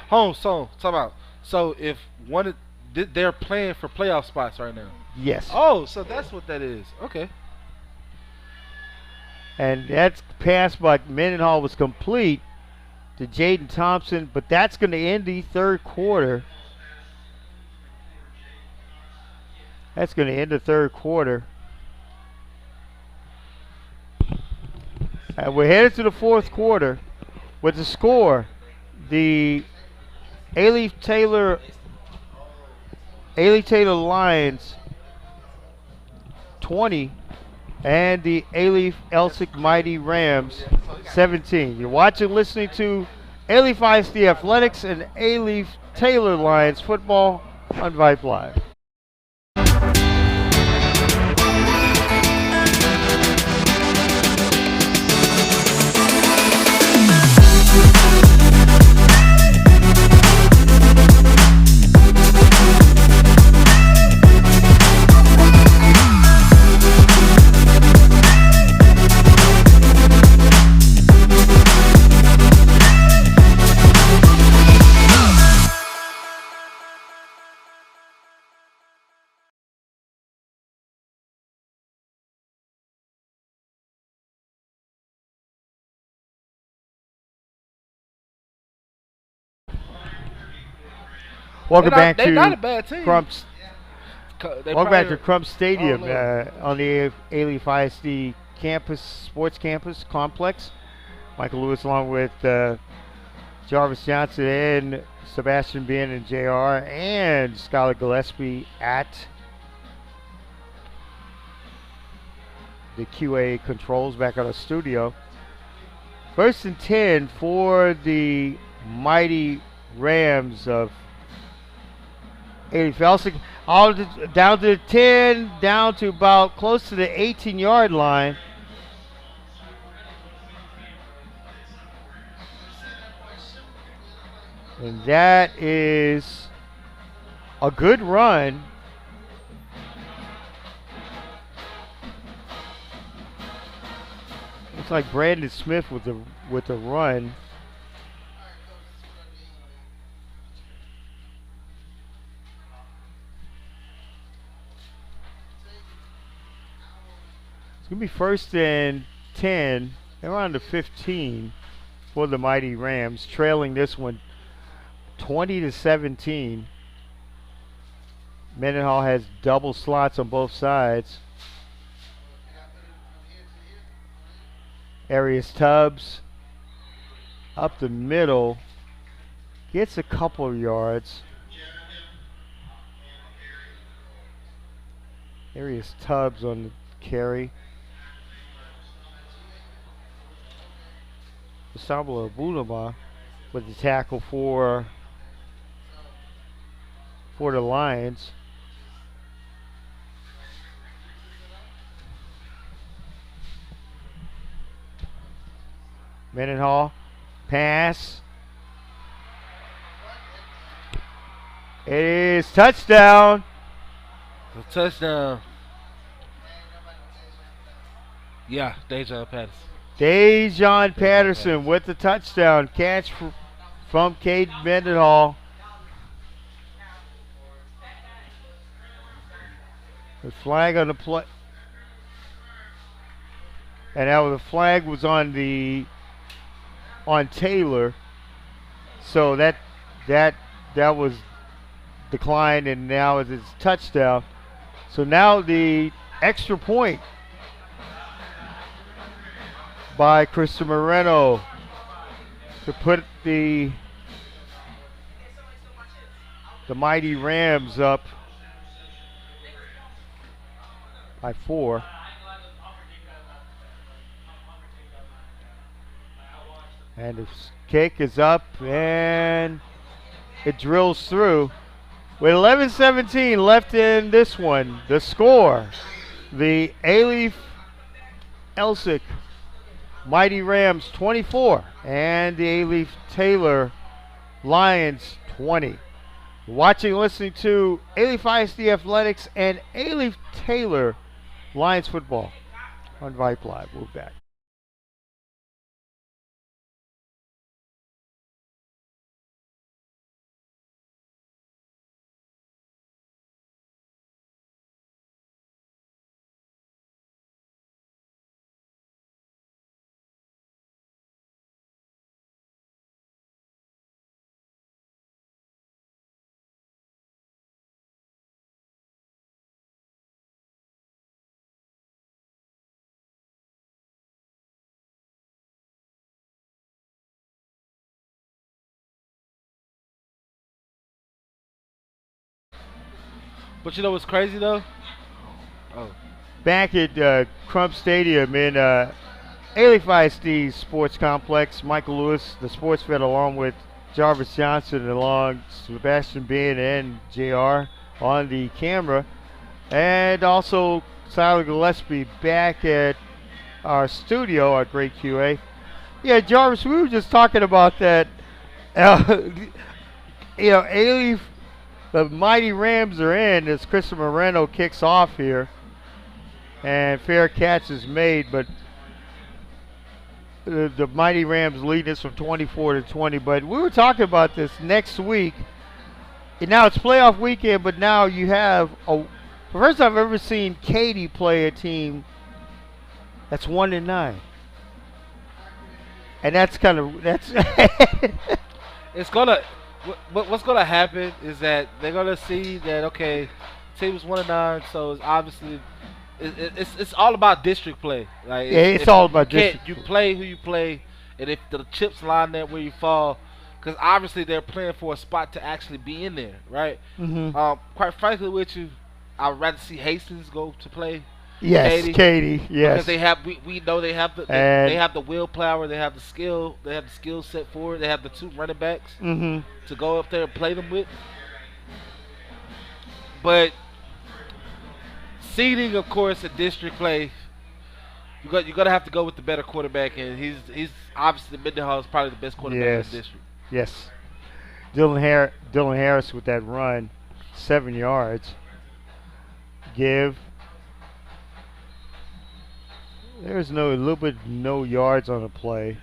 Talk about. So if they're playing for playoff spots right now. Yes. Oh, so that's what that is. Okay. And that's pass by Mendenhall was complete to Jaden Thompson, but that's going to end the third quarter. That's going to end the third quarter. And we're headed to the fourth quarter with the score. The Ailey Taylor Lions 20, and the Elsik Mighty Rams 17. You're watching, listening to Alief ISD Athletics and Alief Taylor Lions football on Vype Live. Welcome back They not to a bad team. Crump's. They Welcome back to probably, Crump Stadium I don't know. on the Alief ISD campus, sports campus complex. Michael Lewis along with Jarvis Johnson and Sebastian Bien and JR and Skylar Gillespie at the QA controls back at our studio. First and 10 for the mighty Rams of Alief Elsik. Down to the 10, down to about close to the 18-yard line. And that is a good run. Looks like Brandon Smith with the run. It's going to be first and 10, around the 15 for the mighty Rams, trailing this one 20-17. Mendenhall has double slots on both sides. Arius Tubbs up the middle, gets a couple of yards. Arius Tubbs on the carry. Sabula Bulama with the tackle for the Lions. Mendenhall, pass. It is touchdown. A touchdown. Yeah, Dejon Patterson. Dejon Patterson with the touchdown catch from Cade Mendenhall. The flag on the play, and now the flag was on Taylor, so that was declined, and now it's touchdown. So now the extra point by Christopher Moreno to put the mighty Rams up by 4. And the kick is up and it drills through. With 11:17 left in this one, the score, the Alief Elsik Mighty Rams 24 and the Alief Taylor Lions 20. Watching, listening to Alief ISD Athletics and Alief Taylor Lions football on Vype Live. We'll be back. But you know what's crazy though? Oh, back at Crump Stadium in Alief ISD Sports Complex. Michael Lewis, the sports vet, along with Jarvis Johnson, along Sebastian Bean and JR on the camera. And also Tyler Gillespie back at our studio, our great QA. Yeah, Jarvis, we were just talking about that. Alief, the mighty Rams are in as Christopher Moreno kicks off here. And fair catch is made, but the mighty Rams lead this from 24-20. But we were talking about this next week. And now it's playoff weekend, but now you have the first time I've ever seen Katy play a team that's 1-9. And that's It's gonna. What's gonna happen is that they're gonna see that okay, team is 1-9, so it's obviously it's all about district play. Like yeah, it's all about district. You play who you play, and if the chips line up where you fall, because obviously they're playing for a spot to actually be in there, right? Mm-hmm. Quite frankly, with you, I'd rather see Hastings go to play. Yes, Katy. Yes, because we know they have they have the willpower, they have the skill, they have the skill set for it. They have the two running backs to go up there and play them with. But seeding, of course, a district play, you're gonna have to go with the better quarterback, and he's obviously Mendenhall is probably the best quarterback in the district. Yes, Dylan Harris with that run, 7 yards. There's a little bit no yards on the play.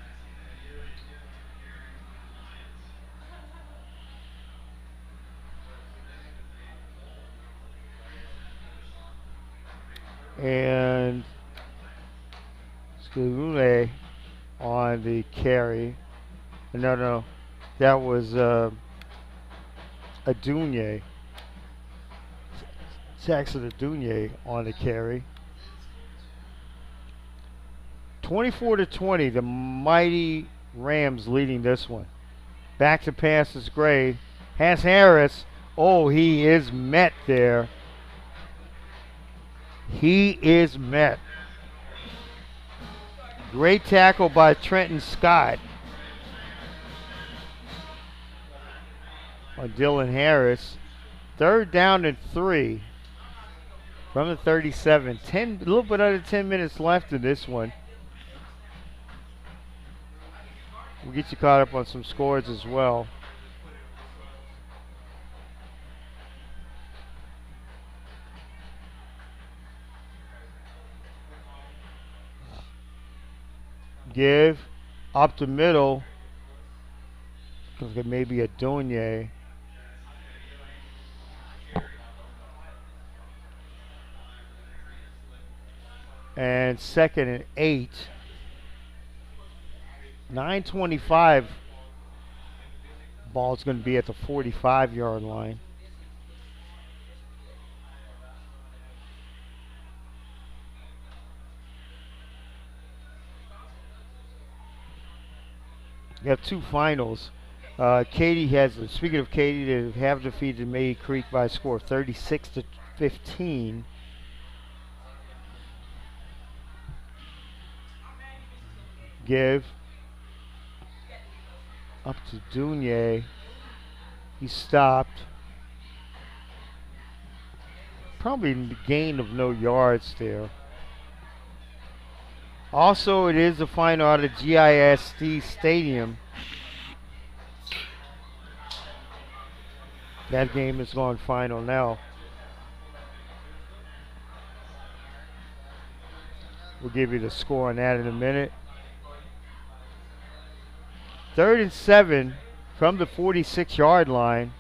And Skagule on the carry. No, that was Adunye. Jackson Adunye on the carry. 24-20, the mighty Rams leading this one. Back to pass is Gray. Has Harris. Oh, he is met there. He is met. Great tackle by Trenton Scott on Dylan Harris. 3rd down and 3 from the 37. A little bit under 10 minutes left in this one. We'll get you caught up on some scores as well. Give up the middle. Because it may be a Donye. And 2nd and 8. 9:25. Ball's going to be at the 45-yard line. You have two finals. Katy has, speaking of Katy, they have defeated May Creek by a score of 36-15. Give up to Dunye. He stopped. Probably the gain of no yards there. Also, it is the final out of GISD Stadium. That game is going final now. We'll give you the score on that in a minute. 3rd and 7 from the 46-yard line.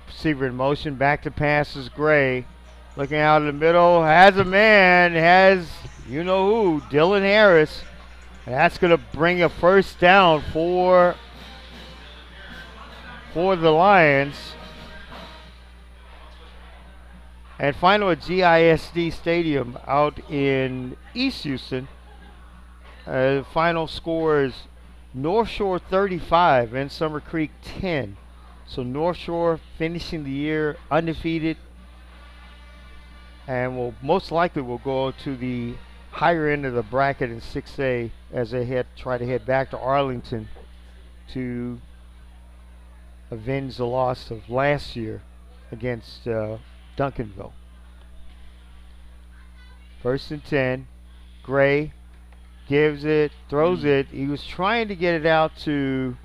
Receiver in motion, back to pass is Gray. Looking out in the middle, has a man, has you know who, Dylan Harris. And that's going to bring a 1st down for the Lions. And final at GISD Stadium out in East Houston. Final score is North Shore 35 and Summer Creek 10. So North Shore finishing the year undefeated and will most likely will go to the higher end of the bracket in 6A as they try to head back to Arlington to avenge the loss of last year against Duncanville. First and 10. Gray gives it, throws it. He was trying to get it out to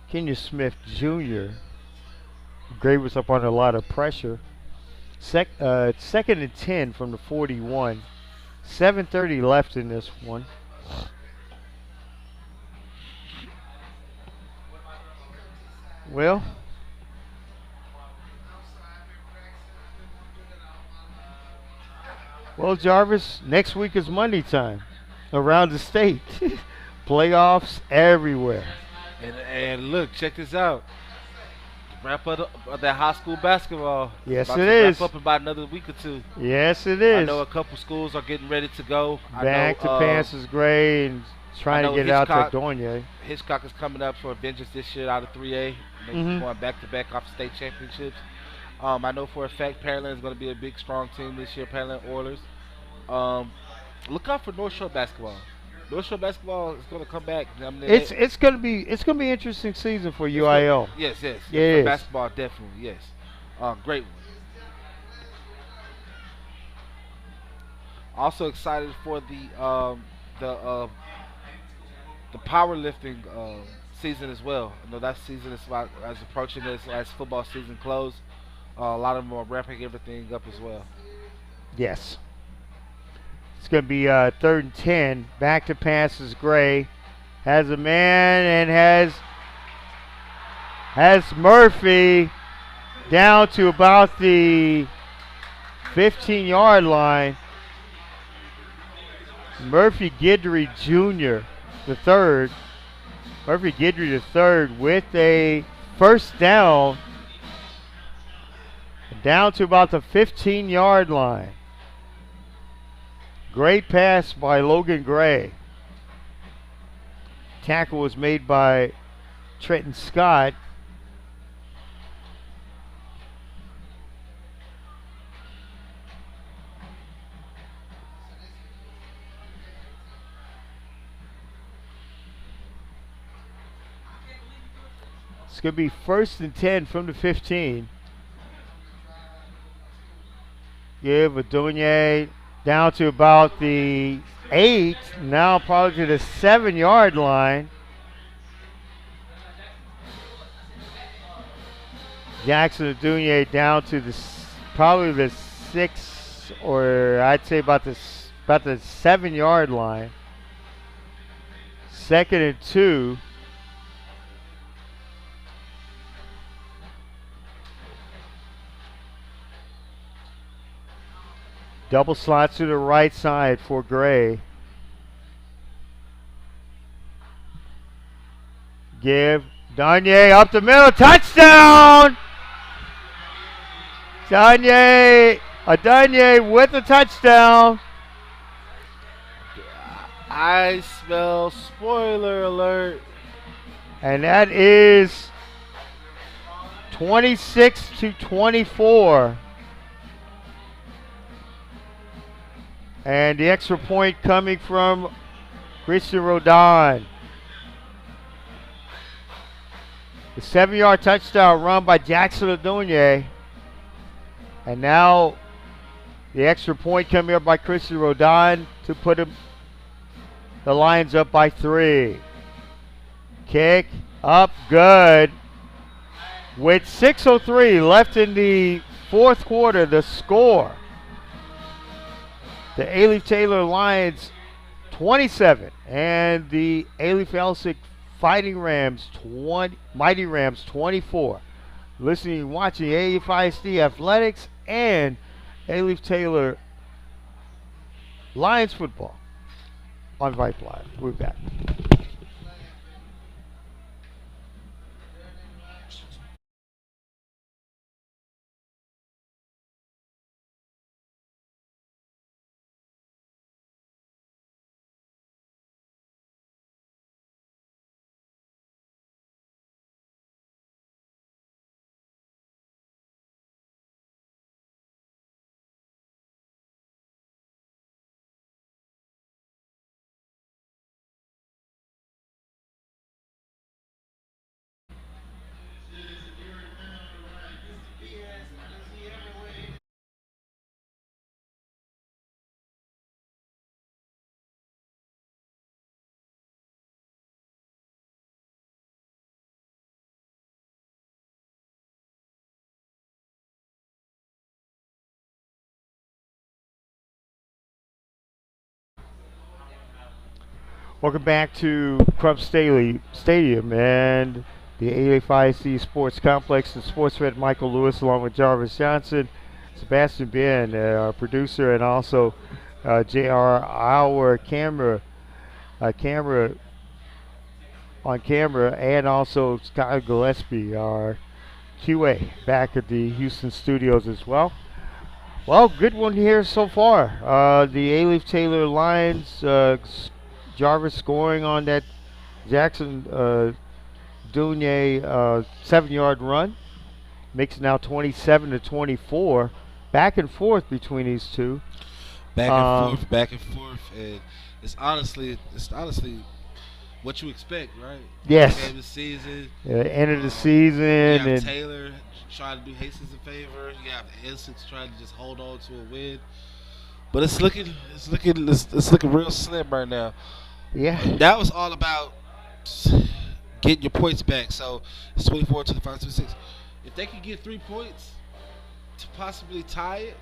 Kenya Smith Jr. Gray was up under a lot of pressure. Second and 10 from the 41. 7:30 left in this one. Well, Jarvis, next week is Monday time around the state. Playoffs everywhere. And look, check this out. Wrap up that high school basketball. Yes, About it to is. Wrap up in about another week or two. Yes, it I is. know a couple schools are getting ready to go. Back to Panthers Gray and trying to get it out to Dornier. Hitchcock is coming up for Avengers this year out of 3A. They're going back-to-back off state championships. I know for a fact Pearland is going to be a big, strong team this year, Pearland Oilers. Look out for North Shore basketball. North Shore basketball is going to come back. I mean, it's going to be an interesting season for UIL. Yes. Yeah, for basketball, definitely, yes. Great one. Also excited for the powerlifting season as well. I know that season is as approaching as football season close. A lot of them are wrapping everything up as well. Yes. It's going to be third and 10. Back to passes Gray. Has a man and has Murphy down to about the 15-yard line. Murphy Guidry Jr., the third. Murphy Guidry the third with a first down to about the 15-yard line. Great pass by Logan Gray. Tackle was made by Trenton Scott. It's going to be first and 10 from the 15. Give Adonye down to about the 8. Now probably to the 7-yard line. Jackson Adonye down to probably the 6, or I'd say about the 7-yard line. Second and 2. Double slot to the right side for Gray. Give Danye up the middle. Touchdown! Adonye with a touchdown. I smell spoiler alert. And that is 26-24. And the extra point coming from Christian Rodon. The 7-yard touchdown run by Jackson Adonye. And now the extra point coming up by Christian Rodon to put the Lions up by 3. Kick up good. With 6:03 left in the fourth quarter, the score. The Alief Taylor Lions 27 and the Alief Elsik Fighting Rams Mighty Rams 24. Listening and watching Alief ISD Athletics and Alief Taylor Lions football on Vype Live. We're back. Welcome back to Crump Staley Stadium and the 885C Sports Complex. The sports vet Michael Lewis, along with Jarvis Johnson, Sebastian Ben, our producer, and also JR, our camera on camera, and also Scott Gillespie, our QA, back at the Houston studios as well. Well, good one here so far. The A-Leaf Taylor Lions, Jarvis scoring on that Jackson Dunier 7-yard run. Makes it now 27-24. Back and forth between these two. Back and forth, and it's honestly what you expect, right? Yes. Game of the season. End of the season. You have And Taylor trying to do Hastings a favor. You have Elsik trying to just hold on to a win. But it's looking real slim right now. yeah. That was all about getting your points back. So it's 24 to the 5 to 6. If they could get 3 points to possibly tie it,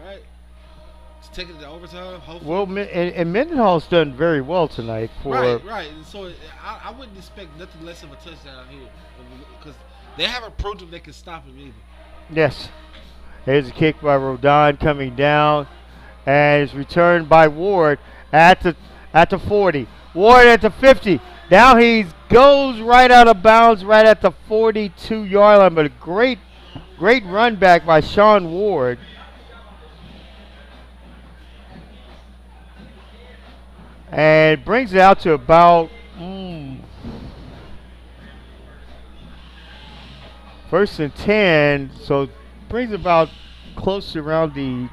right? To take it to overtime, hopefully. Well, and Mendenhall's done very well tonight for. Right. And so I wouldn't expect nothing less of a touchdown here because they haven't proved them they can stop him either. Yes. Here's a kick by Rodon coming down, and it's returned by Ward at the 40. Ward at the 50. Now he goes right out of bounds, right at the 42-yard line. But a great run back by Sean Ward. And brings it out to about first and 10. So brings about close to around the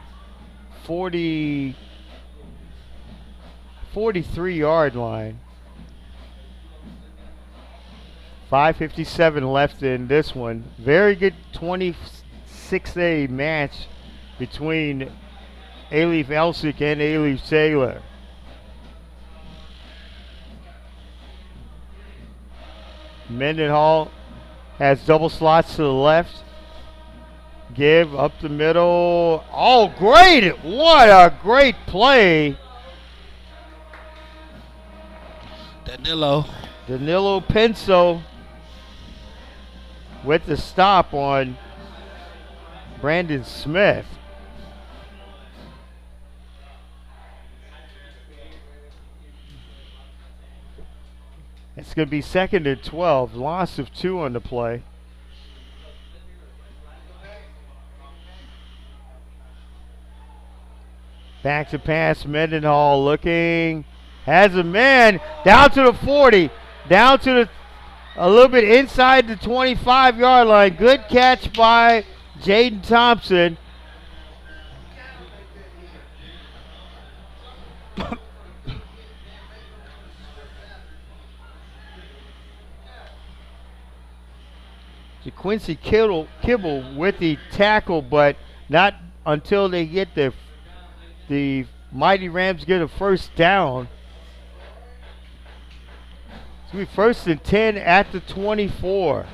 43-yard line. 5:57 left in this one. Very good 26A match between A-Leaf Elsik and A-Leaf Taylor. Mendenhall has double slots to the left. Give up the middle. Oh, great! What a great play. Danilo Penso with the stop on Brandon Smith. It's going to be 2nd and 12. Loss of 2 on the play. Back to pass. Mendenhall looking. Has a man down to the 40. Down to a little bit inside the 25-yard line. Good catch by Jaden Thompson. Quincy Kibble with the tackle, but not until they get the Mighty Rams get a first down. It's going to be 1st and 10 at the 24.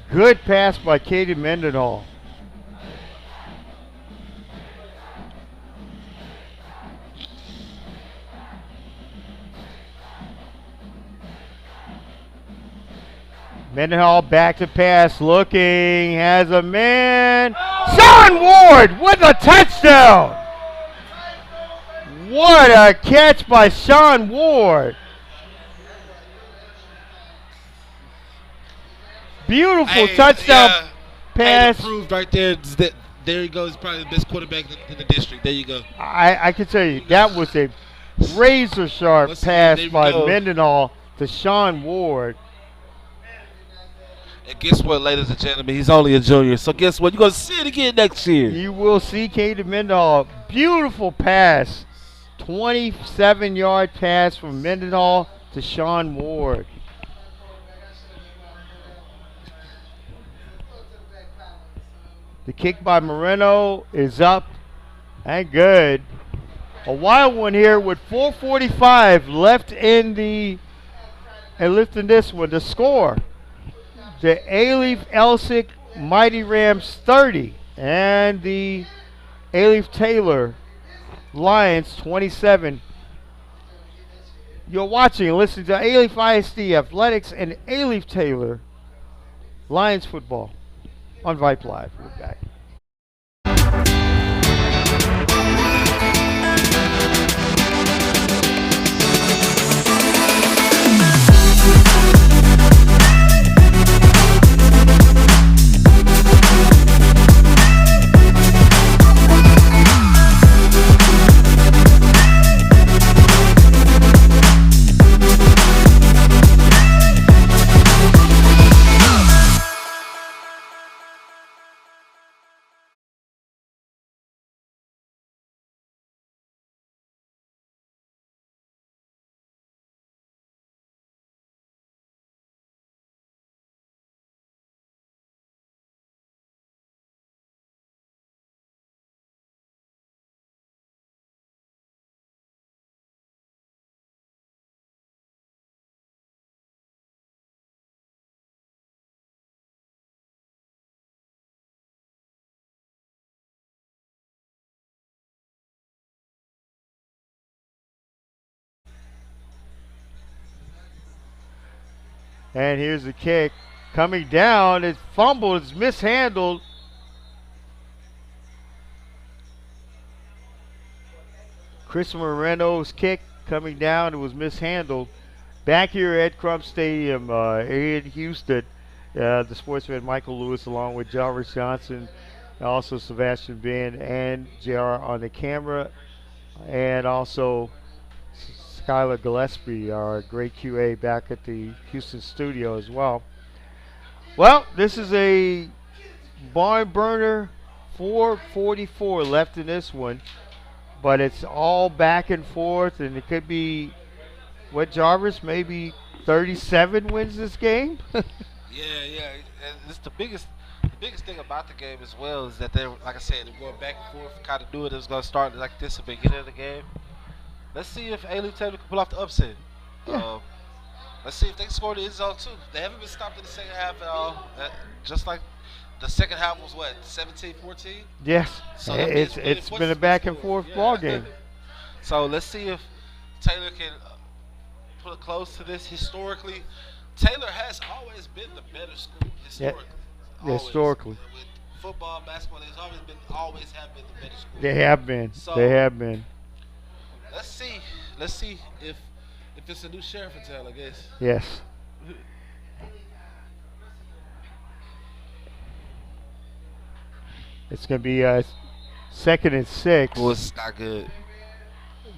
Good pass by Caden Mendenhall. Mendenhall back to pass, looking, has a man. Sean Ward with a touchdown. What a catch by Sean Ward. Beautiful touchdown pass. Proved right there. There he goes. Probably the best quarterback in the district. There you go. I can tell you, that was a razor sharp pass by Mendenhall to Sean Ward. And guess what, ladies and gentlemen? He's only a junior. So guess what? You're going to see it again next year. You will see Caden Mendenhall. Beautiful pass. 27-yard pass from Mendenhall to Sean Ward. The kick by Moreno is up and good. A wild one here with 4:45 left in this one. The score. The A-Leaf Elsik Mighty Rams 30 and the A-Leaf Taylor Lions 27. You're watching and listening to A-Leaf ISD Athletics and A-Leaf Taylor Lions football on Vype Live. We're back. And here's the kick. Coming down, it's fumbled, it's mishandled. Chris Moreno's kick coming down, it was mishandled. Back here at Crump Stadium in Houston, the sportsman Michael Lewis along with Jarvis Johnson, also Sebastian Ben and JR on the camera, and also Skylar Gillespie, our great QA back at the Houston studio as well. Well, this is a barn burner, 4:44 left in this one, but it's all back and forth, and it could be, what, Jarvis, maybe 37 wins this game? Yeah. And it's the biggest thing about the game as well is that they're, like I said, they're going back and forth. Kind of knew it was going to start like this at the beginning of the game. Let's see if A-Leaf Taylor can pull off the upset. Yeah. Let's see if they can score the end zone too. They haven't been stopped in the second half at all. Just like the second half was what, 17-14? Yes. So it's been a back and forth ball game. So let's see if Taylor can put it close to this. Historically, Taylor has always been the better school. Historically. Yeah. Historically. With football, basketball, they've always have been the better school. They have been. So, they have been. Let's see if it's a new sheriff in town, I guess. Yes. It's going to be 2nd and 6. Well, it's not good.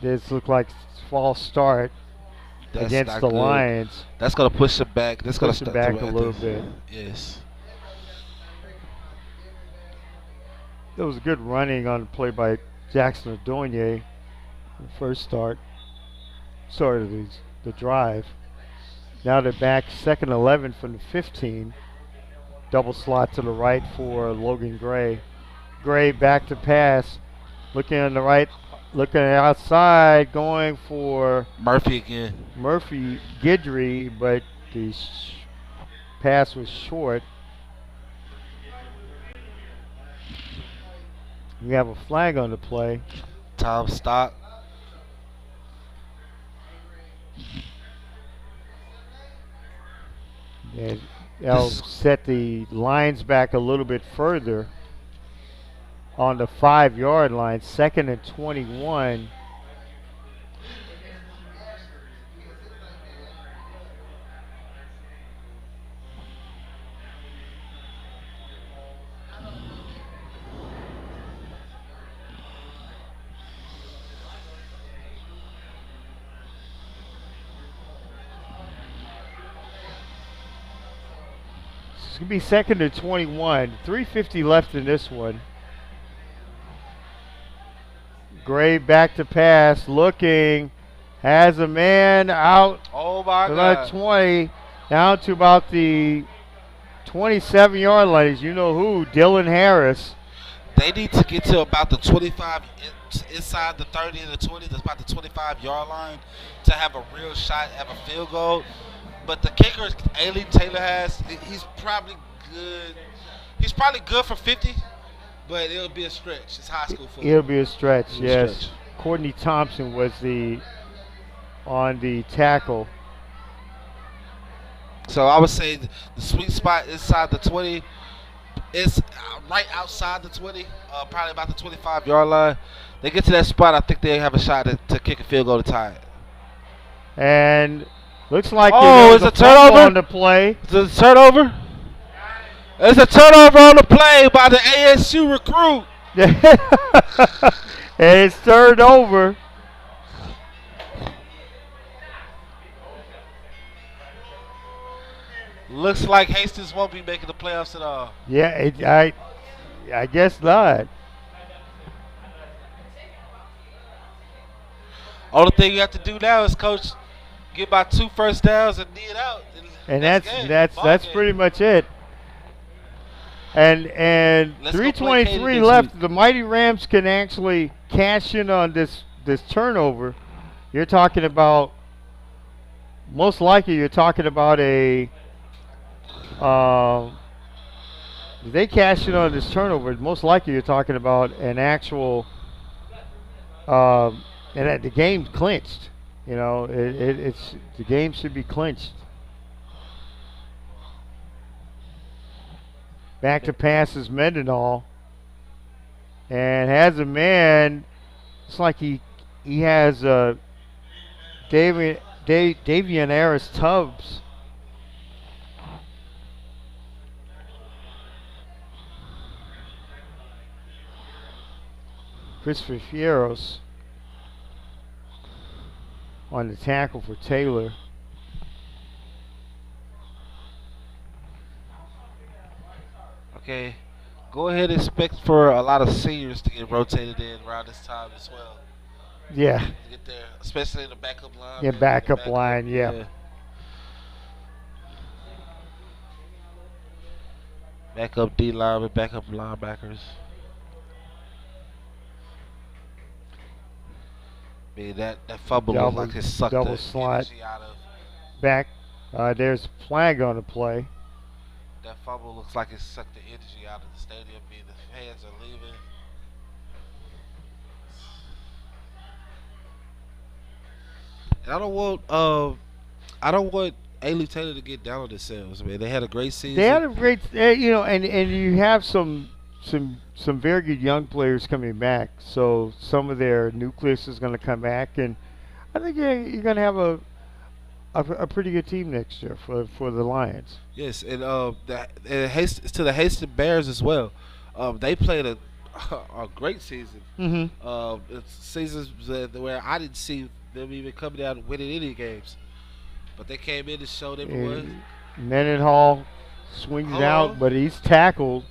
This looks like false start against the Lions. That's going to push them back. That's going to push them back a little bit. Yes. There was a good running on the play by Jackson Adonye. The first start of the drive. Now they're back 2nd 11 from the 15. Double slot to the right for Logan Gray. Gray back to pass. Looking on the right, looking outside, going for Murphy again. Murphy Guidry, but the pass was short. We have a flag on the play. Tom Stock. And that'll set the lines back a little bit further on the 5-yard line. 2nd and 21. It's going to be 2nd and 21. 3:50 left in this one. Gray back to pass, looking, has a man out. Oh my to God. about 20, down to about the 27-yard line. As you know who, Dylan Harris. They need to get to about the 25, inside the 30 and the 20. That's about the 25-yard line to have a real shot, have a field goal. But the kicker, A-Leaf Taylor has, he's probably good. He's probably good for 50. But it'll be a stretch. It's high school football. It'll be a stretch, yes. Stretch. Courtney Thompson was the on the tackle. So I would say the sweet spot inside the 20 is right outside the 20, probably about the 25-yard line. They get to that spot, I think they have a shot to kick a field goal to tie it. And looks like Oh, there's it's a a fumble turnover? on the play. Is it a turnover? It's a turnover on the play by the ASU recruit. And it's turned over. Looks like Hastings won't be making the playoffs at all. Yeah, I guess not. Only thing you have to do now is, coach, get about 2 first downs and knee it out. And Next that's game, that's ball that's game. pretty much it. And Let's go play Katy 3:23 next left. week. The Mighty Rams can actually cash in on this turnover. You're talking about most likely you're talking about a if they cash in on this turnover, most likely you're talking about an actual and that the game's clinched. You know, it's the game should be clinched. Back to passes Mendenhall. And has a man. It's like he has Davian Harris Tubbs. Christopher Fieros on the tackle for Taylor. Okay, go ahead and expect for a lot of seniors to get rotated in around this time as well. Yeah, To get there, especially in the backup line. yeah, man, the backup line. Yeah. yeah. Backup D line with backup linebackers. Man, that fumble looked like it sucked Double the slot energy out of. back. There's a flag on the play. That fumble looks like it sucked the energy out of the stadium. Man, the fans are leaving. And I don't want Ailey Taylor to get down on themselves, man. They had a great season. They had a great, and you have some very good young players coming back. So some of their nucleus is going to come back, and I think you're going to have a pretty good team next year for the Lions. Yes, and to the Hastings Bears as well. They played a great season. Mm-hmm. It's seasons where I didn't see them even coming down and winning any games, but they came in and showed everyone. Mendenhall swings Hold out, on. but he's tackled.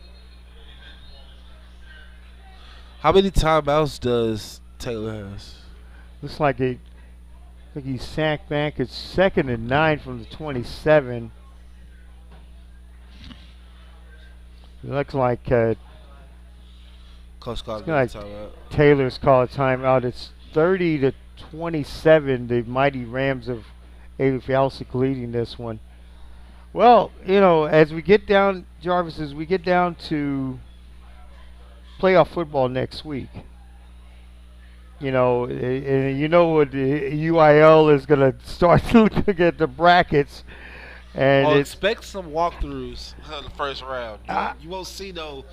How many timeouts does Taylor has? Looks like I think he's sacked back. It's 2nd and 9 from the 27. It looks like Coach called It's gonna- timeout. Taylor's called a timeout. It's 30-27. The Mighty Rams of Elsik leading this one. Well, as we get down, Jarvis, as we get down to playoff football next week, and you know what the UIL is going to start to look at the brackets, and Well, it's expect some walkthroughs in the first round. You won't see no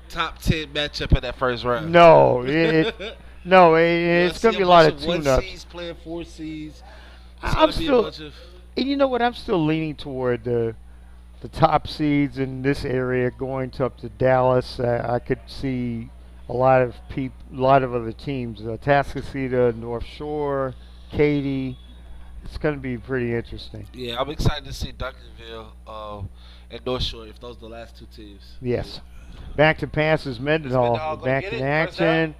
top 10 matchup in that first round. no, it's going to be a lot of one tune-ups. seeds playing 4 seeds. It's I'm going to be a still- bunch of. And you know what? I'm still leaning toward the top seeds in this area going up to Dallas. I could see a lot of other teams. Tascasita, North Shore, Katy. It's going to be pretty interesting. Yeah, I'm excited to see Duncanville and North Shore if those are the last 2 teams. Yes. Back to passes, Mendenhall Mendenhall gonna back get in it? First down? action.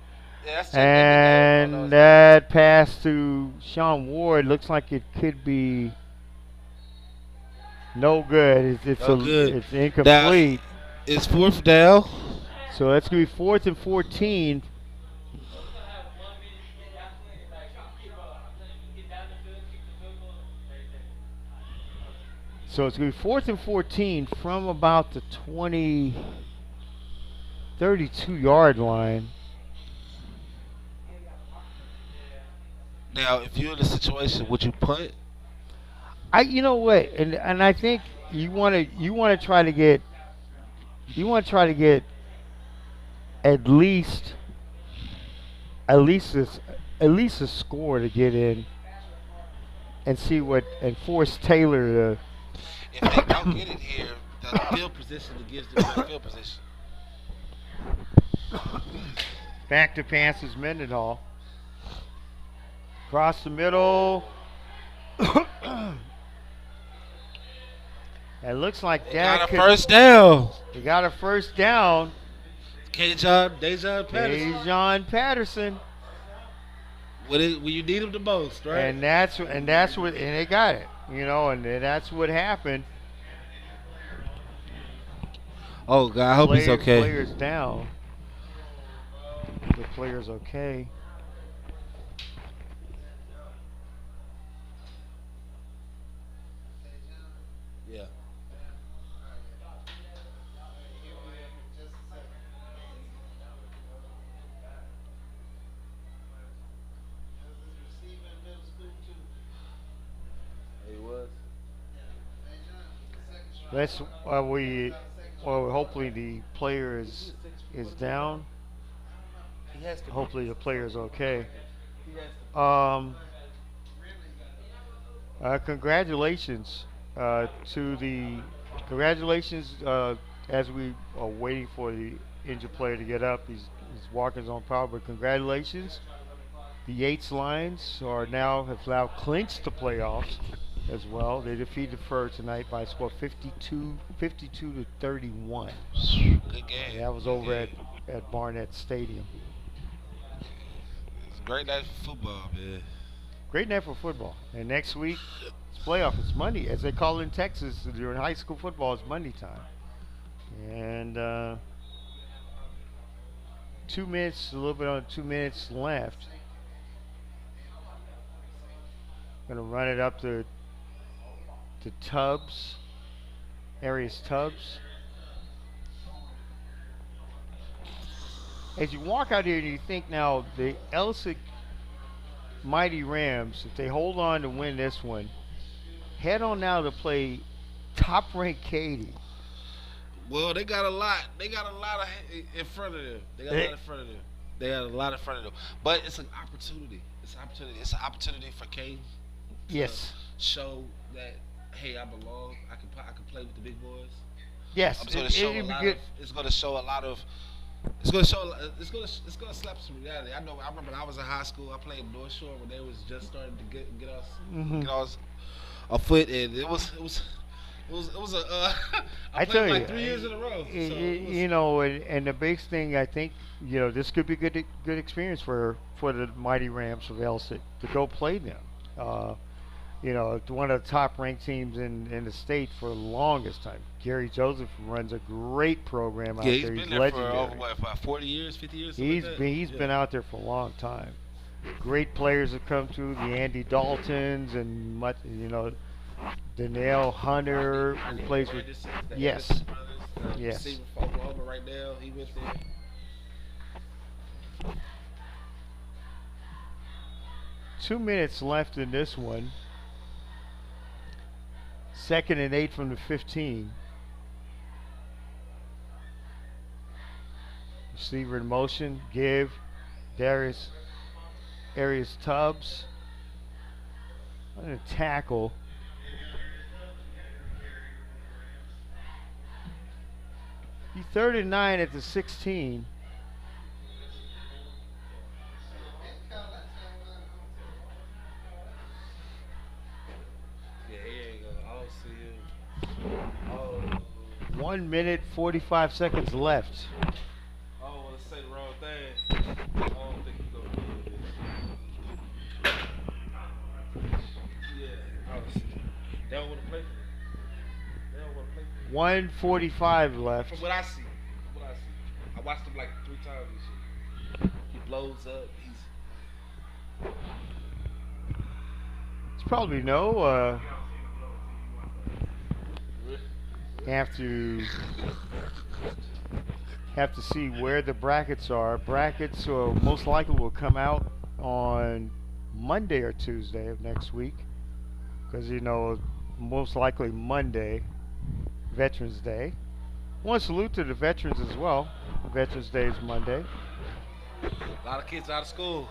Yeah, that's taking it. Oh, no, And it's that pass to Sean Ward looks like it could be no good. It's No good. It's incomplete. It's 4th down. So that's going to be 4th and 14. So it's going to be 4th and 14 from about the 32-yard line. Now, if you're in a situation, would you punt? You know what, and I think you want to try to get you want to try to get at least at least this at least a score to get in and see what and force Taylor If they don't to get it here, the field position that gives them better field position. back to passes Mendenhall across the middle. It looks like They got that a could. first down. They got a first down. Dejan Patterson. Dejon Patterson, When you need him the most, right? and that's what and they got it. And that's what happened. Oh God, I hope he's okay. Players down. The player's okay. Yeah. He was. Let's we well hopefully the player is down. He has to. Hopefully the player is okay. He has Um, congratulations to the congratulations as we are waiting for the injured player to get up. He's walking his own power, but congratulations. The Yates Lions have now clinched the playoffs as well. They defeated Fur tonight by a score of 52 to 31. to. Good And game. that was Good over game. at Barnett Stadium. It's a great night for football, man. Great night for football. And next week, it's playoff. It's Monday, as they call it in Texas during high school football. It's Monday time. And 2 minutes, a little bit on 2 minutes left. Gonna run it up to Tubbs, Arius Tubbs. As you walk out here, you think now the Elsik Mighty Rams, if they hold on to win this one, head on now to play top-ranked Katy. Well, they got a lot. They got a lot in front of them. They got a lot in front of them. They got a lot in front of them. But it's an opportunity. It's an opportunity. It's an opportunity for Kane to Yes, show that hey, I belong. I can play with the big boys. yes, I'm going to show a it'd be lot good. of. It's going to show a lot of. It's going to show. It's going to slap some reality. I know. I remember when I was in high school. I played North Shore when they was just starting to Hmm. get us a foot, and it was a. I I played tell you, like 3 years in a row. So it was, and the big thing I think, this could be good experience for the Mighty Rams of Elsik to go play them. Uh, one of the top ranked teams in the state for the longest time. Gary Joseph runs a great program out yeah, he's there. been He's there for legendary. over what, about 40 years, 50 years, something He's like that. been he's Yeah. been out there for a long time. Great players have come through, the Andy Daltons and Danielle Hunter, who Rodney plays with. Anderson, the Yes, Anderson brothers, the yes. receiver for Oklahoma right now. He went there. 2 minutes left in this one. 2nd and 8 from the 15. Receiver in motion. Give. Arius Tubbs. On a tackle. He 3rd and 9 at the 16. Yeah, he ain't gonna. I don't see him. Oh, 1 minute 45 seconds left. I don't want to say the wrong thing. I don't think he's gonna do this. Yeah, I don't see him. They don't want to play for him. They don't want to play for him. 145 left. From what I see, I watched him like 3 times this year. He blows up. It's probably no. Have to see where the brackets are. Brackets most likely will come out on Monday or Tuesday of next week, because most likely Monday, Veterans Day. One salute to the veterans as well. Veterans Day is Monday. A lot of kids out of school.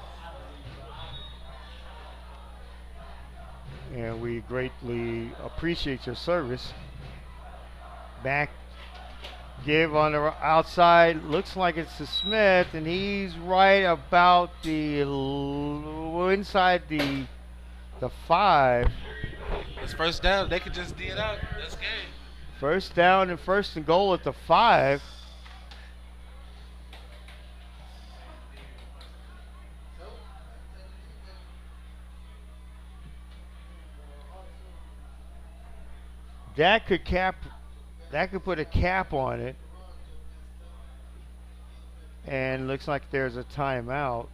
And we greatly appreciate your service. Back give on the outside. Looks like it's to Smith, and he's right about the inside the 5. It's first down. They could just D it out. That's game. First down and first and goal at the 5. That could put a cap on it. And looks like there's a timeout.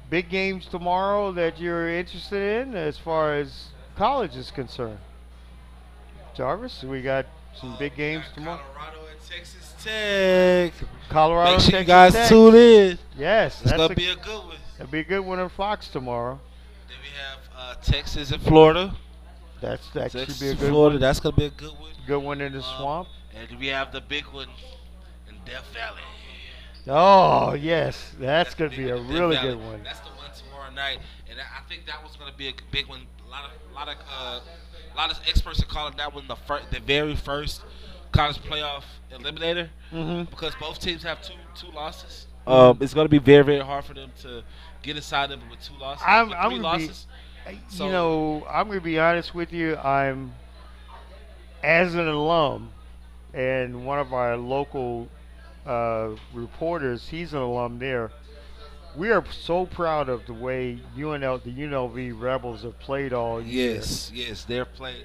Big games tomorrow that you're interested in as far as college is concerned. Jarvis, we got some big games tomorrow. Colorado and Texas Tech. Colorado, Make sure Texas you guys Tech. tune in. Yes, It's going to be a good one. That'll be a good one on Fox tomorrow. Then we have Texas and Florida. That Texas should be a and good Florida. one. That's going to be a good one. Good one in the swamp. And we have the big one in Death Valley. Oh yes, that's gonna be a really good one. That's the one tomorrow night, and I think that was gonna be a big one. A lot of experts are calling that one the very first college playoff eliminator, because both teams have two losses. It's gonna be very, very hard for them to get inside of it with 2 losses. I'm three gonna losses. I'm gonna be honest with you. I'm as an alum and one of our local reporters. He's an alum there. We are so proud of the way the UNLV Rebels have played all year. Yes, they're playing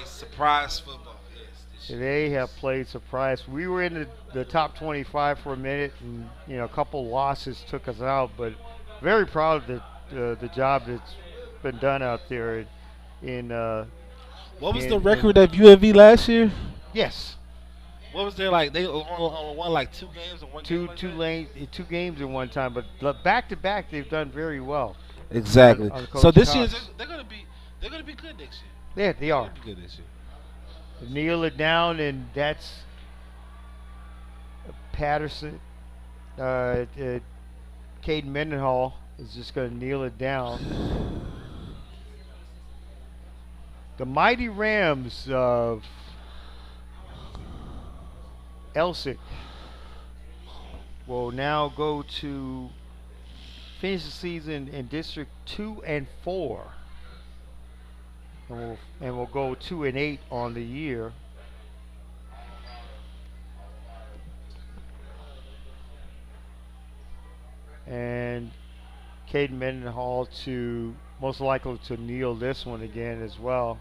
surprise football. Yes, they have played surprise. We were in the top 25 for a minute, and a couple losses took us out. But very proud of the job that's been done out there. What was the record of UNV last year? Yes. What was there like? They only won like 2 games or one game. Two games in one time, but back to back they've done very well. Exactly. So this year they're gonna be good next year. Yeah, they are. They're gonna be good this year. Kneel it down, and that's Patterson. Caden Mendenhall is just gonna kneel it down. The mighty Rams of Elsik will now go to finish the season in District 2 and 4, and we'll go 2 and 8 on the year. And Caden Mendenhall to most likely to kneel this one again as well.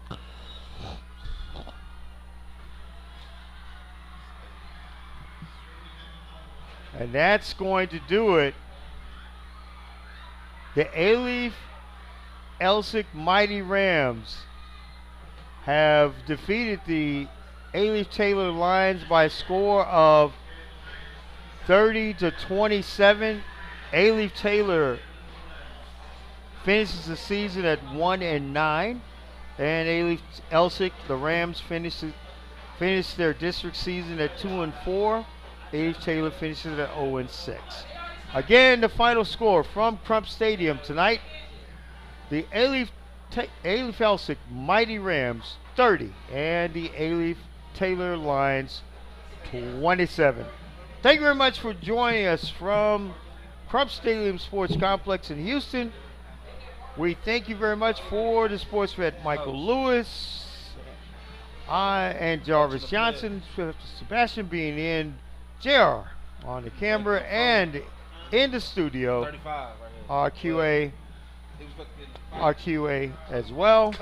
And that's going to do it. The Elsik Mighty Rams have defeated the Taylor Lions by a score of 30-27. Taylor finishes the season at 1-9, and Elsik, the Rams, finished their district season at 2-4. Taylor finishes at 0-6. Again, the final score from Crump Stadium tonight: the Elsik Mighty Rams 30 and the Taylor Lions 27. Thank you very much for joining us from Crump Stadium Sports Complex in Houston. We thank you very much for the sports vet Michael Lewis, and Jarvis Johnson, Sebastian being in, JR on the camera, and in the studio, our QA as well,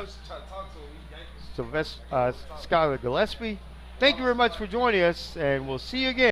Skylar Gillespie. Thank you very much for joining us, and we'll see you again.